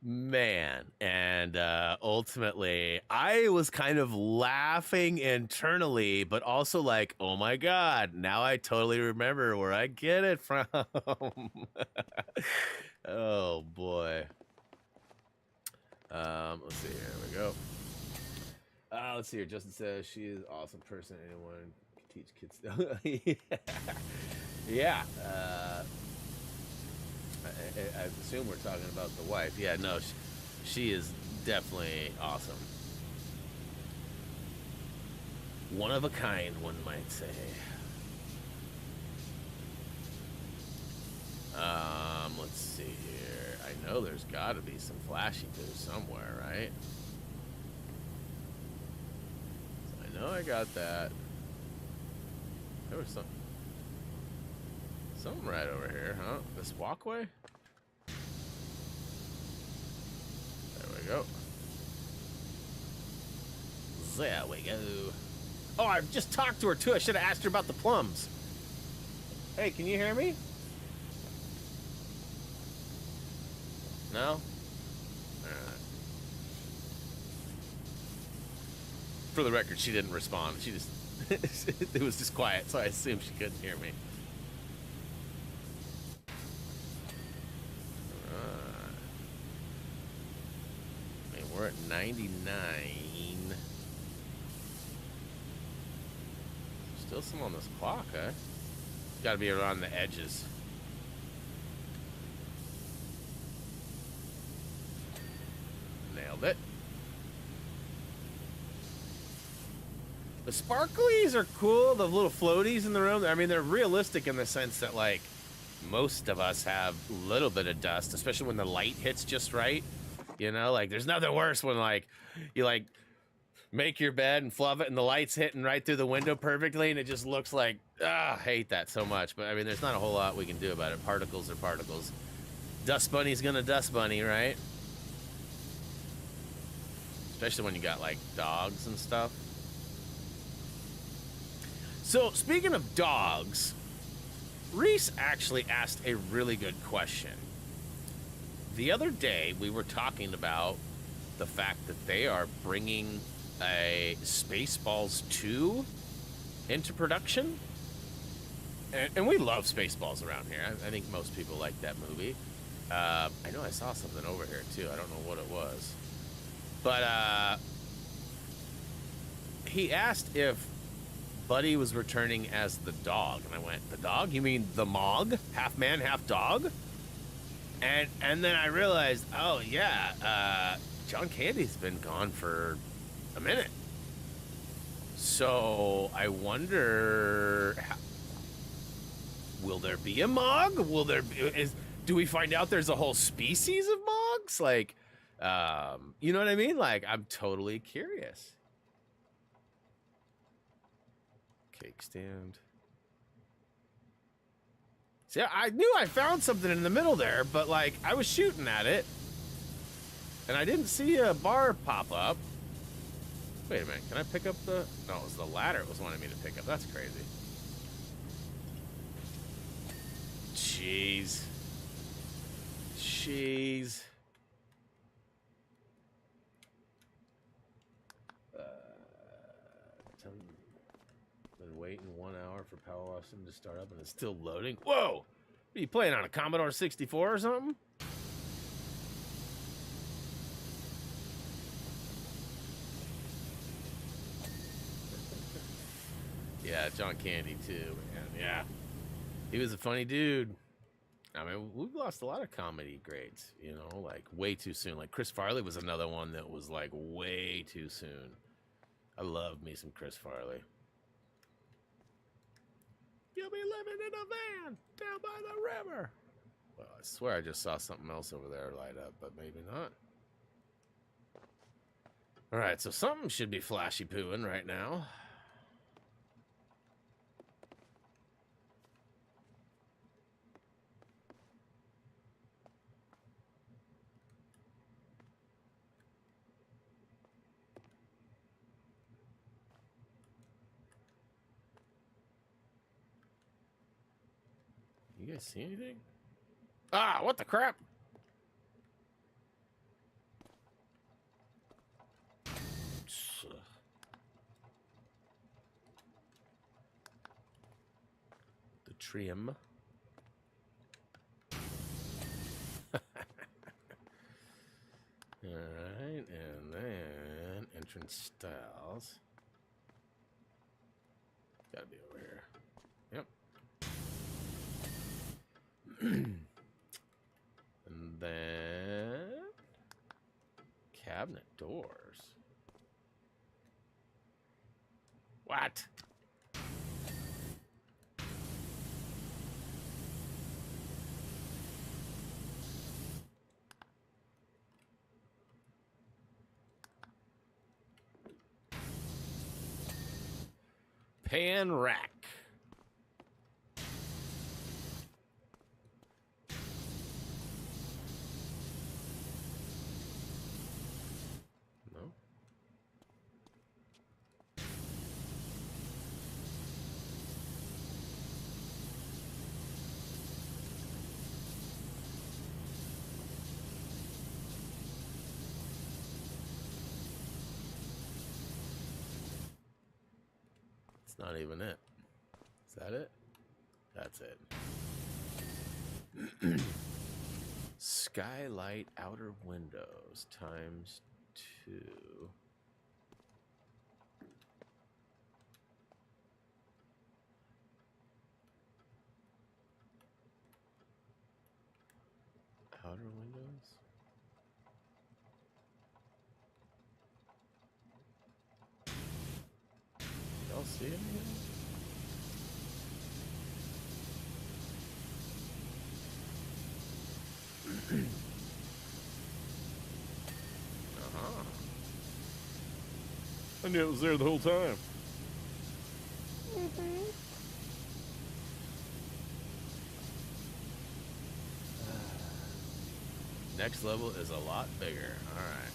Speaker 1: man. And ultimately, I was kind of laughing internally, but also like, oh my God, now I totally remember where I get it from. Oh boy. Let's see, here we go. Let's see here. Justin says she is an awesome person. Anyone can teach kids. Yeah, I assume we're talking about the wife. Yeah, no, she is definitely awesome. One of a kind, one might say. Let's see here. I know there's got to be some flashy poo somewhere, right? So I know I got that. There was something right over here, huh? This walkway? There we go. There we go. Oh, I just talked to her too. I should have asked her about the plums. Hey, can you hear me? No? Alright. For the record, she didn't respond. She just... it was just quiet, so I assumed she couldn't hear me. I mean, we're at 99. Still some on this clock, eh? Gotta be around the edges. Nailed it. The sparklies are cool, the little floaties in the room. I mean, they're realistic in the sense that, like, most of us have a little bit of dust, especially when the light hits just right. You know, like, there's nothing worse when, like, you, like, make your bed and fluff it and the light's hitting right through the window perfectly and it just looks like, I hate that so much. But, I mean, there's not a whole lot we can do about it. Particles are particles. Dust bunny's gonna dust bunny, right? Especially when you got, like, dogs and stuff. So, speaking of dogs, Reese actually asked a really good question. The other day, we were talking about the fact that they are bringing a Spaceballs 2 into production. And we love Spaceballs around here. I think most people like that movie. I know I saw something over here, too. I don't know what it was. But he asked if Buddy was returning as the dog, and I went, the dog? You mean the Mog? Half man, half dog? And then I realized, oh yeah, John Candy's been gone for a minute. So I wonder, will there be a Mog? Will there be, do we find out there's a whole species of Mogs? Like, you know what I mean? Like, I'm totally curious. Cake stand. See, I knew I found something in the middle there, but, like, I was shooting at it, and I didn't see a bar pop up. Wait a minute, can I pick up the... No, it was the ladder it was wanting me to pick up. That's crazy. Jeez. Jeez. Been waiting 1 hour for PowerWash Simulator to start up and it's still loading. Whoa! Are you playing on a Commodore 64 or something? Yeah, John Candy too, man. Yeah. He was a funny dude. I mean, we've lost a lot of comedy greats, you know, like way too soon. Like Chris Farley was another one that was like way too soon. I love me some Chris Farley. You'll be living in a van down by the river. Well, I swear I just saw something else over there light up, but maybe not. All right, so something should be flashy pooing right now. You guys see anything? Ah, what the crap? The trim. Alright, and then entrance styles. Gotta be over here. Yep. And then cabinet doors. What? Pan rack. No. It's not even it. Is that it? That's it. Skylight outer windows times 2. Outer windows? Y'all see it again? Uh-huh. I knew it was there the whole time. Next level is a lot bigger. All right.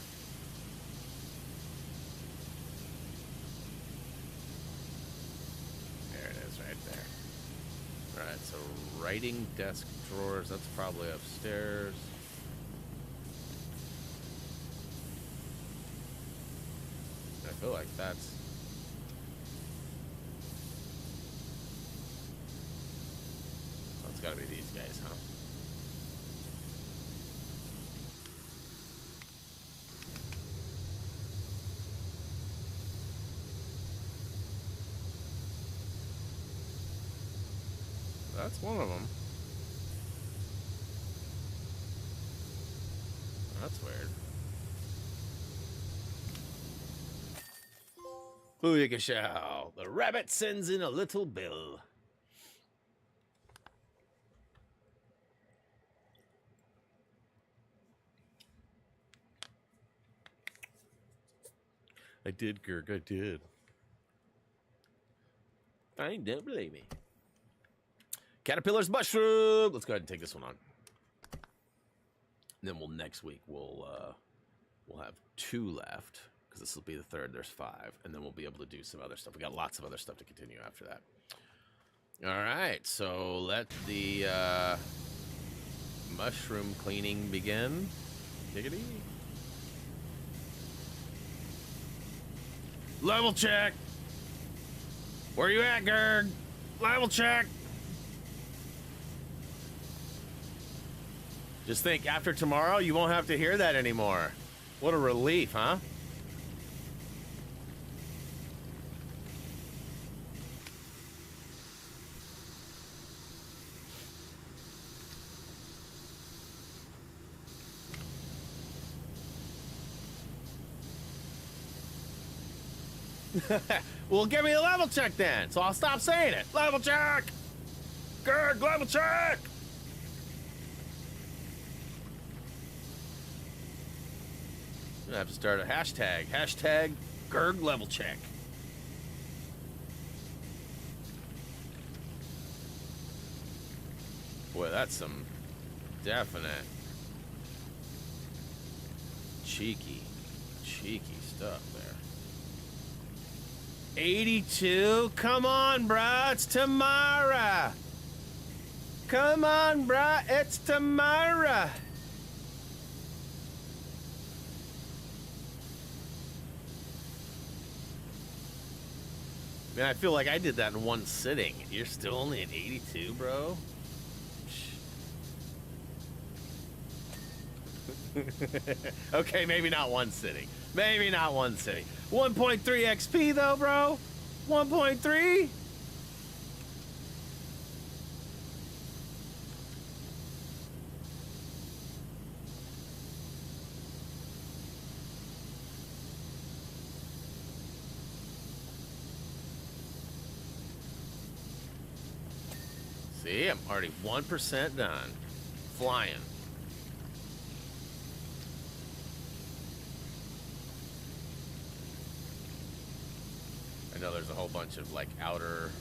Speaker 1: There it is right there. All right, so writing desk drawers, that's probably upstairs. I feel like that's... Oh, it's gotta be these guys, huh? That's one of them. That's weird. Booyakashow! The rabbit sends in a little bill. I did, Gerg. I did. I don't believe me. Caterpillar's mushroom. Let's go ahead and take this one on. And then next week we'll have 2 left because this will be the 3rd. There's 5, and then we'll be able to do some other stuff. We got lots of other stuff to continue after that. All right, so let the mushroom cleaning begin. Diggity. Level check. Where you at, Gerg? Level check. Just think, after tomorrow, you won't have to hear that anymore. What a relief, huh? Well, give me a level check then, so I'll stop saying it. Level check! Gerg, level check! I'm gonna have to start a hashtag. Hashtag Gerg level check. Boy, that's some definite cheeky stuff there. 82? Come on, bruh. It's tomorrow. Come on, bruh. It's tomorrow. Man, I feel like I did that in one sitting. You're still only at 82, bro? Okay, maybe not one sitting. Maybe not one sitting. 1.3 XP, though, bro? 1.3? See, I'm already 1% done. Flying. I know there's a whole bunch of like outer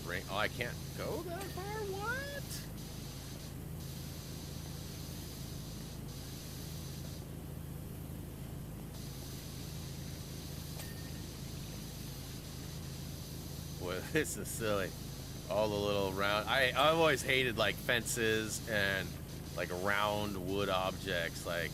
Speaker 1: ring. Oh, I can't go that far? What? Boy, this is silly. All the little round. I've always hated like fences and like round wood objects. Like,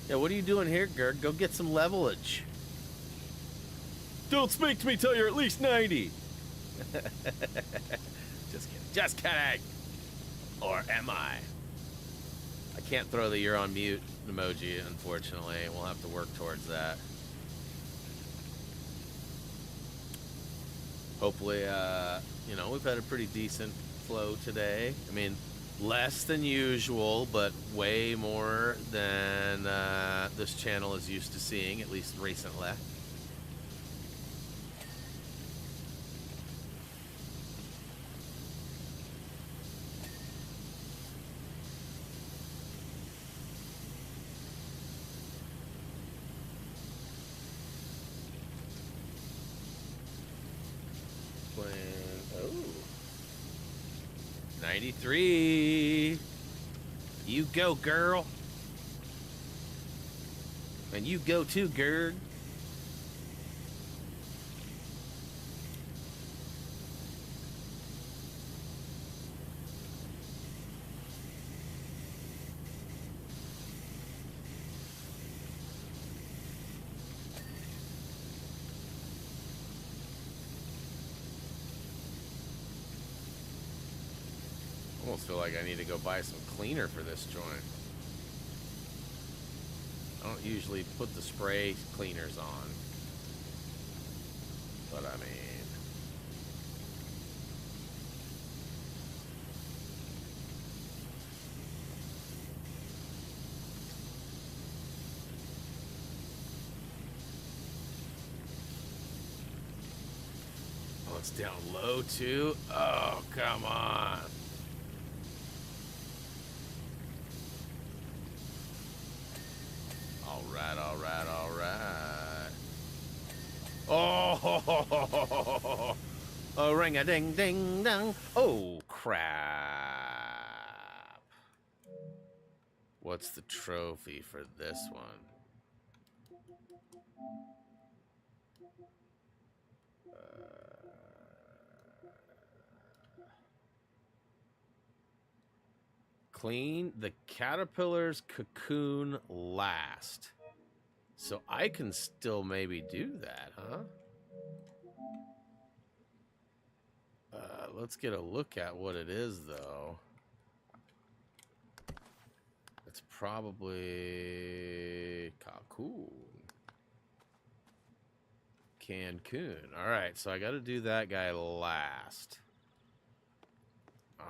Speaker 1: yeah, what are you doing here, Gerd? Go get some levelage. Don't speak to me till you're at least 90. Just kidding. Just kidding. Or am I? I can't throw the you're on mute emoji, unfortunately. We'll have to work towards that. Hopefully, you know, we've had a pretty decent flow today. I mean, less than usual, but way more than this channel is used to seeing, at least recently. Oh, 93. You go, girl. And you go too, Gerd. Almost feel like I need to go buy some cleaner for this joint. I don't usually put the spray cleaners on, but I mean, oh, it's down low too? Oh, come on. Alright, alright, alright. Oh, a ring a ding ding dong. Oh, crap. What's the trophy for this one? Clean the caterpillar's cocoon last. So I can still maybe do that, huh? Let's get a look at what it is, though. It's probably cocoon. Cancun. All right, so I got to do that guy last.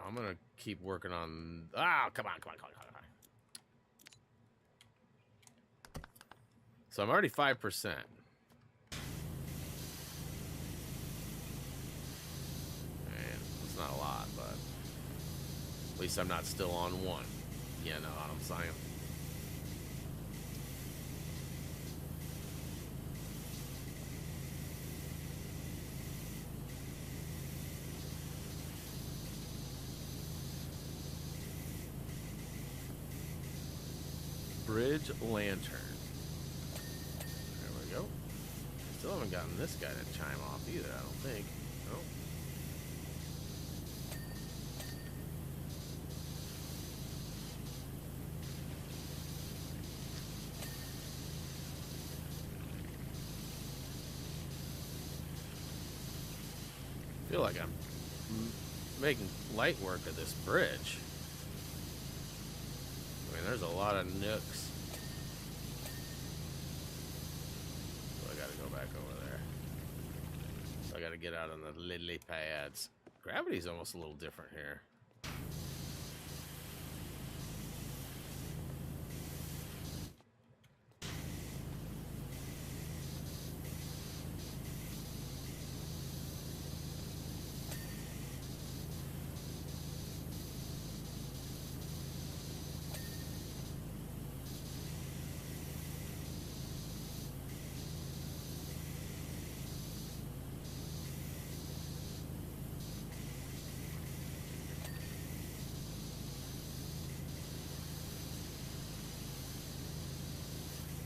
Speaker 1: I'm going to keep working on... Ah, come on, come on, come on, come on. So I'm already 5%. And it's not a lot, but at least I'm not still on 1. You know what I'm saying? Bridge lantern. There we go. Still haven't gotten this guy to chime off either, I don't think. Nope. I feel like I'm making light work of this bridge. there's a lot of nooks. So I gotta go back over there. So I gotta get out on the lily pads. Gravity's almost a little different here.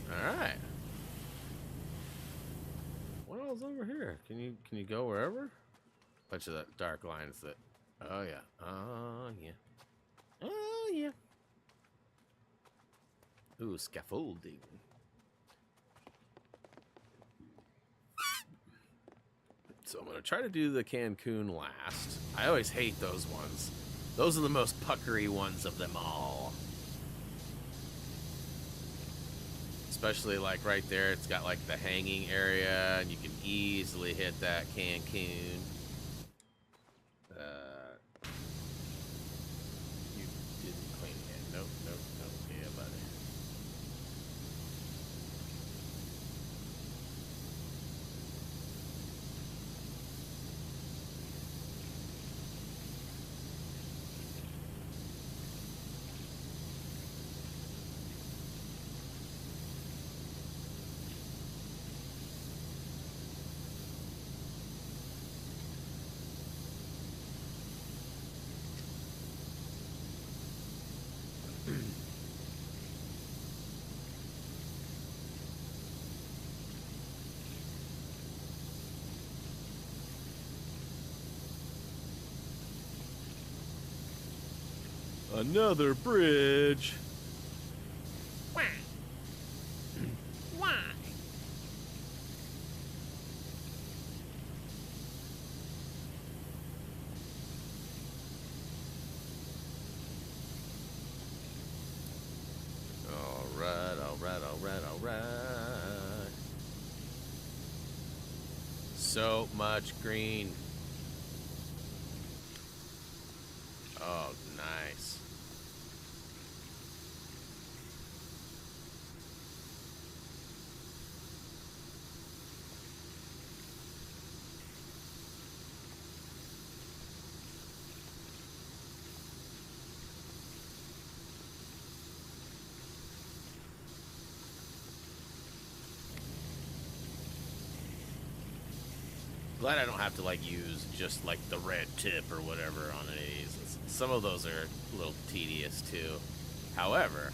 Speaker 1: Alright. What else over here? Can you go wherever? Bunch of the dark lines that... Oh, yeah. Oh, yeah. Oh, yeah. Ooh, scaffolding. So I'm going to try to do the Cancun last. I always hate those ones. Those are the most puckery ones of them all. Especially like right there, it's got like the hanging area, and you can easily hit that Cancun. You didn't clean it. Nope, nope, nope. Yeah, buddy. Another bridge.
Speaker 3: Why? Why?
Speaker 1: Alright, alright, alright, alright. So much green. Oh, nice. Glad I don't have to like use just like the red tip or whatever on these. Some of those are a little tedious too. However,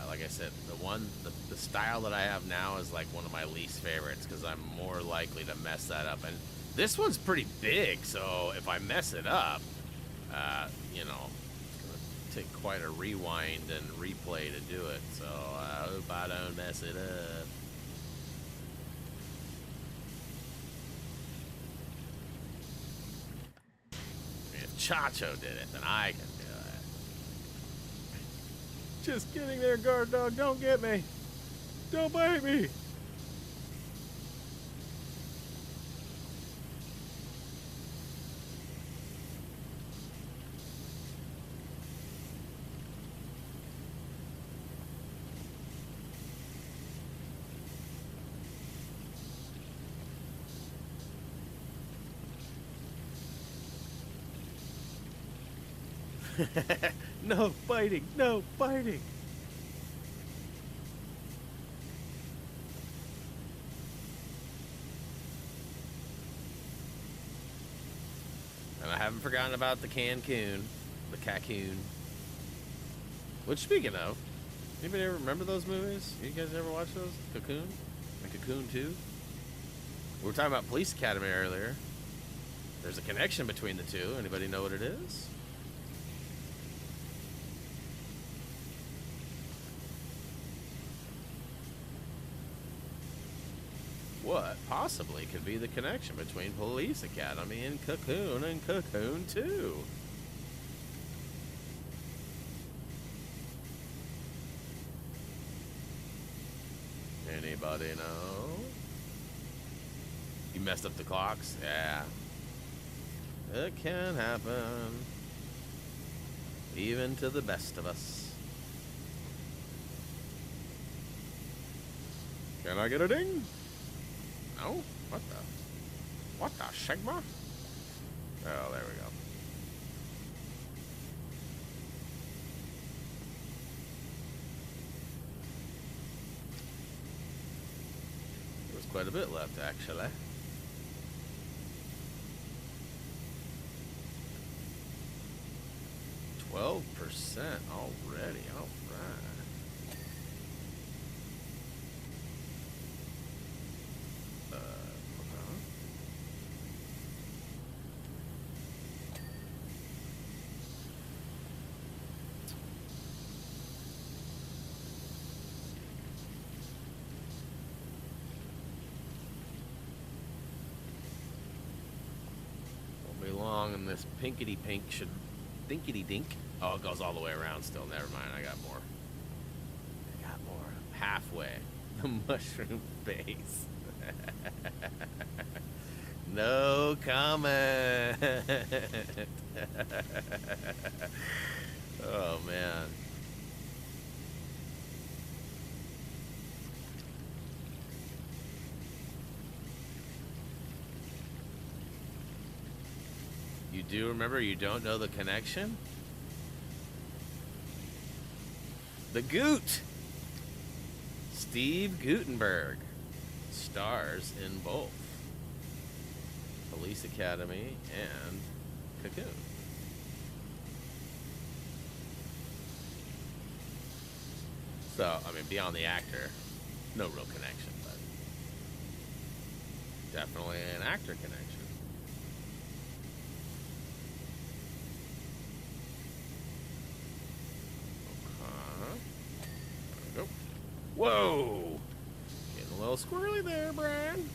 Speaker 1: like I said, the style that I have now is like one of my least favorites because I'm more likely to mess that up. And this one's pretty big, so if I mess it up, you know, it's gonna take quite a rewind and replay to do it. So I hope I don't mess it up. Chacho did it, then I can do it. Just kidding there, guard dog. Don't get me. Don't bite me. No biting, no biting. And I haven't forgotten about the Cancun, the Cocoon. Which, speaking of, anybody ever remember those movies? You guys ever watch those? Cocoon? And Cocoon 2? We were talking about Police Academy earlier. There's a connection between the two. Anybody know what it is? What possibly could be the connection between Police Academy and Cocoon 2? anybody know? You messed up the clocks? Yeah. It can happen. Even to the best of us. Can I get a ding? No? What the? What the Sigma? Oh, there we go. There's quite a bit left, actually. %12 already. All right. Won't be long, and this pinkety pink should dinkety dink. Oh, it goes all the way around still. Never mind. I got more. I got more. Halfway. The mushroom base. No comment. Oh, man. You do remember you don't know the connection? The Goot! Steve Gutenberg stars in both Police Academy and Cocoon. So, I mean, beyond the actor, no real connection, but definitely an actor connection. There we go. Whoa! Getting a little squirrely there, Brian.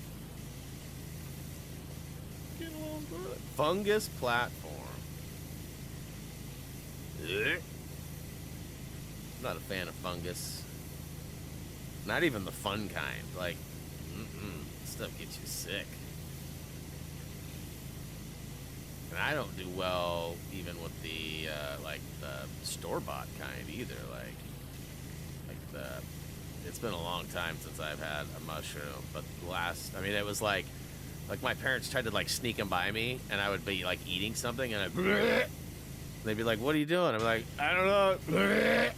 Speaker 1: Getting a little squirrely. Fungus platform. Ugh. Not a fan of fungus. Not even the fun kind. Like, stuff gets you sick. And I don't do well even with the like the store-bought kind either. Like the. It's been a long time since I've had a mushroom, but I mean, it was like my parents tried to like sneak them by me, and I would be like eating something, and they'd be like, "What are you doing?" I'm like, "I don't know."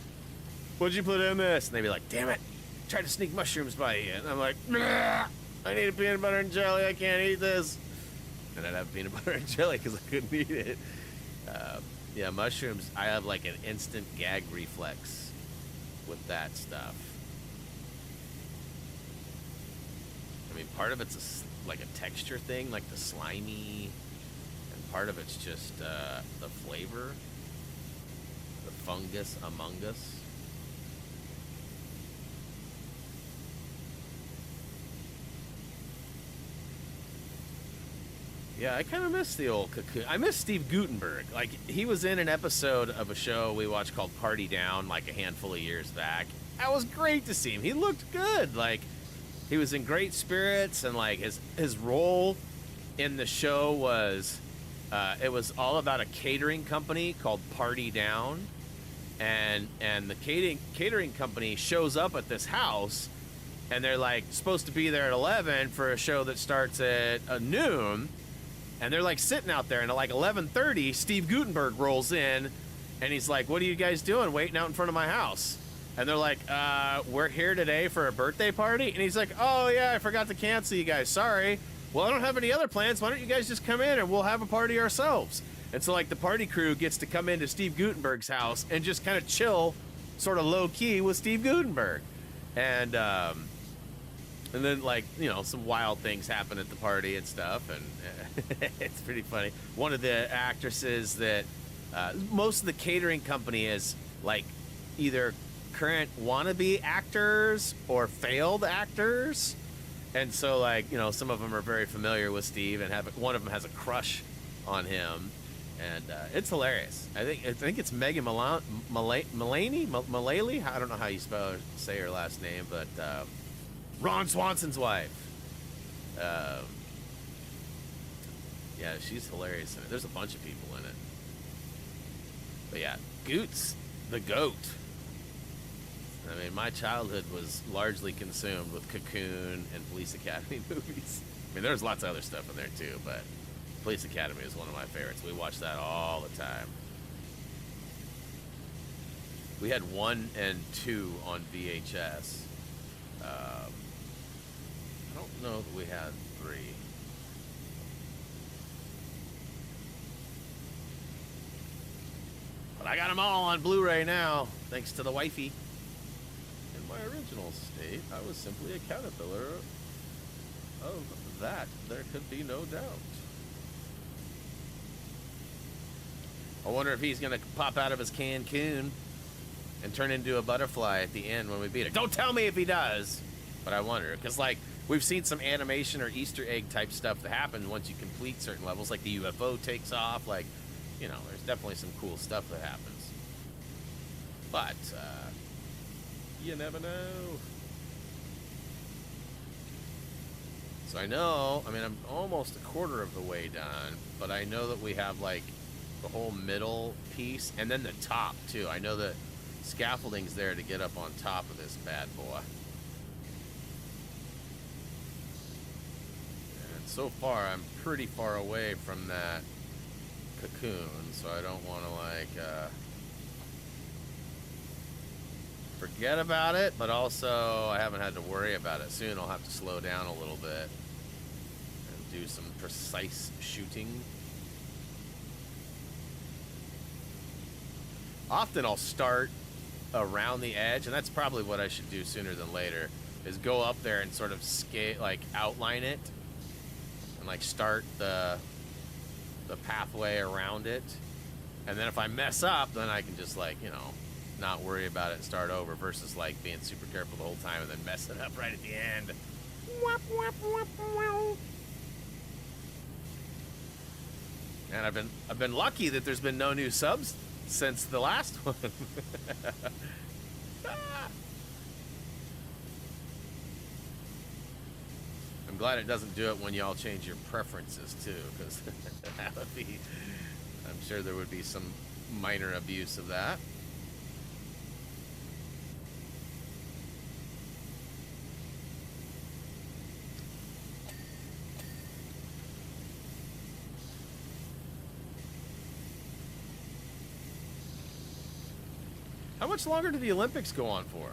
Speaker 1: What'd you put in this? And they'd be like, "Damn it, tried to sneak mushrooms by you." And I'm like, "I need a peanut butter and jelly. I can't eat this." And I'd have peanut butter and jelly because I couldn't eat it. Yeah, mushrooms. I have like an instant gag reflex with that stuff. I mean, part of it's like a texture thing, like the slimy, and part of it's just the flavor, the fungus among us. Yeah, I kind of miss the old Cocoon. I miss Steve Gutenberg. Like, he was in an episode of a show we watched called Party Down, like a handful of years back. That was great to see him. He looked good. Like, he was in great spirits, and like his role in the show was, it was all about a catering company called Party Down, and the catering company shows up at this house, and they're like supposed to be there at 11 for a show that starts at noon. And they're like sitting out there, and at like 11:30, Steve Gutenberg rolls in, and he's like, "What are you guys doing waiting out in front of my house?" And they're like, "We're here today for a birthday party." And he's like, "Oh yeah, I forgot to cancel you guys. Sorry. Well, I don't have any other plans. Why don't you guys just come in and we'll have a party ourselves?" And so like the party crew gets to come into Steve Gutenberg's house and just kind of chill, sort of low key with Steve Gutenberg, and then, like, you know, some wild things happen at the party and stuff, and it's pretty funny. One of the actresses that most of the catering company is, like, either current wannabe actors or failed actors. And so, like, you know, some of them are very familiar with Steve, and one of them has a crush on him. And it's hilarious. I think it's Megan Mullally. I don't know how you say her last name, but Ron Swanson's wife. Yeah, she's hilarious in it. There's a bunch of people in it. But yeah, Goots, the goat. I mean, my childhood was largely consumed with Cocoon and Police Academy movies. I mean, there's lots of other stuff in there too, but Police Academy is one of my favorites. We watched that all the time. We had 1 and 2 on VHS. I don't know that we had 3. But I got them all on Blu-ray now, thanks to the wifey. In my original state, I was simply a caterpillar. Of that, there could be no doubt. I wonder if he's gonna pop out of his Cancun and turn into a butterfly at the end when we beat it. Don't tell me if he does, but I wonder, because like we've seen some animation or Easter egg type stuff that happens once you complete certain levels, like the UFO takes off, like, you know, there's definitely some cool stuff that happens. But you never know. So I know, I mean, I'm almost a quarter of the way done, but I know that we have like the whole middle piece and then the top too. I know that scaffolding's there to get up on top of this bad boy. And so far, I'm pretty far away from that cocoon, so I don't want to like forget about it, but also I haven't had to worry about it. Soon I'll have to slow down a little bit and do some precise shooting. Often I'll start around the edge, and that's probably what I should do sooner than later, is go up there and sort of scale, like outline it and like start the pathway around it. And then if I mess up, then I can just like, you know, not worry about it and start over, versus like being super careful the whole time and then mess it up right at the end. And I've been lucky that there's been no new subs since the last one. I'm glad it doesn't do it when y'all change your preferences too, because that would be, I'm sure there would be some minor abuse of that. How much longer do the Olympics go on for?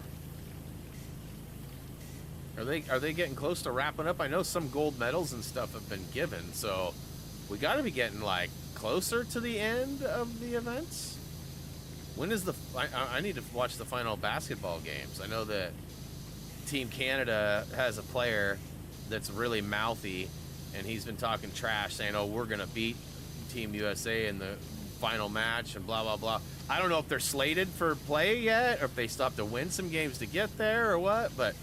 Speaker 1: Are they getting close to wrapping up? I know some gold medals and stuff have been given, so we got to be getting like closer to the end of the events. When is the? I need to watch the final basketball games. I know that Team Canada has a player that's really mouthy, and he's been talking trash, saying, "Oh, we're gonna beat Team USA in the final match," and blah blah blah. I don't know if they're slated for play yet, or if they still have to win some games to get there, or what. But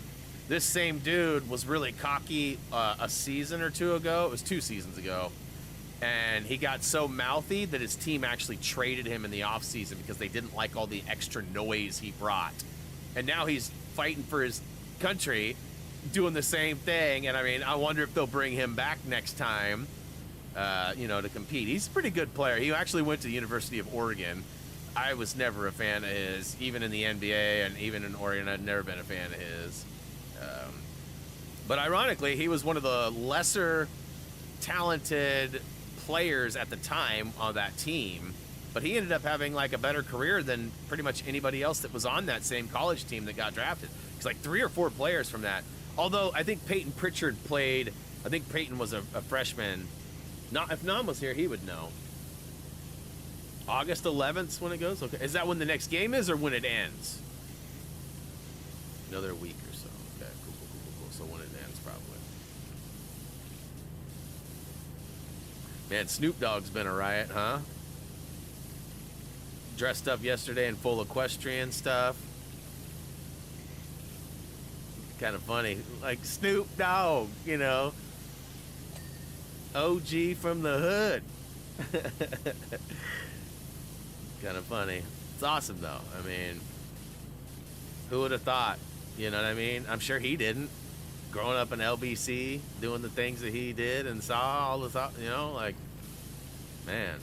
Speaker 1: this same dude was really cocky a season or two ago. It was 2 seasons ago. And he got so mouthy that his team actually traded him in the offseason because they didn't like all the extra noise he brought. And now he's fighting for his country, doing the same thing. And I mean, I wonder if they'll bring him back next time, you know, to compete. He's a pretty good player. He actually went to the University of Oregon. I was never a fan of his, even in the NBA and even in Oregon. I'd never been a fan of his. But ironically, he was one of the lesser talented players at the time on that team, but he ended up having like a better career than pretty much anybody else that was on that same college team that got drafted. It's like 3 or 4 players from that. Although I think Peyton Pritchard played, I think Peyton was a freshman. Not, if Nam was here, he would know. August 11th when it goes? Okay. Is that when the next game is or when it ends? Another week or so. Okay, cool. So when it ends, probably. Man, Snoop Dogg's been a riot, huh? Dressed up yesterday in full equestrian stuff. Kind of funny. Like Snoop Dogg, you know. OG from the hood. Kind of funny. It's awesome, though. I mean, who would have thought? You know what I mean? I'm sure he didn't. growing up in LBC, doing the things that he did and saw all this, you know, like, man,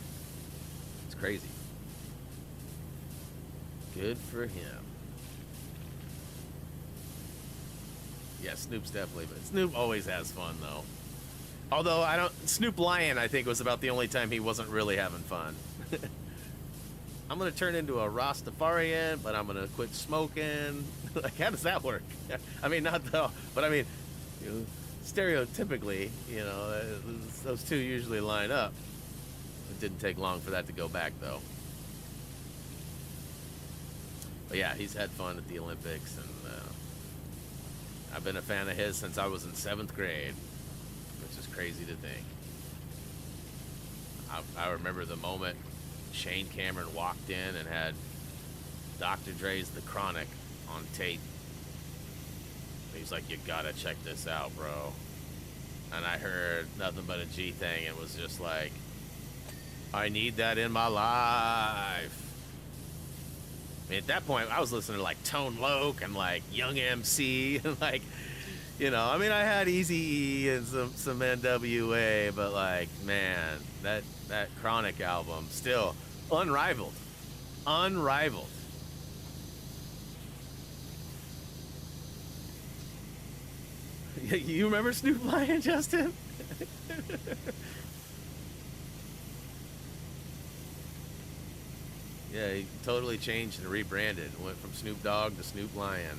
Speaker 1: it's crazy. Good for him. Yeah, Snoop's definitely, but Snoop always has fun though. Although Snoop Lion, I think, was about the only time he wasn't really having fun. I'm gonna turn into a Rastafarian, but I'm gonna quit smoking. Like, how does that work? I mean, not though, but I mean, you know, stereotypically, you know, those two usually line up. It didn't take long for that to go back, though. But yeah, he's had fun at the Olympics, and I've been a fan of his since I was in 7th grade, which is crazy to think. I remember the moment Shane Cameron walked in and had Dr. Dre's The Chronic on tape. He's like, you gotta check this out, bro. And I heard nothing but a G thing, and was just like, I need that in my life. I mean, at that point, I was listening to like Tone Loc and like Young MC and like, you know, I mean, I had Eazy-E and some NWA, but like, man, that Chronic album still unrivaled. Unrivaled. You remember Snoop Lion, Justin? Yeah, he totally changed and rebranded. Went from Snoop Dogg to Snoop Lion.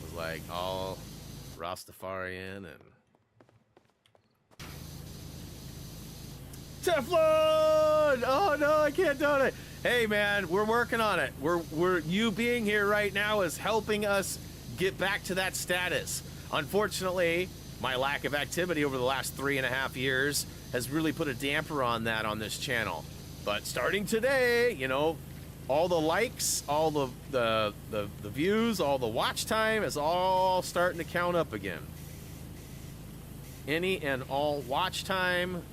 Speaker 1: Was like all Rastafarian and Teflon! Oh no, I can't do it. Hey man, we're working on it. We're you being here right now is helping us get back to that status. Unfortunately, my lack of activity over the last 3.5 years has really put a damper on that on this channel. But starting today, you know, all the likes, all the views, all the watch time is all starting to count up again. Any and all watch time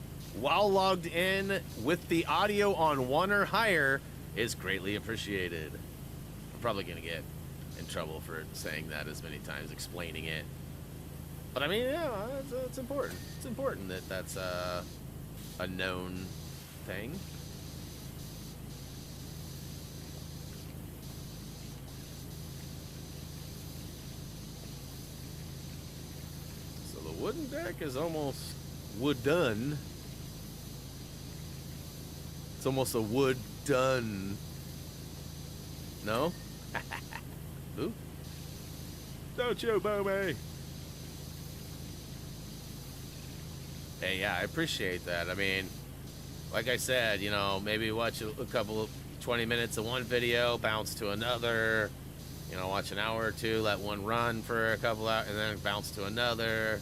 Speaker 1: while logged in with the audio on 1 or higher is greatly appreciated. I'm probably going to get in trouble for saying that as many times, explaining it. But I mean, yeah, it's important. It's important that that's a known thing. So the wooden deck is almost wood done. It's almost a wood done. No? Ooh. Don't you boo me. Hey, yeah, I appreciate that. I mean, like I said, you know, maybe watch a couple of 20 minutes of one video, bounce to another, you know, watch an hour or two, let one run for a couple hours, and then bounce to another.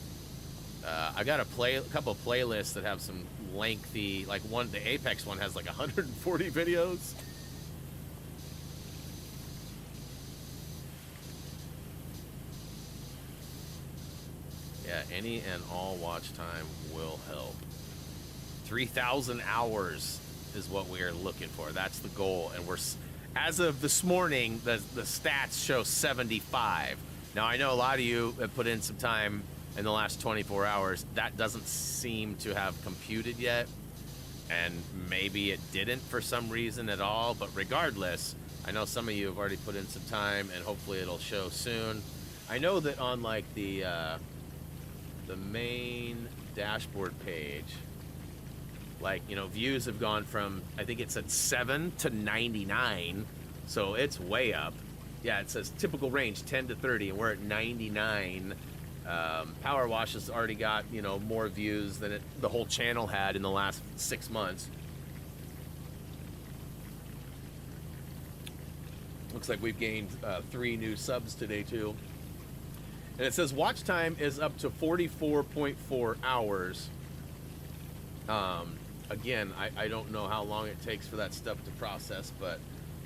Speaker 1: I got a couple of playlists that have some lengthy, like the Apex one has like 140 videos. Yeah, any and all watch time will help. 3,000 hours is what we are looking for. That's the goal. And we're, as of this morning, the stats show 75. Now, I know a lot of you have put in some time in the last 24 hours. That doesn't seem to have computed yet. And maybe it didn't for some reason at all. But regardless, I know some of you have already put in some time, and hopefully it'll show soon. I know that on like the main dashboard page, like, you know, views have gone from, I think it said 7 to 99, so it's way up. Yeah, it says typical range 10 to 30, and we're at 99. PowerWash has already got, you know, more views than the whole channel had in the last 6 months. Looks like we've gained 3 new subs today too. And it says watch time is up to 44.4 hours. Again, I don't know how long it takes for that stuff to process, but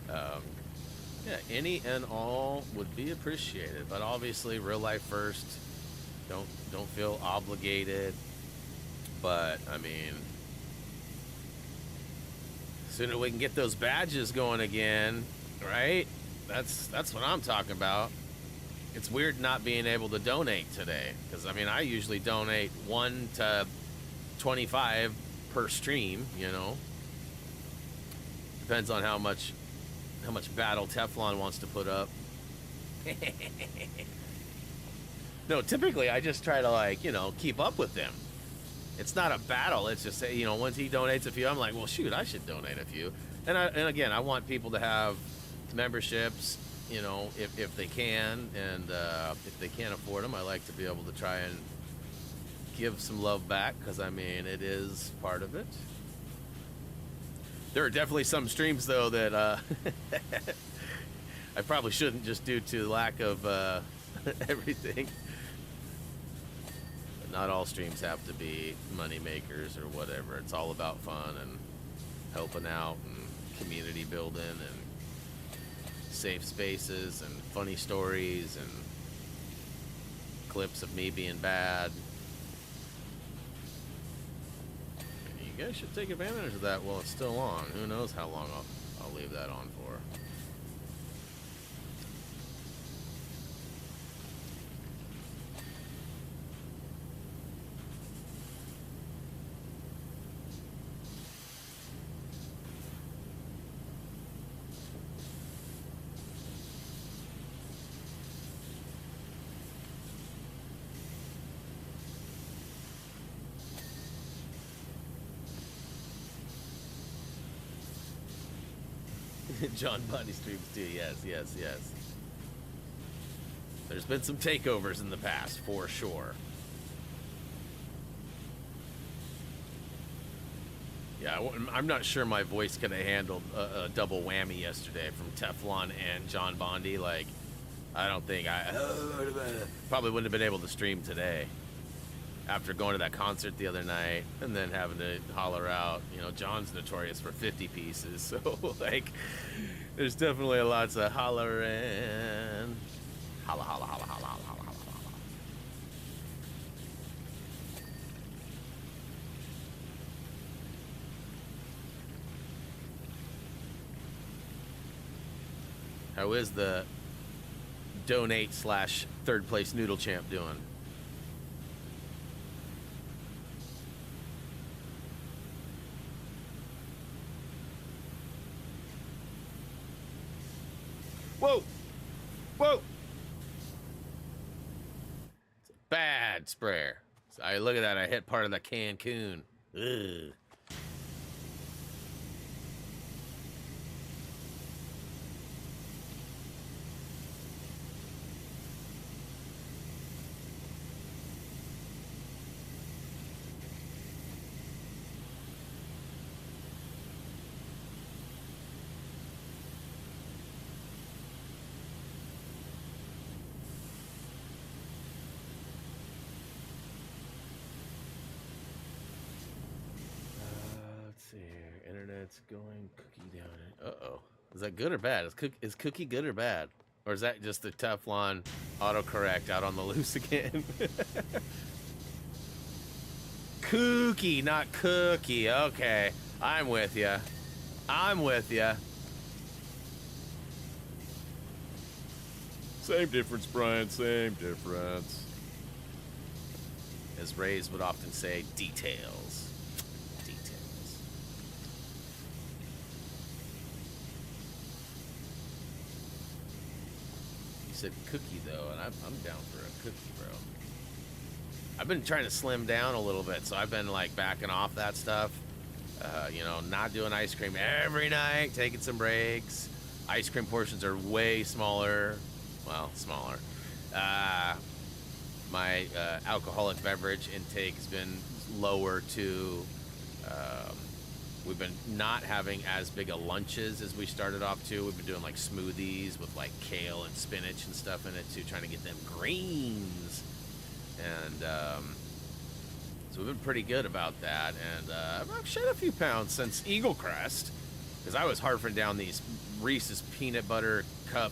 Speaker 1: yeah, any and all would be appreciated. But obviously, real life first. Don't feel obligated. But I mean, sooner we can get those badges going again, right? That's what I'm talking about. It's weird not being able to donate today, because I mean I usually donate 1 to 25 per stream. You know, depends on how much battle Teflon wants to put up. No, typically I just try to, like, you know, keep up with them. It's not a battle. It's just, you know, once he donates a few, I'm like, well, shoot, I should donate a few. And again, I want people to have memberships, you know, if they can, and if they can't afford them, I like to be able to try and give some love back, because I mean, it is part of it. There are definitely some streams though that I probably shouldn't, just due to lack of everything. But not all streams have to be money makers or whatever. It's all about fun and helping out and community building and safe spaces and funny stories and clips of me being bad. And you guys should take advantage of that while it's still on. Who knows how long I'll leave that on for. John Bunny streams too, yes. There's been some takeovers in the past, for sure. Yeah, I'm not sure my voice could have handled a double whammy yesterday from Teflon and John Bondi. Like, I don't think probably wouldn't have been able to stream today. After going to that concert the other night and then having to holler out, you know, John's notorious for 50 pieces, so like, there's definitely lots of hollering. Holla, holla, holla, holla, holla, holla, holla, holla. How is the donate / third place noodle champ doing? Whoa! Whoa! It's a bad sprayer. So look at that. I hit part of the Cancun. Ugh. Internet's going cookie down. Uh-oh. Is that good or bad? Is cookie good or bad? Or is that just the Teflon autocorrect out on the loose again? Kooky, not cookie. Okay. I'm with you. I'm with you. Same difference, Brian. Same difference. As Rays would often say, details. Said cookie though, and I'm down for a cookie, bro. I've been trying to slim down a little bit, so I've been like backing off that stuff. You know, not doing ice cream every night, taking some breaks. Ice cream portions are way smaller. Well, smaller. My alcoholic beverage intake has been lower too. We've been not having as big of lunches as we started off to. We've been doing like smoothies with like kale and spinach and stuff in it too, trying to get them greens. And so we've been pretty good about that. And I've shed a few pounds since Eagle Crest, because I was harping down these Reese's peanut butter cup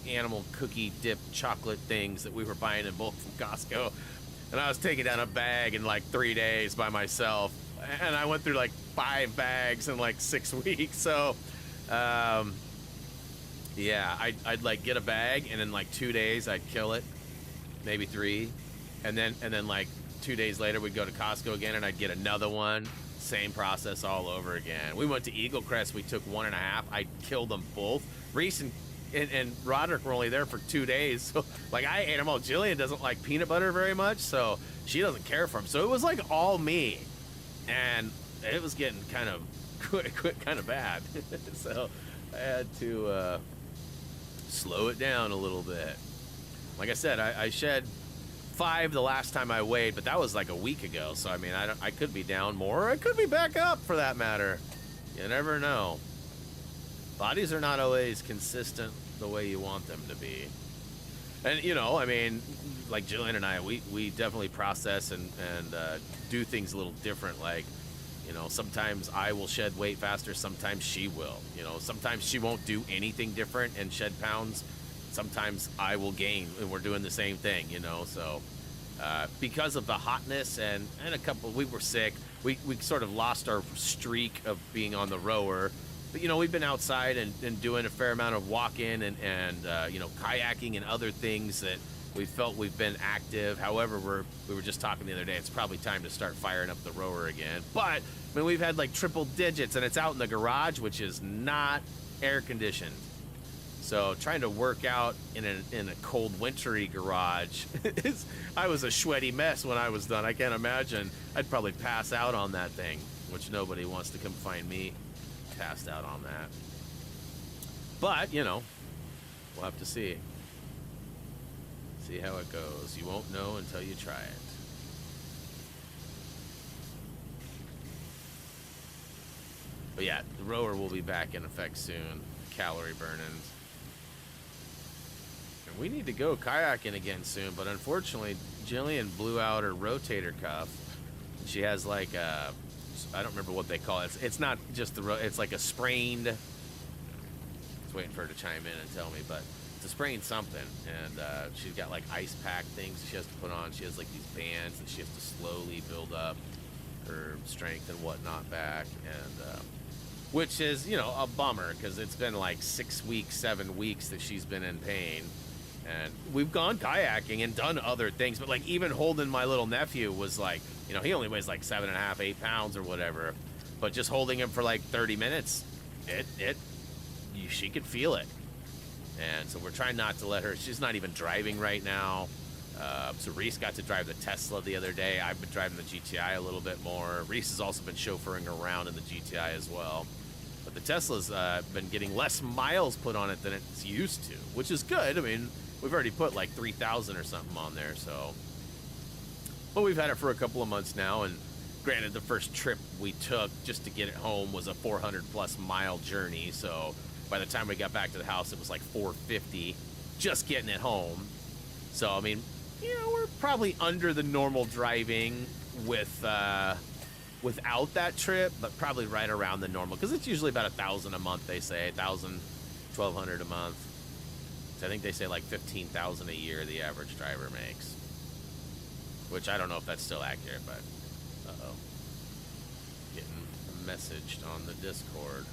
Speaker 1: animal cookie dip chocolate things that we were buying in bulk from Costco. And I was taking down a bag in like 3 days by myself. And I went through like 5 bags in like 6 weeks. So, Yeah, I'd like get a bag, and in like 2 days I'd kill it, maybe 3, and then like 2 days later we'd go to Costco again, and I'd get another one. Same process all over again. We went to Eagle Crest. We took 1.5. I killed them both. Reese and Roderick were only there for 2 days, so like I ate them all. Jillian doesn't like peanut butter very much, so she doesn't care for them. So it was like all me, and it was getting kind of kind of bad. So I had to slow it down a little bit. Like I said, I shed 5 the last time I weighed, but that was like a week ago. So I mean, I could be down more, or I could be back up for that matter. You never know. Bodies are not always consistent the way you want them to be. And you know, I mean, like Jillian and I, we definitely process and do things a little different. Like, you know, sometimes I will shed weight faster, sometimes she will. You know, sometimes she won't do anything different and shed pounds. Sometimes I will gain, and we're doing the same thing, you know. So because of the hotness and a couple, we were sick. We sort of lost our streak of being on the rower. But, you know, we've been outside and doing a fair amount of walking and you know, kayaking and other things that we felt we've been active. However, we were just talking the other day, it's probably time to start firing up the rower again. But, I mean, we've had like triple digits, and it's out in the garage, which is not air conditioned. So trying to work out in a cold, wintry garage, I was a sweaty mess when I was done. I can't imagine. I'd probably pass out on that thing, which nobody wants to come find me passed out on that. But, you know, we'll have to see. See how it goes. You won't know until you try it. But yeah, the rower will be back in effect soon. Calorie burning. And we need to go kayaking again soon, but unfortunately, Jillian blew out her rotator cuff. She has like a, I don't remember what they call it. It's not just it's like a sprained. I was waiting for her to chime in and tell me, but it's a sprained something. And she's got like ice pack things she has to put on. She has like these bands that she has to slowly build up her strength and whatnot back. And which is, you know, a bummer because it's been like 6 weeks, 7 weeks that she's been in pain. And we've gone kayaking and done other things, but like even holding my little nephew was like, you know, he only weighs like 7.5, 8 pounds or whatever. But just holding him for like 30 minutes, she could feel it. And so we're trying not to let her, she's not even driving right now. So Reese got to drive the Tesla the other day. I've been driving the GTI a little bit more. Reese has also been chauffeuring around in the GTI as well. But the Tesla's been getting less miles put on it than it's used to, which is good. I mean, we've already put like 3,000 or something on there, so. But we've had it for a couple of months now, and granted, the first trip we took just to get it home was a 400+ mile journey. So by the time we got back to the house, it was like 450 just getting it home. So I mean, you know, we're probably under the normal driving with without that trip, but probably right around the normal, because it's usually about 1,000 a month. They say 1,000, 1,200 a month. So I think they say like 15,000 a year the average driver makes, which I don't know if that's still accurate, but uh-oh, getting messaged on the Discord.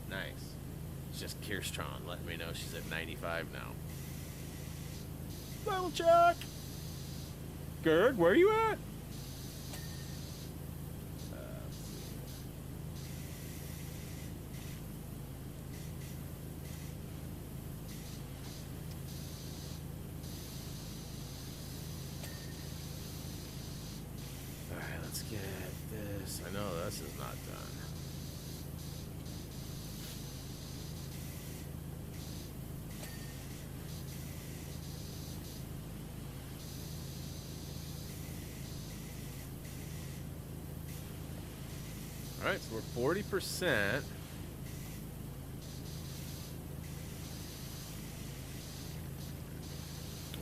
Speaker 1: Nice. It's just Kirstron letting me know she's at 95 now. Level check! Gerg, where are you at? Alright, let's get this. I know this is not done. All right, so we're 40%.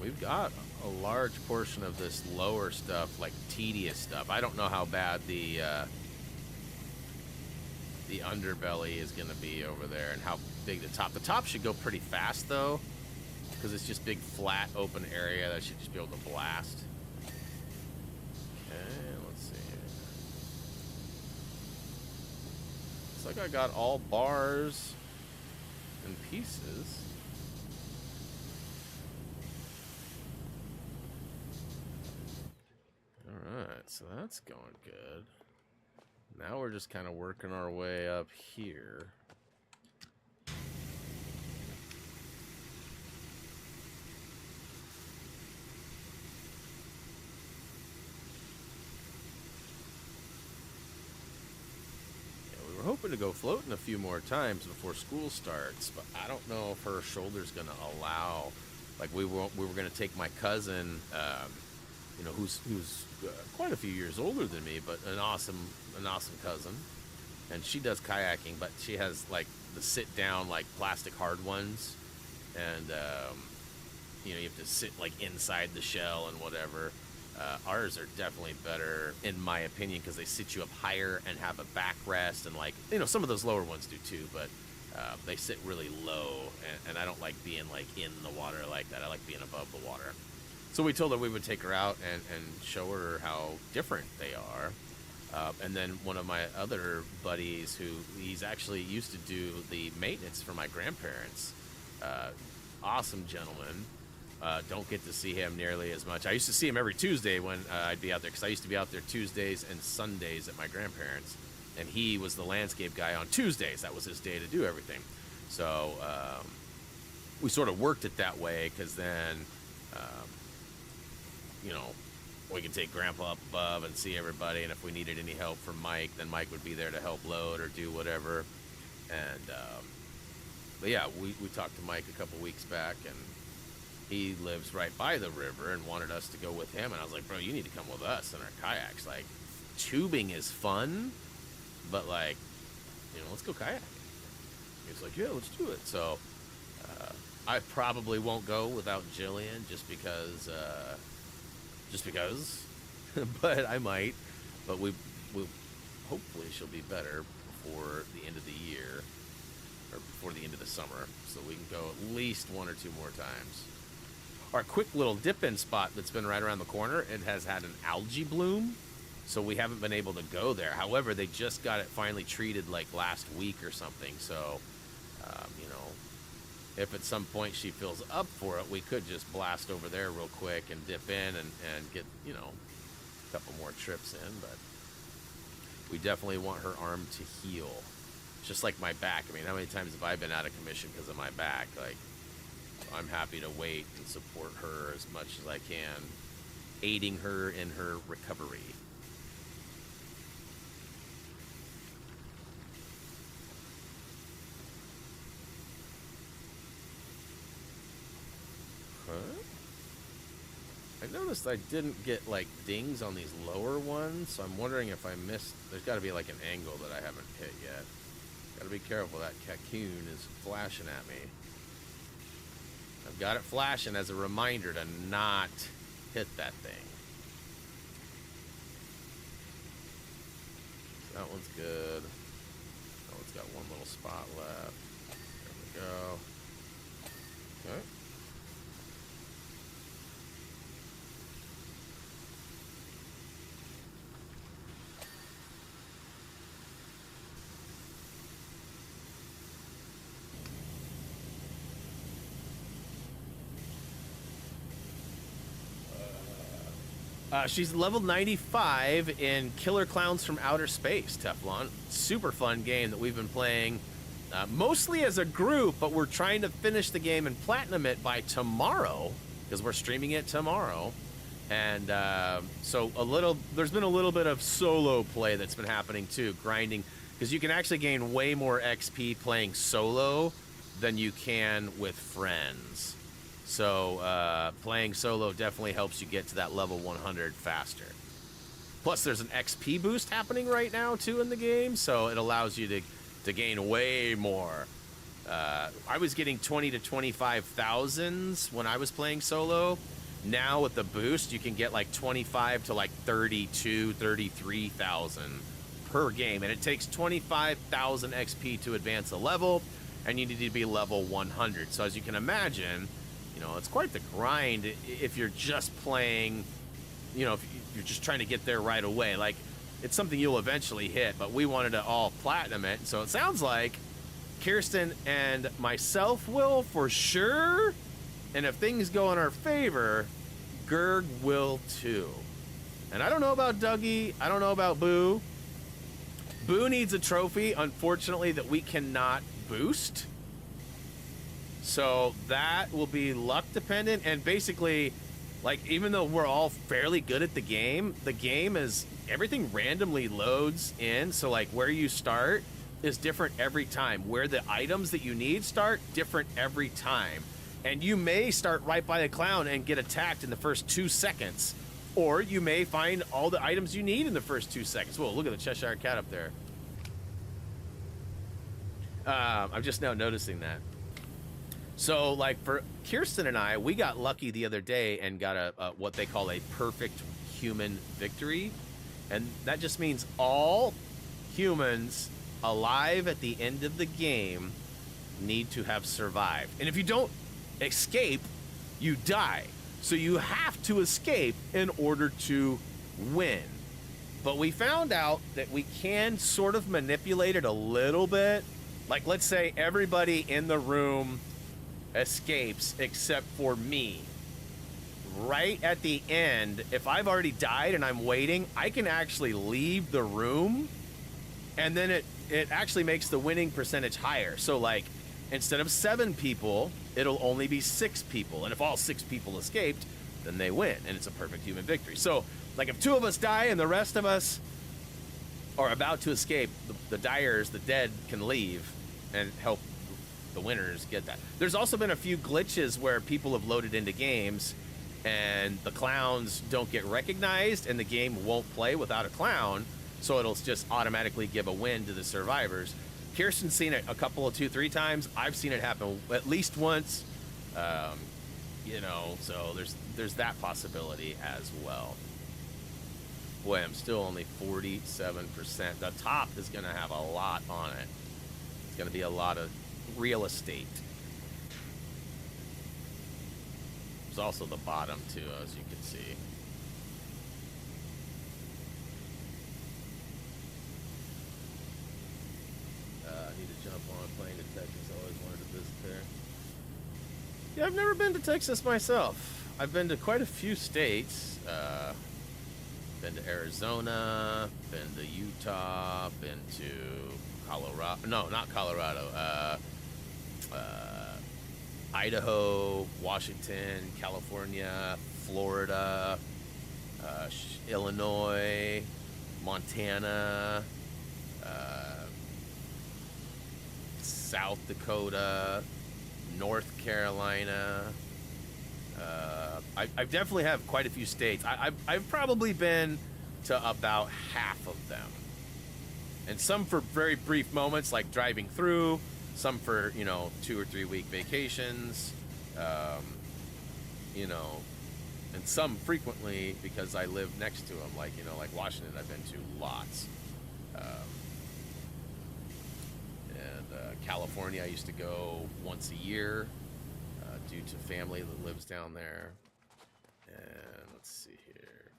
Speaker 1: We've got a large portion of this lower stuff, like tedious stuff. I don't know how bad the underbelly is going to be over there and how big the top. The top should go pretty fast, though, because it's just big, flat, open area that should just be able to blast. Okay. Looks like I got all bars and pieces. Alright, so that's going good. Now we're just kind of working our way up here. We're hoping to go floating a few more times before school starts, but I don't know if her shoulder's going to allow. Like we were going to take my cousin, you know, who's quite a few years older than me, but an awesome cousin, and she does kayaking, but she has like the sit down like plastic hard ones, and you know, you have to sit like inside the shell and whatever. Ours are definitely better, in my opinion, because they sit you up higher and have a backrest, and like, you know, some of those lower ones do too, but they sit really low, and I don't like being like in the water like that. I like being above the water. So we told her we would take her out and show her how different they are. And then one of my other buddies, who he's actually used to do the maintenance for my grandparents, awesome gentleman. Don't get to see him nearly as much. I used to see him every Tuesday when I'd be out there, because I used to be out there Tuesdays and Sundays at my grandparents', and he was the landscape guy on Tuesdays. That was his day to do everything. So we sort of worked it that way, because then, you know, we could take Grandpa up above and see everybody, and if we needed any help from Mike, then Mike would be there to help load or do whatever. And but yeah, we talked to Mike a couple weeks back, and he lives right by the river and wanted us to go with him, and I was like, bro, you need to come with us in our kayaks. Like, tubing is fun, but like, you know, let's go kayaking. He's like, yeah, let's do it. So I probably won't go without Jillian, just because but I might. But we hopefully she'll be better before the end of the year, or before the end of the summer, so we can go at least one or two more times. Our quick little dip-in spot that's been right around the corner, it has had an algae bloom, so we haven't been able to go there. However, they just got it finally treated like last week or something, so, you know, if at some point she feels up for it, we could just blast over there real quick and dip in and get, you know, a couple more trips in, but we definitely want her arm to heal. Just like my back. I mean, how many times have I been out of commission because of my back? Like, I'm happy to wait and support her as much as I can, aiding her in her recovery. Huh? I noticed I didn't get, like, dings on these lower ones, so I'm wondering if I missed... There's got to be, like, an angle that I haven't hit yet. Got to be careful, that cocoon is flashing at me. I've got it flashing as a reminder to not hit that thing. That one's good. That one's got one little spot left. There we go. Okay. She's level 95 in Killer Clowns from Outer Space, Teflon. Super fun game that we've been playing mostly as a group, but we're trying to finish the game and platinum it by tomorrow, because we're streaming it tomorrow. And so there's been a little bit of solo play that's been happening too, grinding, because you can actually gain way more XP playing solo than you can with friends. So playing solo definitely helps you get to that level 100 faster. Plus, there's an XP boost happening right now, too, in the game, so it allows you to gain way more. I was getting 20 to 25,000s when I was playing solo. Now, with the boost, you can get like 25 to like 32, 33,000 per game. And it takes 25,000 XP to advance a level, and you need to be level 100. So as you can imagine... You know, it's quite the grind if you're just playing, you know, if you're just trying to get there right away. Like, it's something you'll eventually hit, but we wanted to all platinum it. So it sounds like Kirsten and myself will for sure. And if things go in our favor, Gerg will too. And I don't know about Dougie. I don't know about Boo. Boo needs a trophy, unfortunately, that we cannot boost. So that will be luck dependent. And basically, like, even though we're all fairly good at the game is, everything randomly loads in. So like where you start is different every time. Where the items that you need start, different every time. And you may start right by a clown and get attacked in the first 2 seconds. Or you may find all the items you need in the first 2 seconds. Whoa, look at the Cheshire Cat up there. I'm just now noticing that. So, like, for Kirsten and I, we got lucky the other day and got a what they call a perfect human victory. And that just means all humans alive at the end of the game need to have survived. And if you don't escape, you die. So you have to escape in order to win. But we found out that we can sort of manipulate it a little bit. Like, let's say everybody in the room escapes except for me. Right at the end, if I've already died and I'm waiting, I can actually leave the room, and then it actually makes the winning percentage higher. So like, instead of 7 people, it'll only be 6 people. And if all 6 people escaped, then they win, and it's a perfect human victory. So like, if 2 of us die and the rest of us are about to escape, the dyers, the dead, can leave and help the winners get that. There's also been a few glitches where people have loaded into games and the clowns don't get recognized and the game won't play without a clown, so it'll just automatically give a win to the survivors. Kirsten's seen it a couple of 2-3 times. I've seen it happen at least once. You know, so there's that possibility as well. Boy, I'm still only 47%. The top is going to have a lot on it. It's going to be a lot of real estate. There's also the bottom too, as you can see. I need to jump on a plane to Texas. I always wanted to visit there. Yeah, I've never been to Texas myself. I've been to quite a few states. Been to Arizona, been to Utah, been to Colorado. No, not Colorado. Idaho, Washington, California, Florida, Illinois, Montana, South Dakota, North Carolina. I definitely have quite a few states. I've probably been to about half of them. And some for very brief moments, like driving through. Some for, you know, 2 or 3 week vacations. You know, and some frequently because I live next to them. Like, you know, like Washington, I've been to lots. And California, I used to go once a year due to family that lives down there. And let's see here.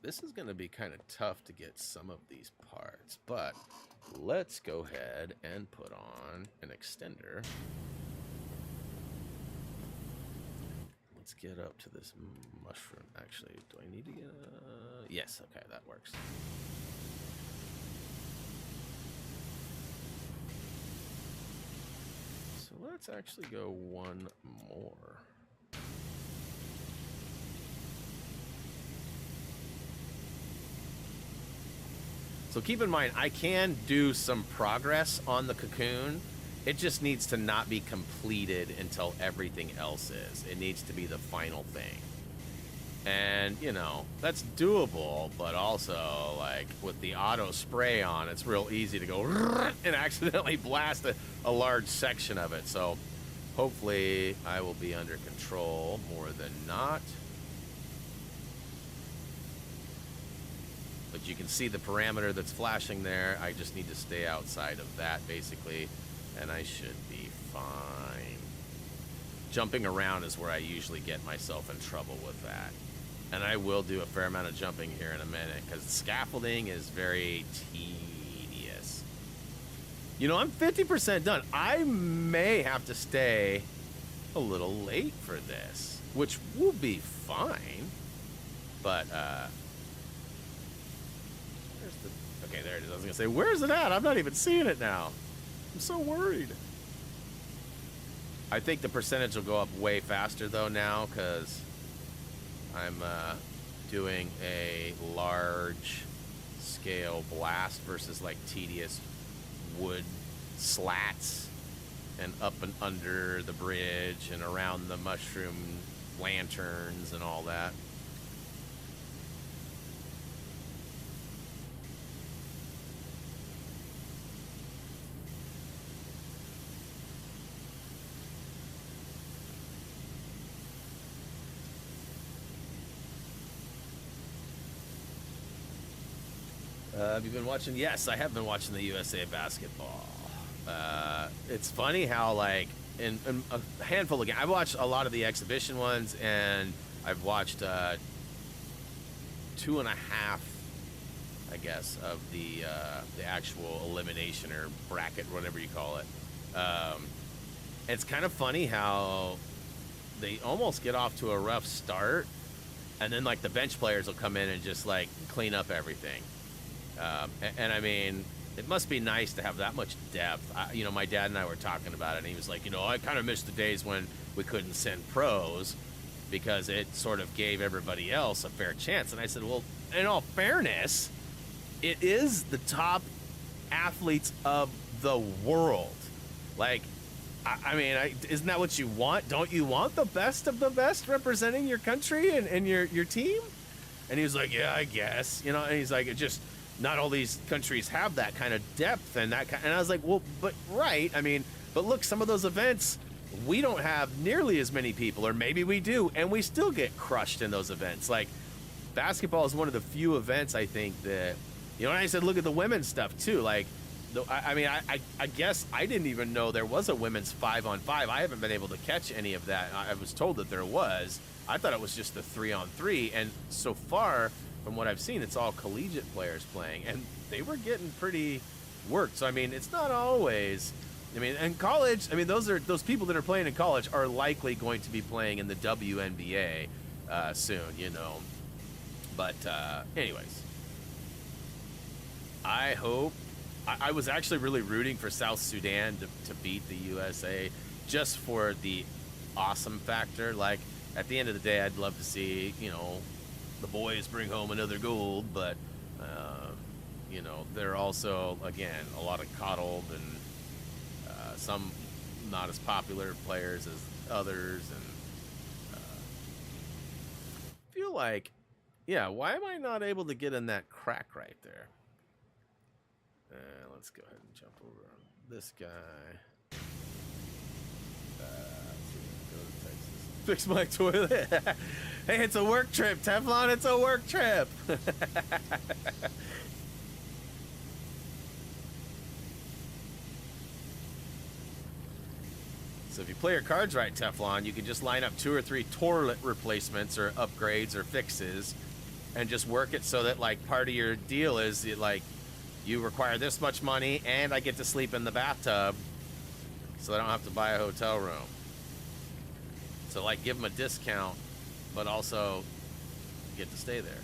Speaker 1: This is going to be kind of tough to get some of these parts, but let's go ahead and put on an extender. Let's get up to this mushroom. Actually, do I need to get yes, okay, that works. So let's actually go one more. So keep in mind, I can do some progress on the cocoon. It just needs to not be completed until everything else is. It needs to be the final thing. And, you know, that's doable, but also, like, with the auto spray on, it's real easy to go and accidentally blast a large section of it. So hopefully I will be under control more than not. But you can see the parameter that's flashing there. I just need to stay outside of that, basically, and I should be fine. Jumping around is where I usually get myself in trouble with that. And I will do a fair amount of jumping here in a minute, because scaffolding is very tedious. You know, I'm 50% done. I may have to stay a little late for this, which will be fine. But, where's the... Okay, there it is. I was going to say, where's it at? I'm not even seeing it now. I'm so worried. I think the percentage will go up way faster, though, now, because I'm doing a large-scale blast versus, like, tedious wood slats and up and under the bridge and around the mushroom lanterns and all that. Have you been watching? Yes, I have been watching the USA basketball. It's funny how, like, in a handful of games, I've watched a lot of the exhibition ones, and I've watched 2.5, I guess, of the actual elimination or bracket, whatever you call it. It's kind of funny how they almost get off to a rough start, and then, like, the bench players will come in and just, like, clean up everything. And I mean, it must be nice to have that much depth. You know, my dad and I were talking about it, and he was like, you know, I kind of miss the days when we couldn't send pros because it sort of gave everybody else a fair chance. And I said, well, in all fairness, it is the top athletes of the world. Like, I mean, isn't that what you want? Don't you want the best of the best representing your country and your team? And he was like, yeah, I guess. You know, and he's like, it just... not all these countries have that kind of depth and that kind, and I was like, well, but right, I mean, but look, some of those events we don't have nearly as many people, or maybe we do, and we still get crushed in those events. Like, basketball is one of the few events, I think, that, you know, and I said, look at the women's stuff too. Like, I mean, I guess I didn't even know there was a women's 5-on-5. I haven't been able to catch any of that. I was told that there was. I thought it was just the 3-on-3, and so far, from what I've seen, it's all collegiate players playing, and they were getting pretty worked. So, I mean, it's not always... I mean, in college, I mean, those people that are playing in college are likely going to be playing in the WNBA soon, you know. But, anyways. I hope... I was actually really rooting for South Sudan to beat the USA just for the awesome factor. Like, at the end of the day, I'd love to see, you know, the boys bring home another gold, but you know, they're also, again, a lot of coddled and some not as popular players as others, and feel like, yeah, why am I not able to get in that crack right there? Let's go ahead and jump over on this guy. Fix my toilet. Hey, it's a work trip, Teflon. It's a work trip. So if you play your cards right, Teflon, you can just line up 2 or 3 toilet replacements or upgrades or fixes and just work it so that, like, part of your deal is, like, you require this much money and I get to sleep in the bathtub so I don't have to buy a hotel room. So, like, give them a discount, but also get to stay there.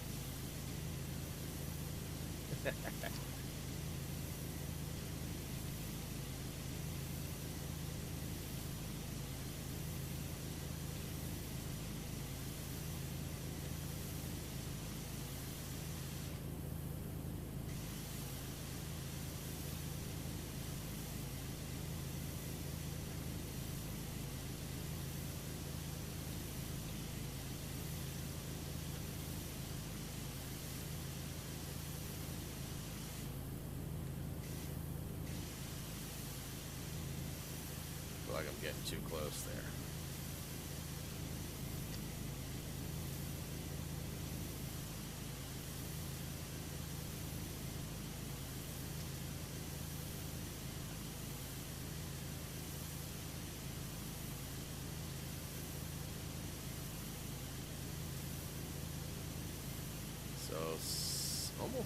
Speaker 1: Like I'm getting too close there.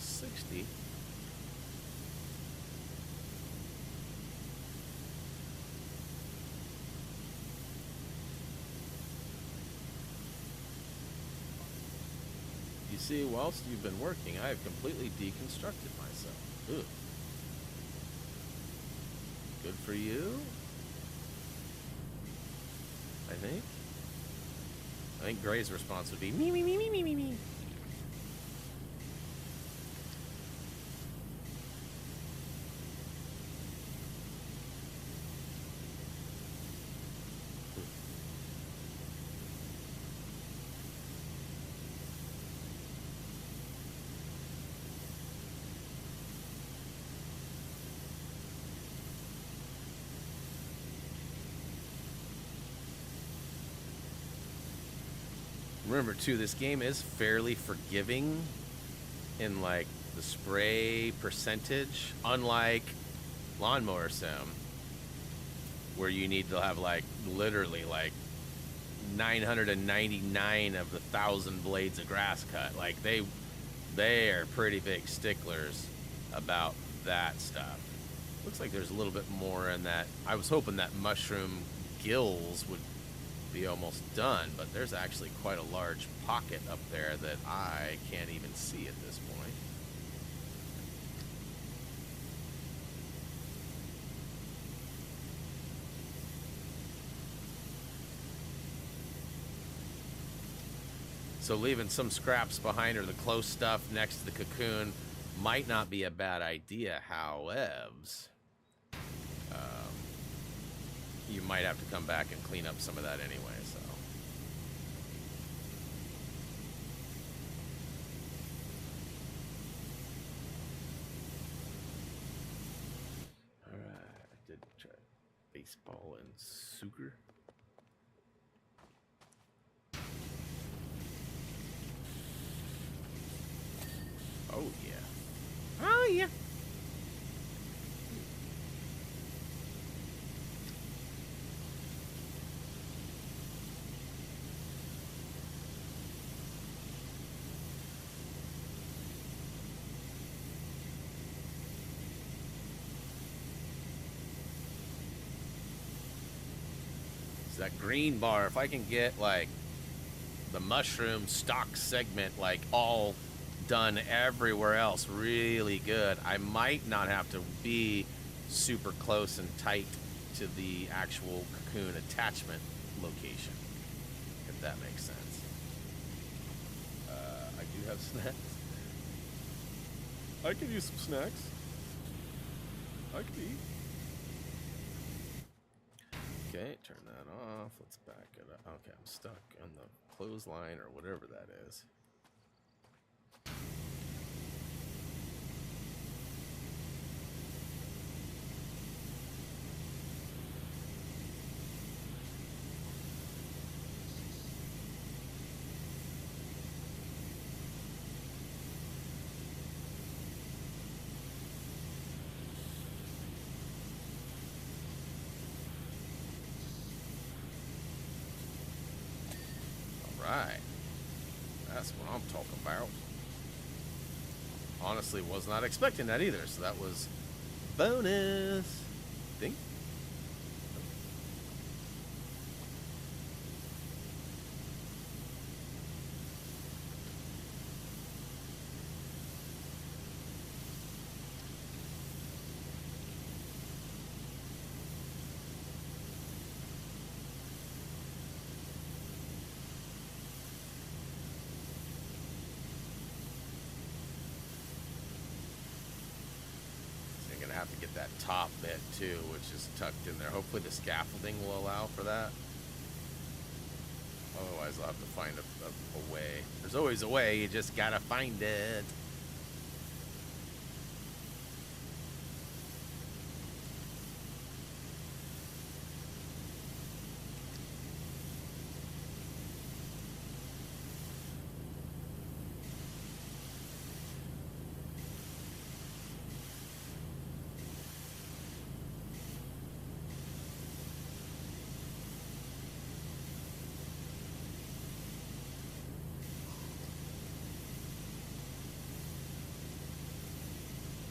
Speaker 1: almost 60. You see, whilst you've been working, I have completely deconstructed myself. Ugh. Good for you, I think. I think Gray's response would be me, me, me, me, me, me, me. Remember, too, this game is fairly forgiving in, like, the spray percentage, unlike Lawnmower Sim, where you need to have, like, literally, like, 999 of the 1,000 blades of grass cut. Like, they are pretty big sticklers about that stuff. Looks like there's a little bit more in that. I was hoping that mushroom gills would be almost done, but there's actually quite a large pocket up there that I can't even see at this point. So leaving some scraps behind or the close stuff next to the cocoon might not be a bad idea, however, you might have to come back and clean up some of that anyway, so. Alright, I did try baseball and sugar. Oh, yeah. Oh, yeah. That green bar, if I can get like the mushroom stock segment like all done everywhere else really good, I might not have to be super close and tight to the actual cocoon attachment location, if that makes sense. I do have snacks. I could use some snacks. I could eat. Okay, turn that off. Let's back it up. Okay, I'm stuck on the clothesline or whatever that is. Right. That's what I'm talking about. Honestly, was not expecting that either, so that was bonus. Ding. Have to get that top bit too, which is tucked in there. Hopefully the scaffolding will allow for that. Otherwise I'll have to find a way. There's always a way, you just gotta find it.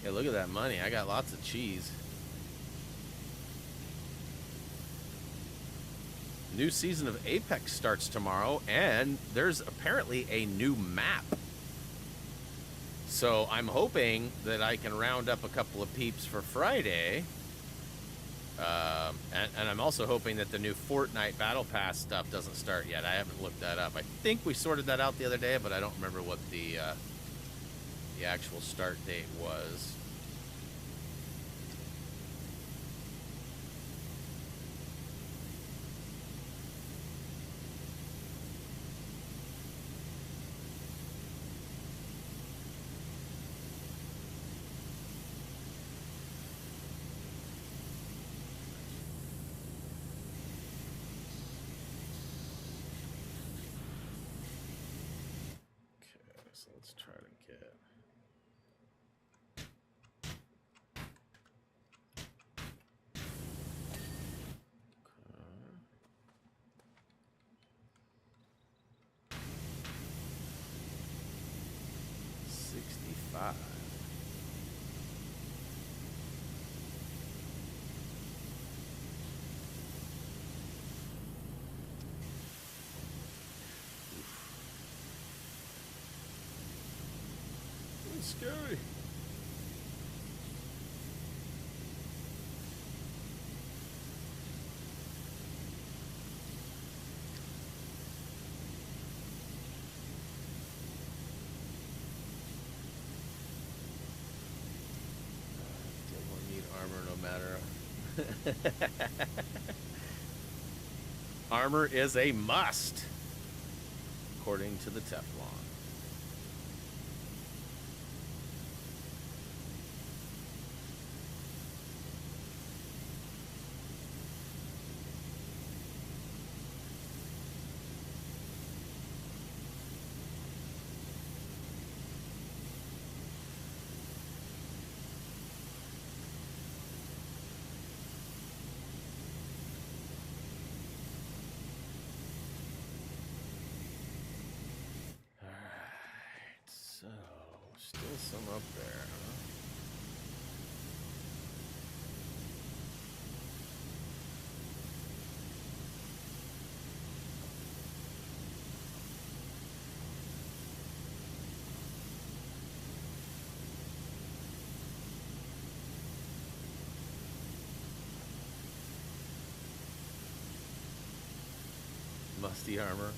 Speaker 1: Yeah, look at that money. I got lots of cheese. New season of Apex starts tomorrow, and there's apparently a new map. So I'm hoping that I can round up a couple of peeps for Friday. And I'm also hoping that the new Fortnite Battle Pass stuff doesn't start yet. I haven't looked that up. I think we sorted that out the other day, but I don't remember what the actual start date was. So let's try to get... Okay. 65. It's scary. Still need armor no matter. Armor is a must, according to the Teflon. So, still some up there, huh? Musty armor.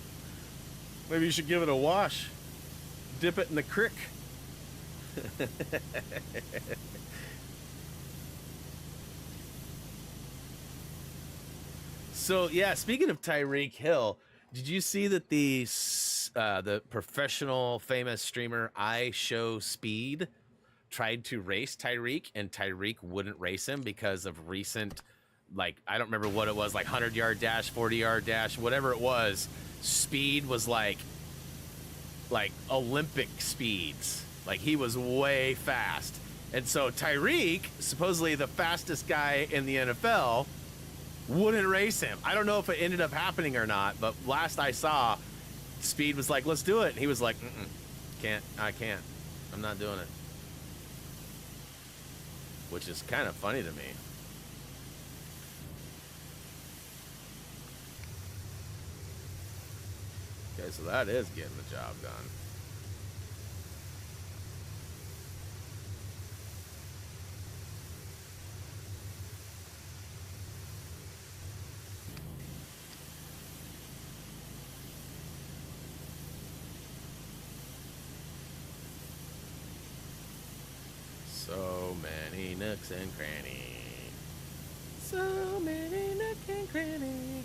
Speaker 1: Maybe you should give it a wash. Dip it in the creek. So yeah, speaking of Tyreek Hill, did you see that the professional famous streamer I Show Speed tried to race Tyreek, and Tyreek wouldn't race him because of recent, like, I don't remember what it was, like 100-yard dash, 40-yard dash, whatever it was. Speed was like Olympic speeds. Like, he was way fast. And so Tyreek, supposedly the fastest guy in the NFL, wouldn't race him. I don't know if it ended up happening or not, but last I saw, Speed was like, let's do it. And he was like, I can't. I'm not doing it. Which is kind of funny to me. Okay, so that is getting the job done. So many nooks and crannies. So many nooks and crannies.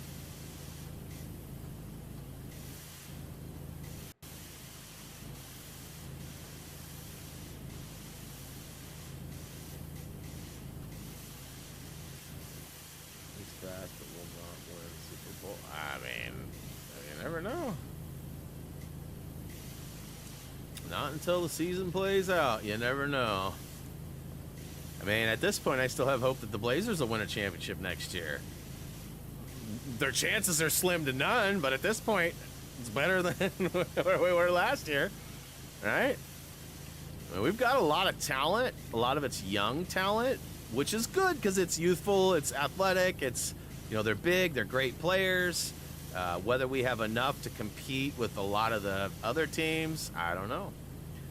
Speaker 1: He's fast, but will not win Super Bowl. I mean, you never know. Not until the season plays out. You never know. I mean, at this point, I still have hope that the Blazers will win a championship next year. Their chances are slim to none, but at this point, it's better than where we were last year, right? I mean, we've got a lot of talent. A lot of it's young talent, which is good because it's youthful, it's athletic, it's, you know, they're big, they're great players. Whether we have enough to compete with a lot of the other teams, I don't know.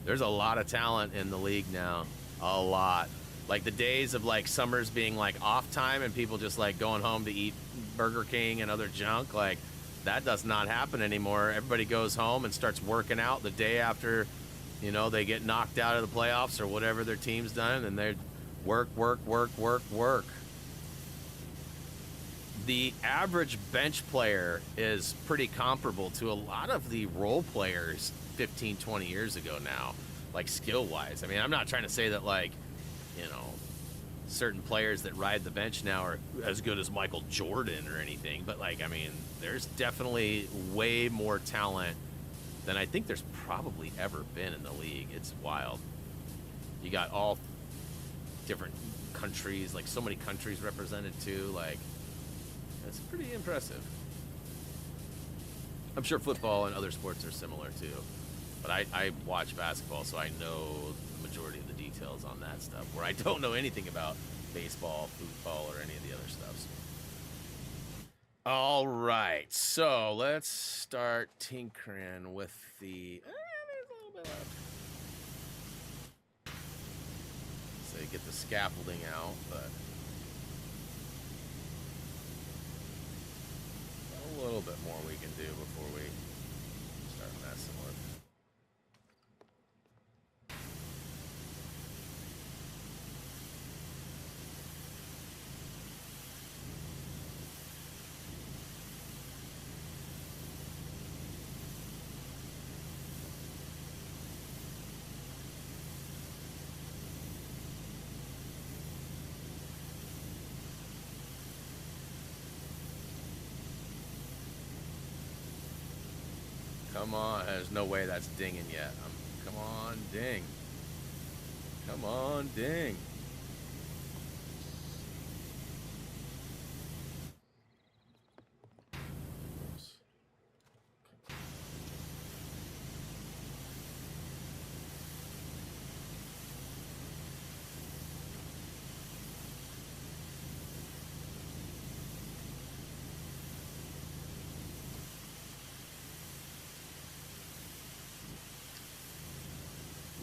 Speaker 1: There's a lot of talent in the league now. A lot. Like the days of like summers being like off time and people just like going home to eat Burger King and other junk, like that does not happen anymore. Everybody goes home and starts working out the day after, you know, they get knocked out of the playoffs or whatever their team's done, and they work. The average bench player is pretty comparable to a lot of the role players 15, 20 years ago now, like skill-wise. I mean, I'm not trying to say that, like, you know, certain players that ride the bench now are as good as Michael Jordan or anything, but, like, I mean, there's definitely way more talent than I think there's probably ever been in the league. It's wild. You got all different countries, like so many countries represented too, like, it's pretty impressive. I'm sure football and other sports are similar too, but I watch basketball, so I know the majority of the details on that stuff, where I don't know anything about baseball, football, or any of the other stuff. All right, so let's start tinkering with the... there's a little bit left. So you get the scaffolding out, but... a little bit more we can do before we start messing with. Come on, there's no way that's dinging yet. Come on, ding. Come on, ding. Oops.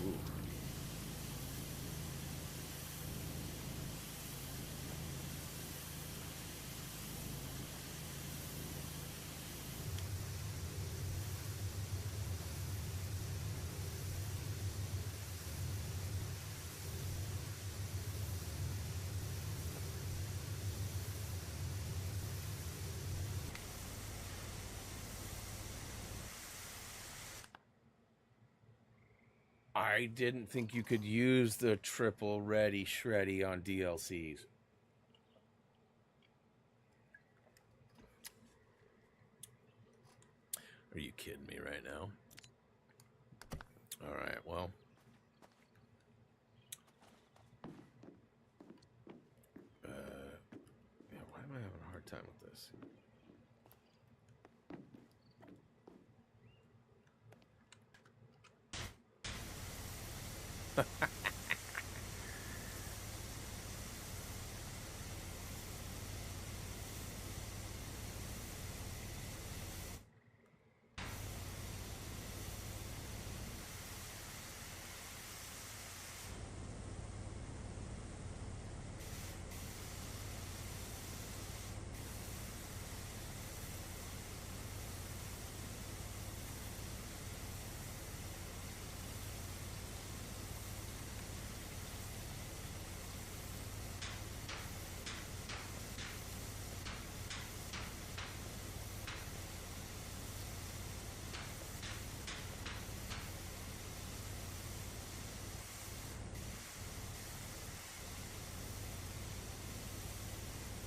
Speaker 1: Ooh. I didn't think you could use the triple ready shreddy on DLCs. Are you kidding me right now? All right, well. Yeah, why am I having a hard time with this?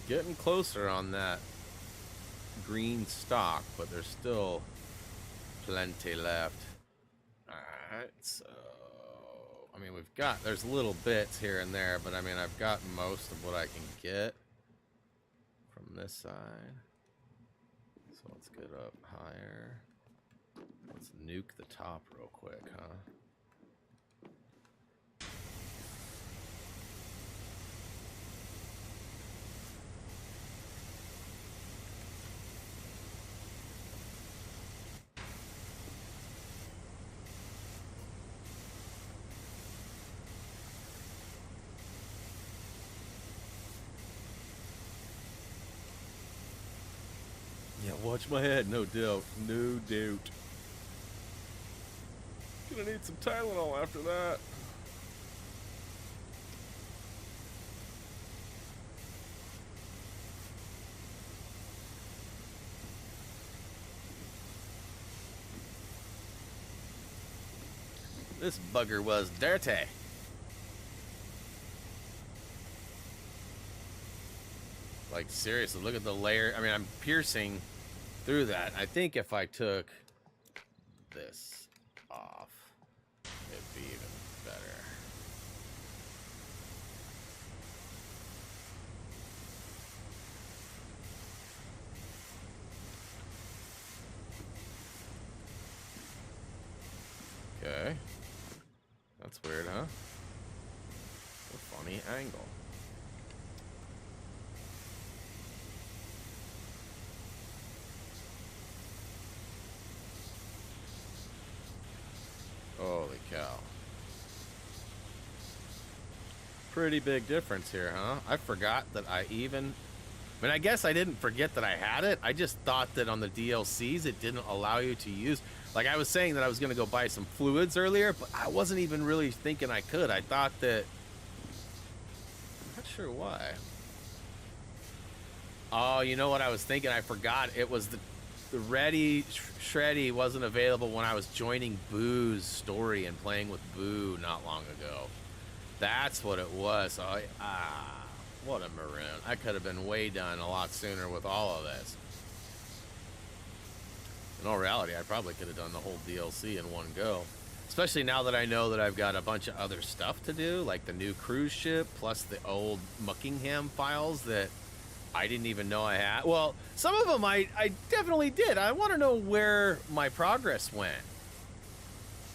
Speaker 1: Getting closer on that green stock, but there's still plenty left. Alright, so... I mean, there's little bits here and there, but I mean, I've got most of what I can get from this side. So let's get up higher. Let's nuke the top real quick, huh? Watch my head. No doubt. No doubt. Gonna need some Tylenol after that. This bugger was dirty. Like, seriously, look at the layer. I mean, I'm piercing through that. I think if I took this off, it'd be even better. Okay. That's weird, huh? A funny angle. Holy cow. Pretty big difference here, huh? I forgot that I even... I mean, I guess I didn't forget that I had it. I just thought that on the DLCs, it didn't allow you to use... Like, I was saying that I was going to go buy some fluids earlier, but I wasn't even really thinking I could. I thought that... I'm not sure why. Oh, you know what I was thinking? I forgot. It was the Ready Shreddy wasn't available when I was joining Boo's story and playing with Boo not long ago. That's what it was. So what a maroon. I could have been way done a lot sooner with all of this. In all reality, I probably could have done the whole DLC in one go. Especially now that I know that I've got a bunch of other stuff to do, like the new cruise ship, plus the old Muckingham files that I didn't even know I had. Well, some of them I definitely did. I want to know where my progress went.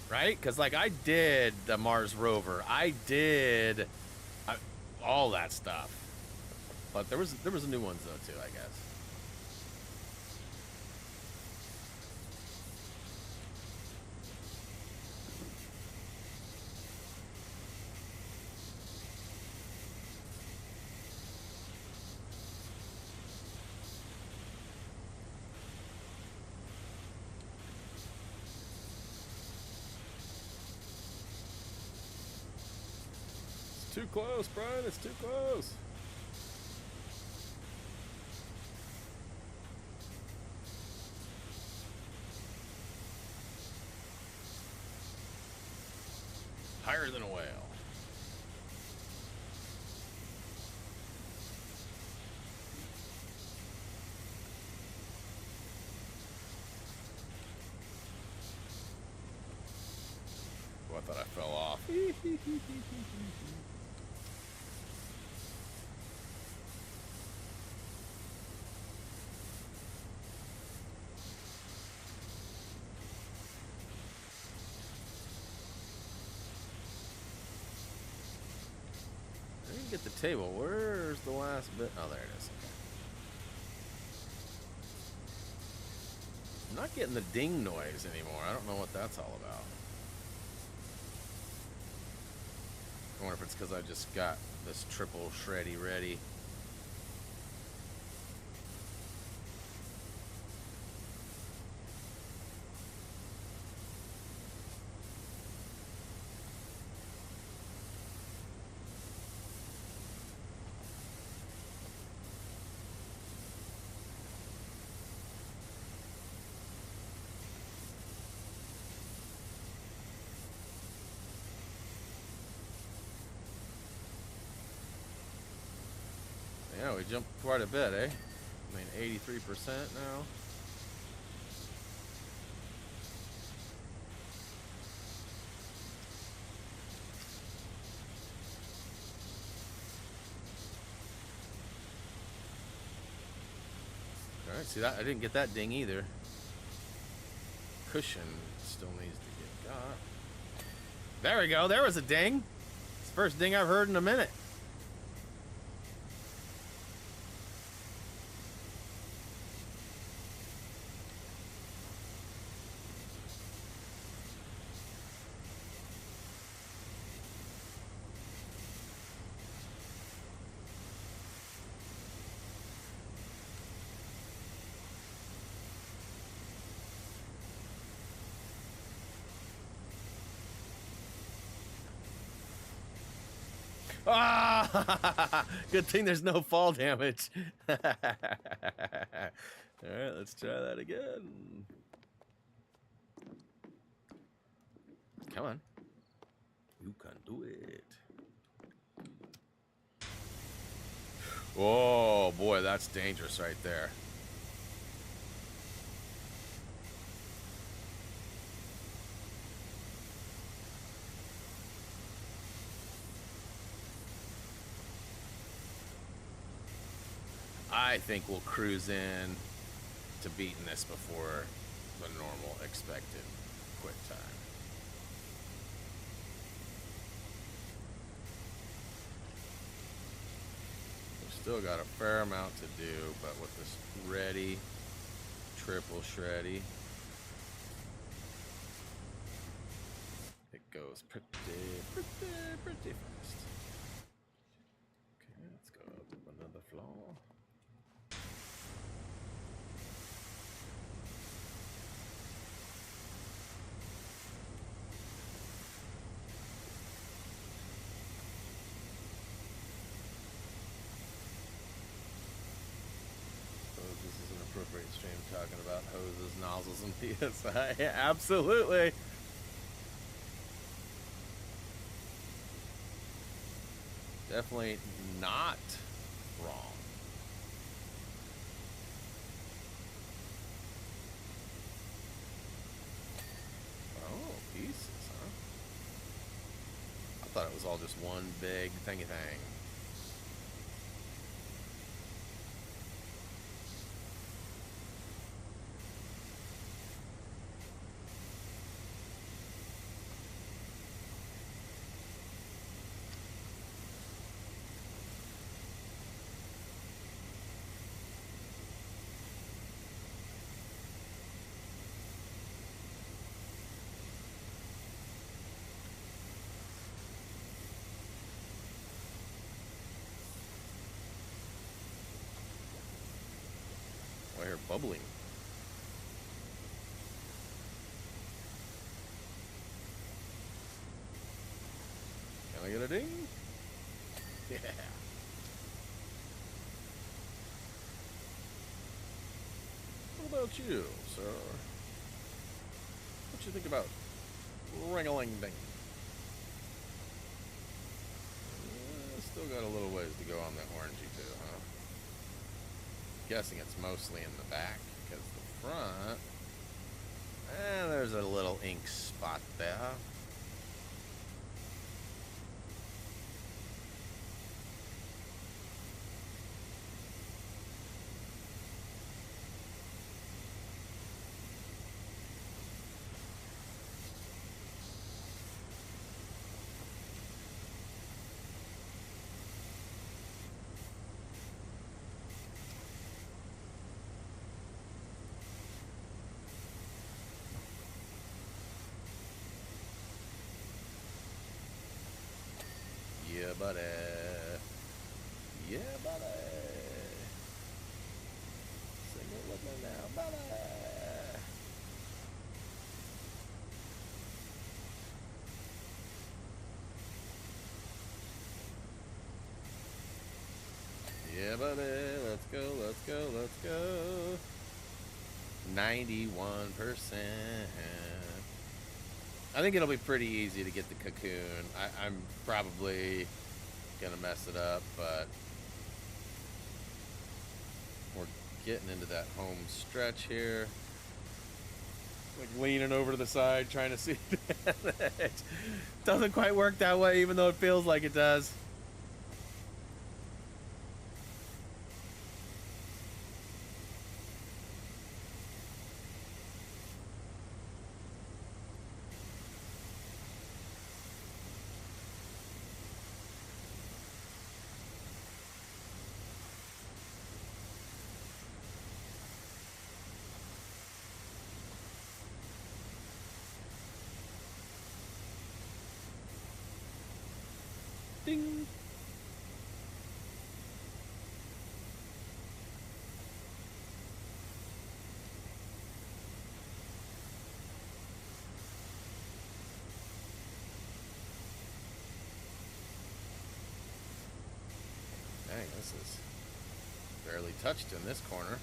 Speaker 1: Right? Because, like, I did the Mars rover. I did all that stuff. But there was new ones, though, too, I guess. Too close, Brian. It's too close. Higher than a whale. Oh, I thought I fell off. I didn't get the table. Where's the last bit? Oh, there it is. Okay. I'm not getting the ding noise anymore. I don't know what that's all about. I wonder if it's because I just got this triple shreddy ready. Yeah, we jumped quite a bit, eh? I mean, 83% now. All right, see that? I didn't get that ding either. Cushion still needs to get got. There we go. There was a ding. It's the first ding I've heard in a minute. Ah! Good thing there's no fall damage. All right, let's try that again. Come on. You can do it. Oh, boy, that's dangerous right there. I think we'll cruise in to beating this before the normal expected quit time. We've still got a fair amount to do, but with this ready, triple shreddy, it goes pretty fast. Okay, let's go up another floor. This is an appropriate stream talking about hoses, nozzles, and PSI. Yeah, absolutely. Definitely not wrong. Oh, pieces, huh? I thought it was all just one big thingy thing. I hear bubbling. Can I get a ding? Yeah. What about you, sir? What you think about ring-a-ling-ding? Still got a little ways to go on that orangey too, huh? Guessing it's mostly in the back, because the front, there's a little ink spot there. Yeah, buddy. Yeah, buddy. Sing it with me now, buddy. Yeah, buddy. Let's go, let's go, let's go. 91%. I think it'll be pretty easy to get the cocoon. I'm probably gonna mess it up, but we're getting into that home stretch here. Like leaning over to the side, trying to see. It doesn't quite work that way, even though it feels like it does. Ding. Dang, this is barely touched in this corner.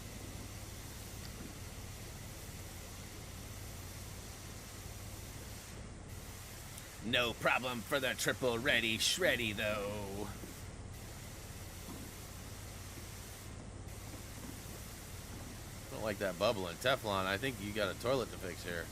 Speaker 1: No problem for the triple ready shreddy, though. Don't like that bubble in Teflon. I think you got a toilet to fix here.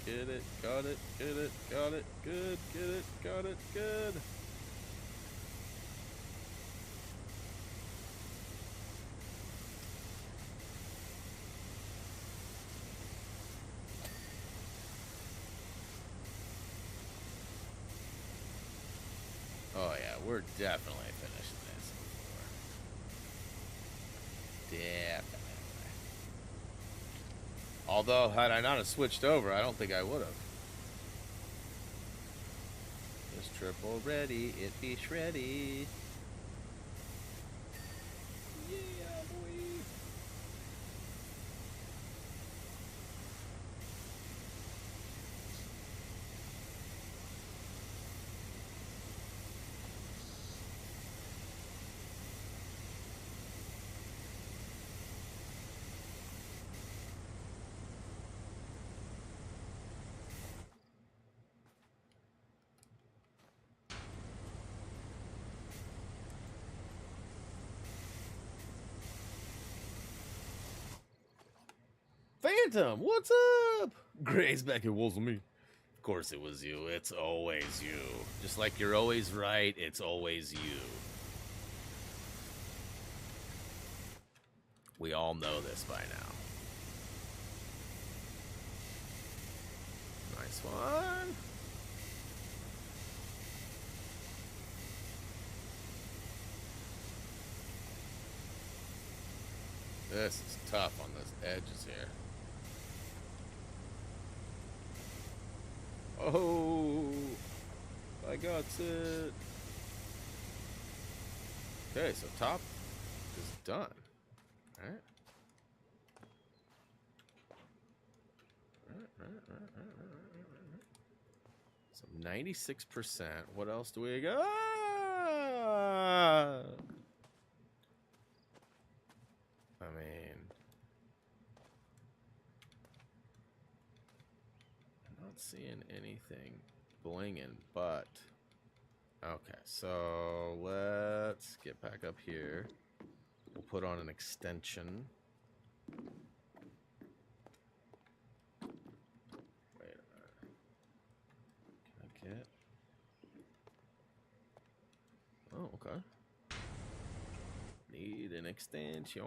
Speaker 1: Get it, got it, get it, got it, good, get it, got it, good. Oh yeah, we're definitely finishing this before. Definitely. Although, had I not have switched over, I don't think I would have. This triple ready, it be shreddy. Yeah, boy. Phantom, what's up? Gray's back. It wasn't me. Of course it was you. It's always you. Just like you're always right, it's always you. We all know this by now. Nice one. This is tough on those edges here. Oh, I got it. Okay, so top is done. All right. So 96%. What else do we got? I mean, I'm not seeing anything blinging, but okay. So let's get back up here. We'll put on an extension. Wait a minute. Can I get? Oh, okay. Need an extension.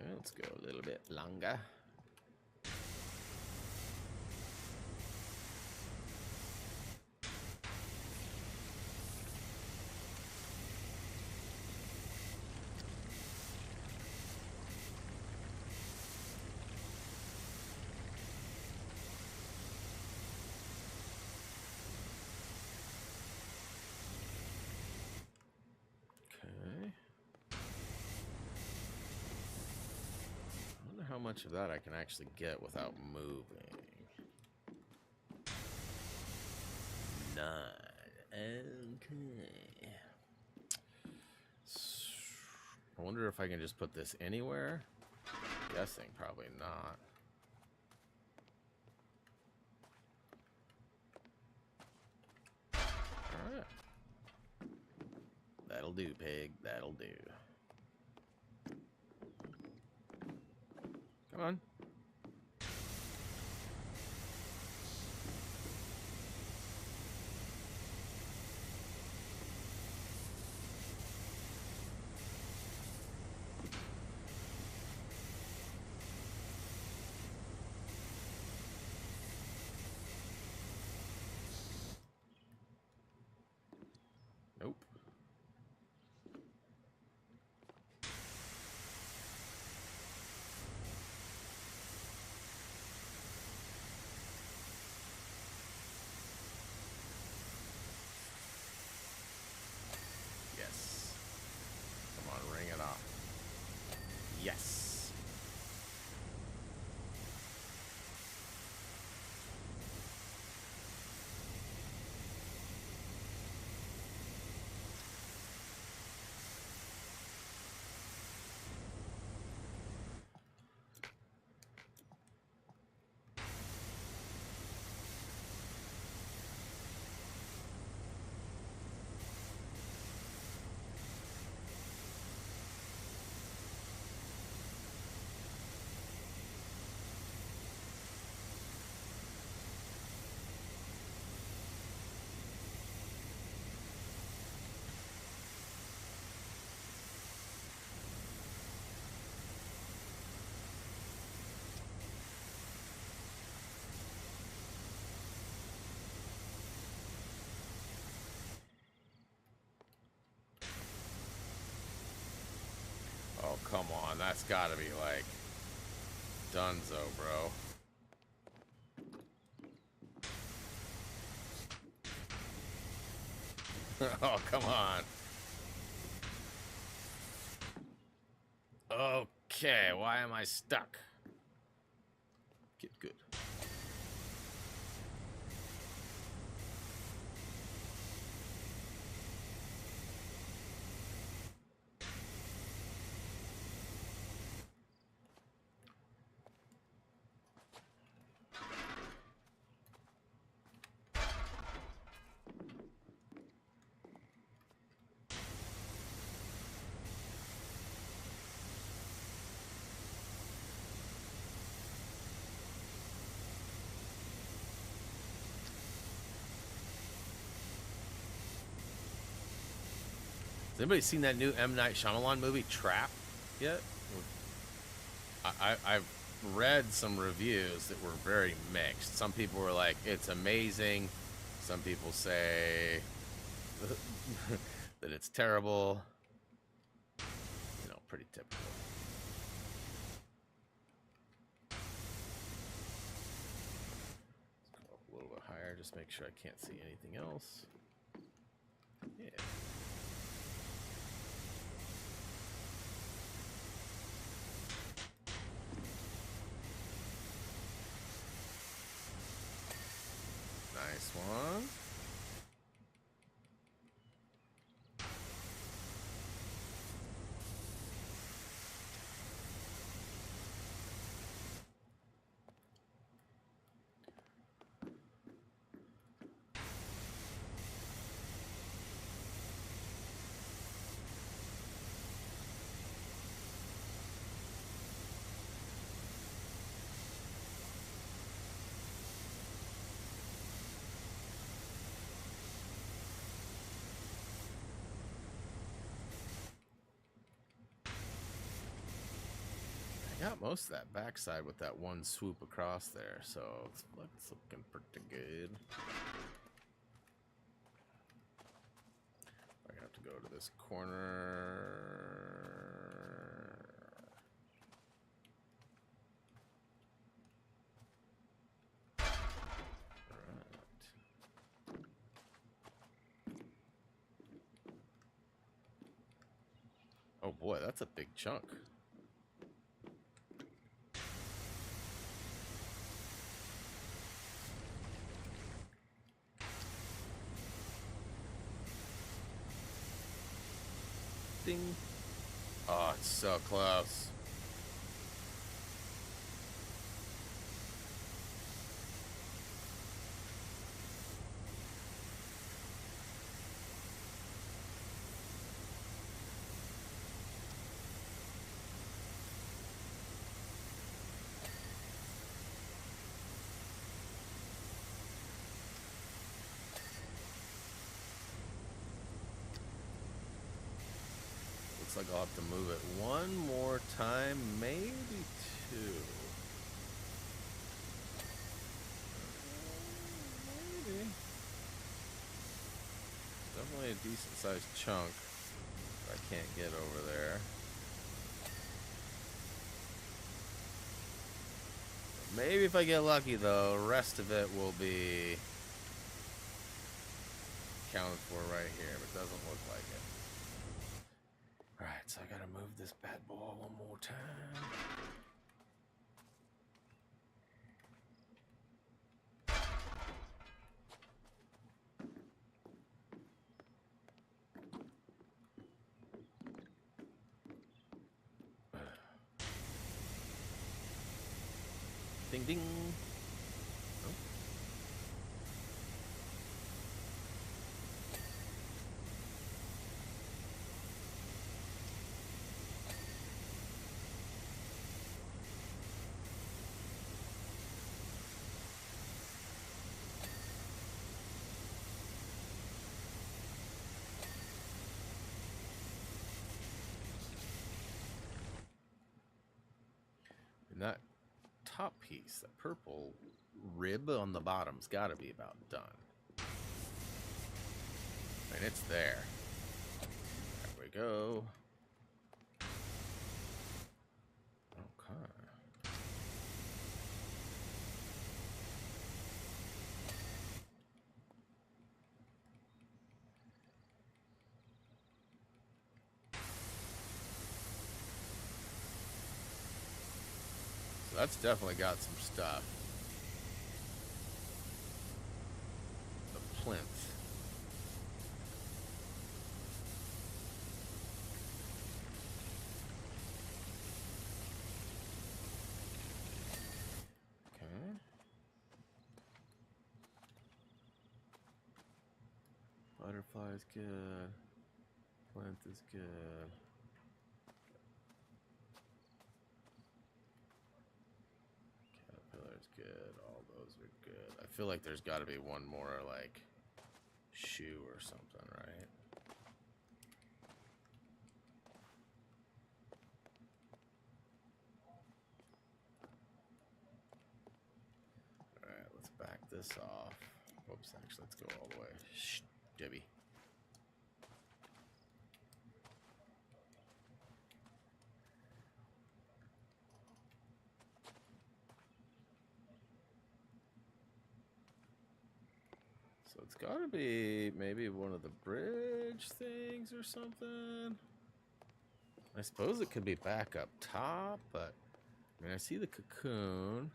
Speaker 1: Okay, let's go a little bit longer. Okay. I wonder how much of that I can actually get without moving. None. Okay. I wonder if I can just put this anywhere. I'm guessing probably not. Alright. That'll do, pig. That'll do. Come on. Nope. come on. That's gotta be like Dunzo, bro. Oh, come on. Okay, why am I stuck? Get good. Has anybody seen that new M. Night Shyamalan movie, Trap, yet? I've read some reviews that were very mixed. Some people were like, it's amazing. Some people say that it's terrible. You know, pretty typical. Let's go up a little bit higher, just make sure I can't see anything else. Yeah. Nice one. I got most of that backside with that one swoop across there, so it's looking pretty good. I have to go to this corner. Alright. Oh boy, that's a big chunk. Ding. Oh, it's so close. Looks like I'll have to move it one more time, maybe two. Maybe. Definitely a decent sized chunk. If I can't get over there. Maybe if I get lucky though, the rest of it will be accounted for right here, but it doesn't look like it. Alright, so I gotta move this bad boy one more time. Ding ding. Oh. And that top piece, that purple rib on the bottom's got to be about done. And it's there. There we go. So that's definitely got some stuff. The plinth. Okay. Butterfly is good. Plinth is good. Caterpillar's good. All those are good. I feel like there's got to be one more, like, shoe or something, right? Alright, let's back this off. Whoops, actually, let's go all the way. Shh, Debbie. So it's got to be maybe one of the bridge things or something. I suppose it could be back up top, but I mean, I see the cocoon.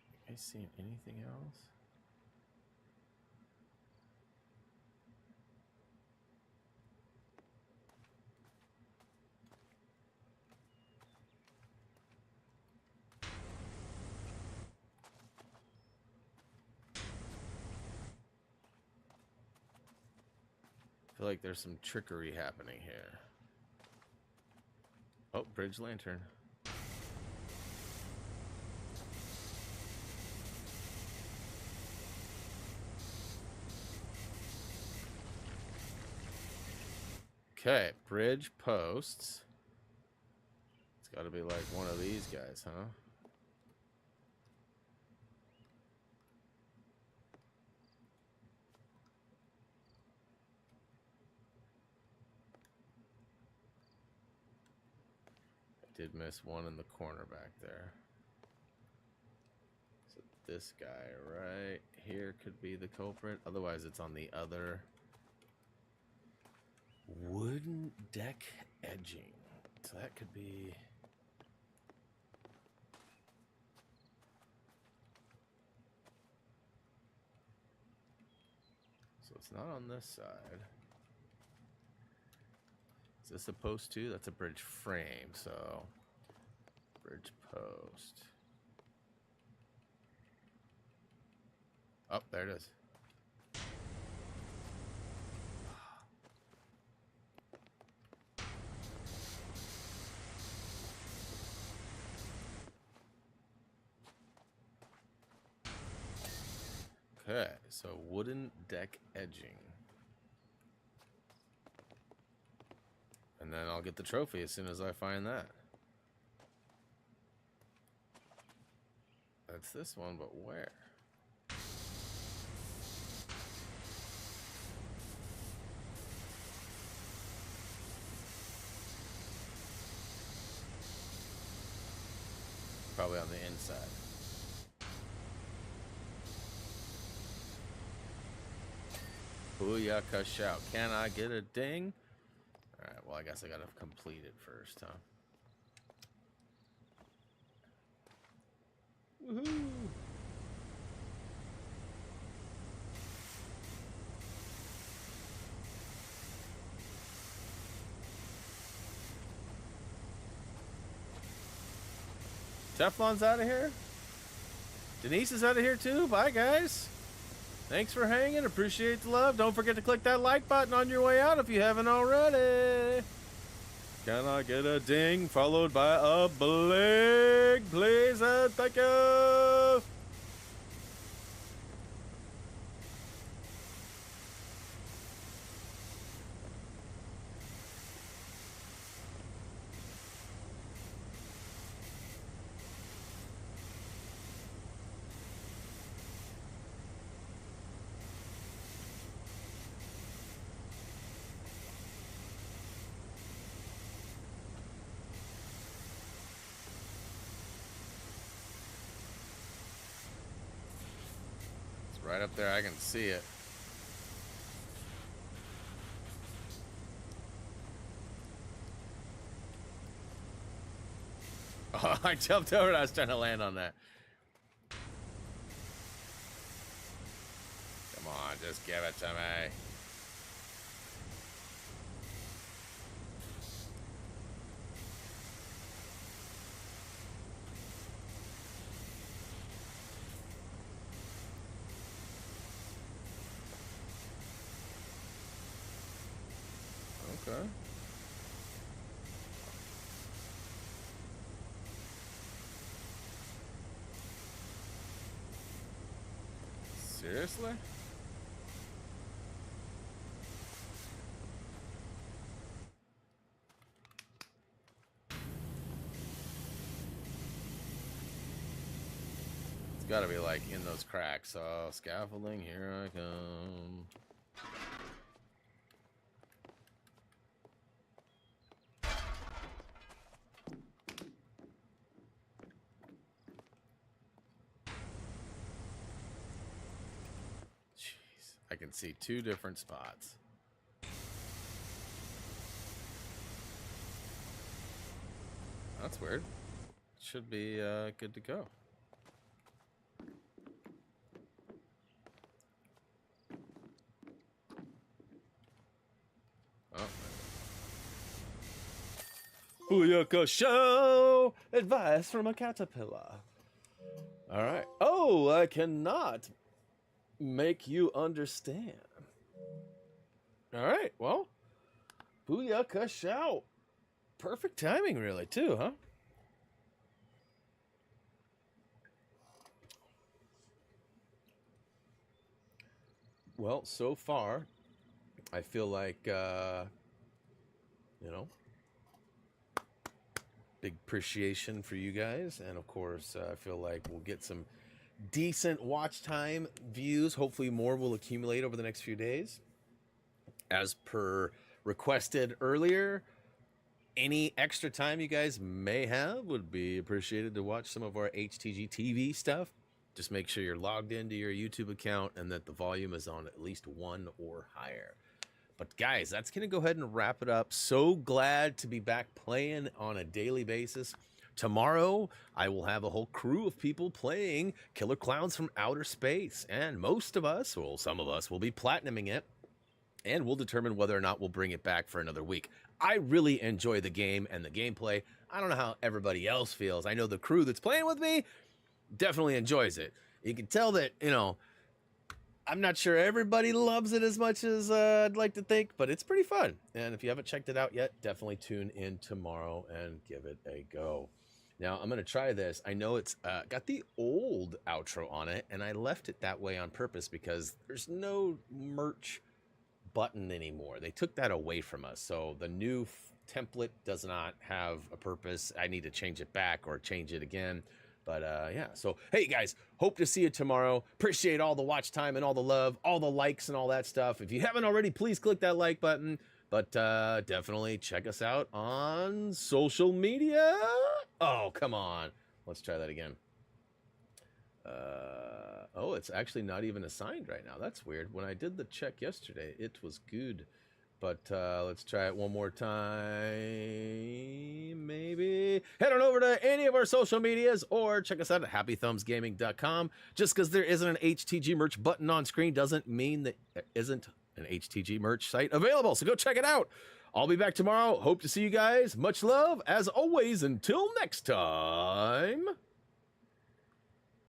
Speaker 1: You guys seeing anything else? I feel like there's some trickery happening here. Oh, bridge lantern. Okay, bridge posts. It's got to be like one of these guys, huh? I did miss one in the corner back there. So this guy right here could be the culprit. Otherwise, it's on the other. Wooden deck edging. So that could be. So it's not on this side. Is this a post too? That's a bridge frame, so bridge post. Oh, there it is. Okay, so wooden deck edging. And then I'll get the trophy as soon as I find that. That's this one, but where? Probably on the inside. Booyaka shout. Can I get a ding? Alright, well, I guess I gotta complete it first, huh? Woohoo! Teflon's out of here. Denise is out of here too. Bye, guys. Thanks for hanging. Appreciate the love. Don't forget to click that like button on your way out if you haven't already. Can I get a ding followed by a blink, please and thank you. right up there. I can see it. Oh, I jumped over and I was trying to land on that. Come on, just give it to me. Okay. Seriously? It's gotta be like in those cracks. Oh, scaffolding, here I come. Jeez, I can see two different spots. That's weird. Should be good to go. Oh. Booyaka show! Advice from a caterpillar. Alright. Oh, I cannot make you understand. Alright, well. Booyaka show. Perfect timing, really, too, huh? Well, so far, I feel like, you know, big appreciation for you guys. And, of course, I feel like we'll get some decent watch time views. Hopefully more will accumulate over the next few days. As per requested earlier, any extra time you guys may have would be appreciated to watch some of our HTGtv stuff. Just make sure you're logged into your YouTube account and that the volume is on at least 1 or higher. But guys, that's going to go ahead and wrap it up. So glad to be back playing on a daily basis. Tomorrow, I will have a whole crew of people playing Killer Clowns from Outer Space. And most of us, well, some of us, will be platinuming it. And we'll determine whether or not we'll bring it back for another week. I really enjoy the game and the gameplay. I don't know how everybody else feels. I know the crew that's playing with me definitely enjoys it. You can tell that, you know, I'm not sure everybody loves it as much as I'd like to think, but it's pretty fun. And if you haven't checked it out yet, definitely tune in tomorrow and give it a go. Now, I'm going to try this. I know it's got the old outro on it, and I left it that way on purpose because there's no merch button anymore. They took that away from us. So the new template does not have a purpose. I need to change it back or change it again. But yeah, so hey guys, hope to see you tomorrow. Appreciate all the watch time and all the love, all the likes and all that stuff. If you haven't already, please click that like button. But definitely check us out on social media. Oh, come on. Let's try that again. Oh, it's actually not even assigned right now. That's weird. When I did the check yesterday, it was good. But let's try it one more time, maybe. Head on over to any of our social medias or check us out at HappyThumbsGaming.com. Just because there isn't an HTG merch button on screen doesn't mean that there isn't an HTG merch site available. So go check it out. I'll be back tomorrow. Hope to see you guys. Much love, as always. Until next time.